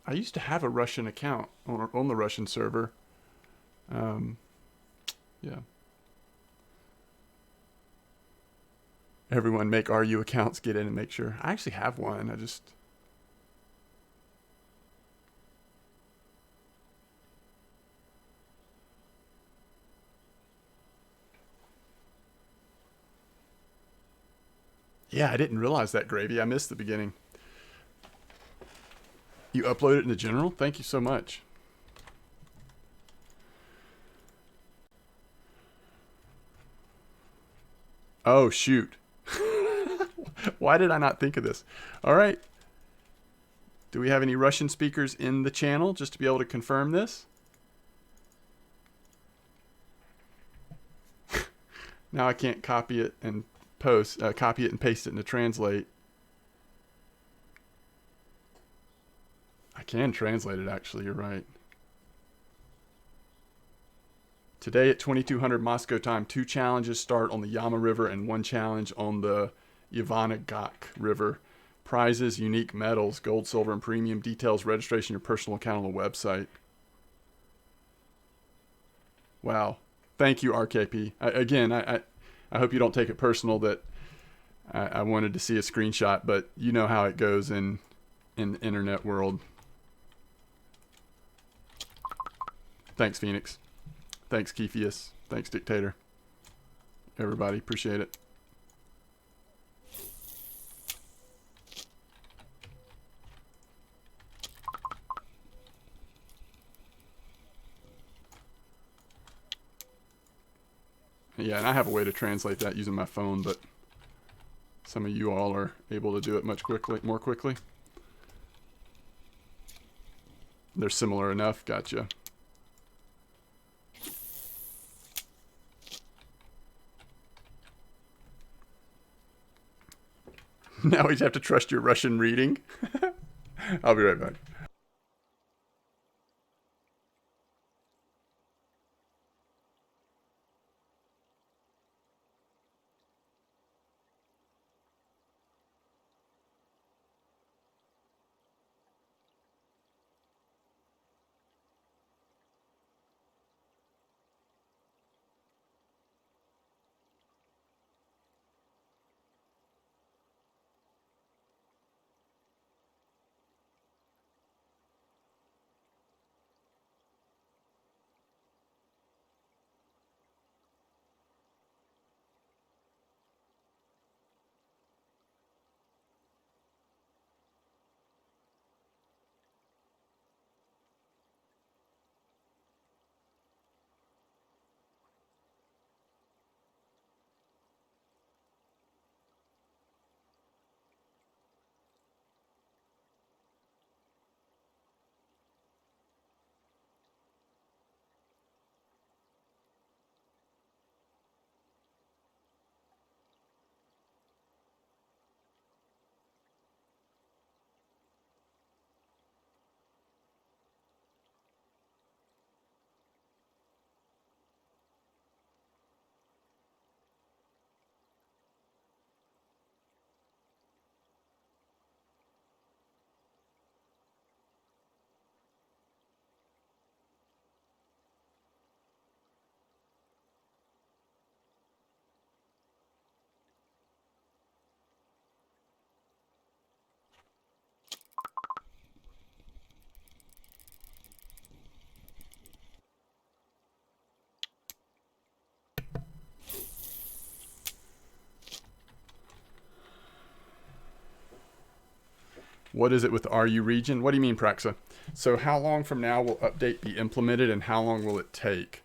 I used to have a Russian account on the Russian server. Yeah. Everyone make RU accounts, get in and make sure. I actually have one. I just... Yeah, I didn't realize that, Gravy. I missed the beginning. You upload it in the general? Thank you so much. Oh, shoot. Why did I not think of this? All right. Do we have any Russian speakers in the channel just to be able to confirm this? Now I can't copy it and copy it and paste it into Translate. I can translate it, actually. You're right. Today at 2200 Moscow time, 2 challenges start on the Yama River and 1 challenge on the Ivanagak River. Prizes, unique medals, gold, silver, and premium. Details, registration, your personal account on the website. Wow. Thank you, RKP. I hope you don't take it personal that I wanted to see a screenshot, but you know how it goes in the internet world. Thanks, Phoenix. Thanks, Kephius. Thanks, Dictator. Everybody, appreciate it. Yeah, and I have a way to translate that using my phone, but some of you all are able to do it more quickly. They're similar enough. Gotcha. Now we have to trust your Russian reading. I'll be right back. What is it with the RU region? What do you mean, Praxa? So how long from now will update be implemented and how long will it take?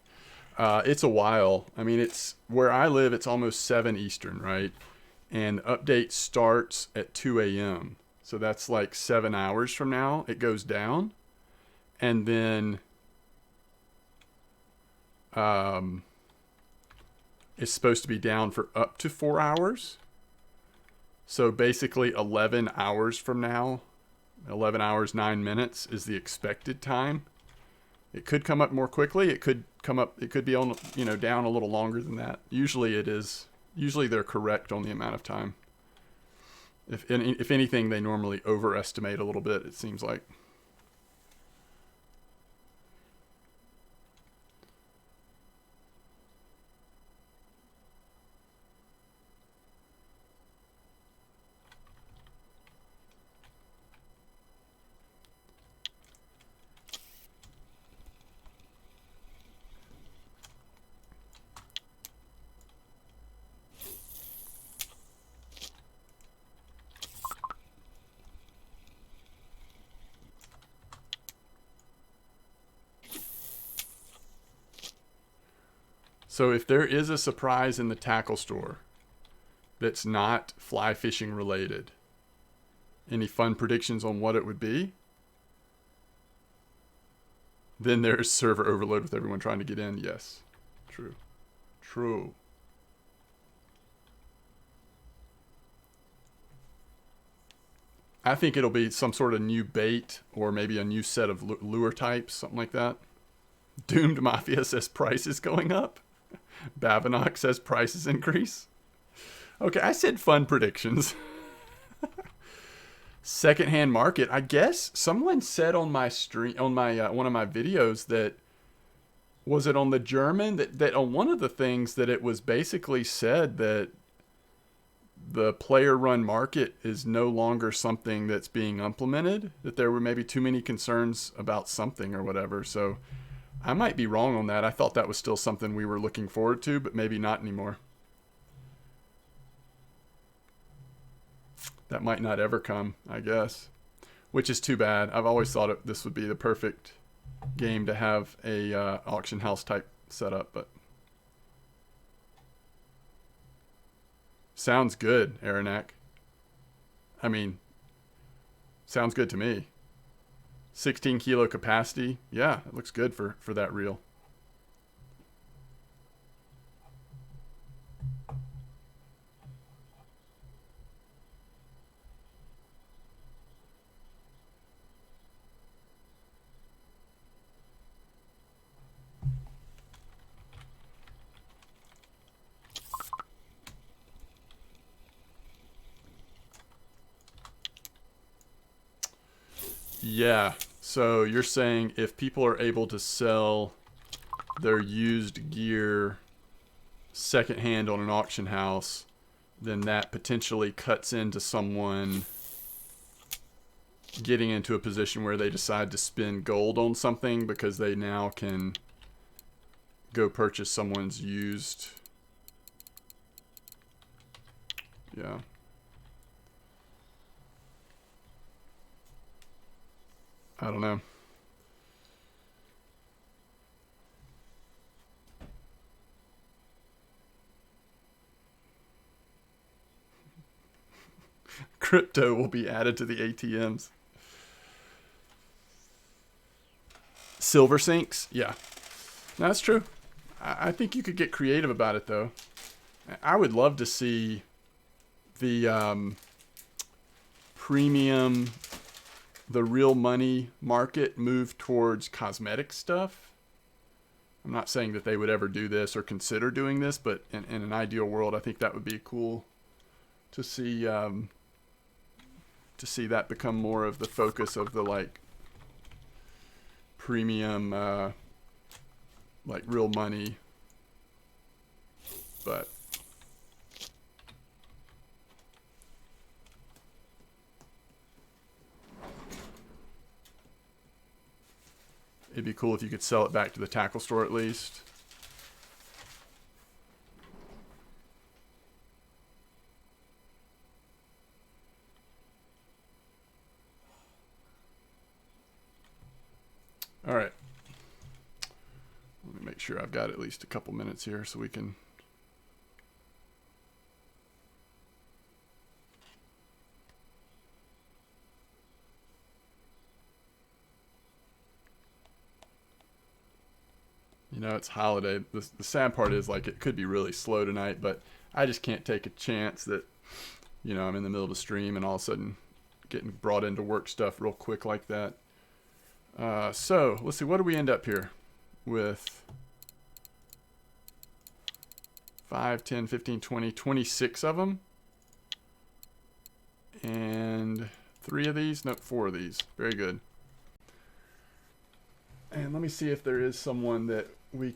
It's a while. I mean, it's where I live, it's almost 7 Eastern, right? And update starts at 2 a.m. So that's like 7 hours from now. It goes down. And then it's supposed to be down for up to 4 hours. So basically 11 hours from now, 11 hours, 9 minutes is the expected time. It could come up more quickly. It could come up, it could be on, down a little longer than that. Usually it is, usually they're correct on the amount of time. If anything, they normally overestimate a little bit, it seems like. So if there is a surprise in the tackle store that's not fly fishing related, any fun predictions on what it would be? Then there's server overload with everyone trying to get in. Yes. True. True. I think it'll be some sort of new bait or maybe a new set of lure types, something like that. Doomed Mafia says prices going up. Babinock says prices increase. Okay, I said fun predictions. Secondhand market. I guess someone said on my stream, on my one of my videos, that was it on the German that on one of the things that it was basically said that the player run market is no longer something that's being implemented, that there were maybe too many concerns about something or whatever. So I might be wrong on that. I thought that was still something we were looking forward to, but maybe not anymore. That might not ever come, I guess, which is too bad. I've always thought this would be the perfect game to have a auction house type setup, but sounds good, Aranak. I mean, sounds good to me. 16 kilo capacity. Yeah, it looks good for that reel. Yeah, so you're saying if people are able to sell their used gear secondhand on an auction house, then that potentially cuts into someone getting into a position where they decide to spend gold on something because they now can go purchase someone's used. Yeah. I don't know. Crypto will be added to the ATMs. Silver sinks? Yeah. No, that's true. I think you could get creative about it, though. I would love to see the premium, the real money market move towards cosmetic stuff. I'm not saying that they would ever do this or consider doing this, but in an ideal world, I think that would be cool to see that become more of the focus of the like premium like real money. But it'd be cool if you could sell it back to the tackle store at least. All right. Let me make sure I've got at least a couple minutes here so we can. You know, it's holiday. The sad part is, like, it could be really slow tonight, but I just can't take a chance that, you know, I'm in the middle of a stream and all of a sudden getting brought into work stuff real quick like that. So, let's see. What do we end up here with? 5, 10, 15, 20, 26 of them. And 3 of these? Nope, 4 of these. Very good. And let me see if there is someone that we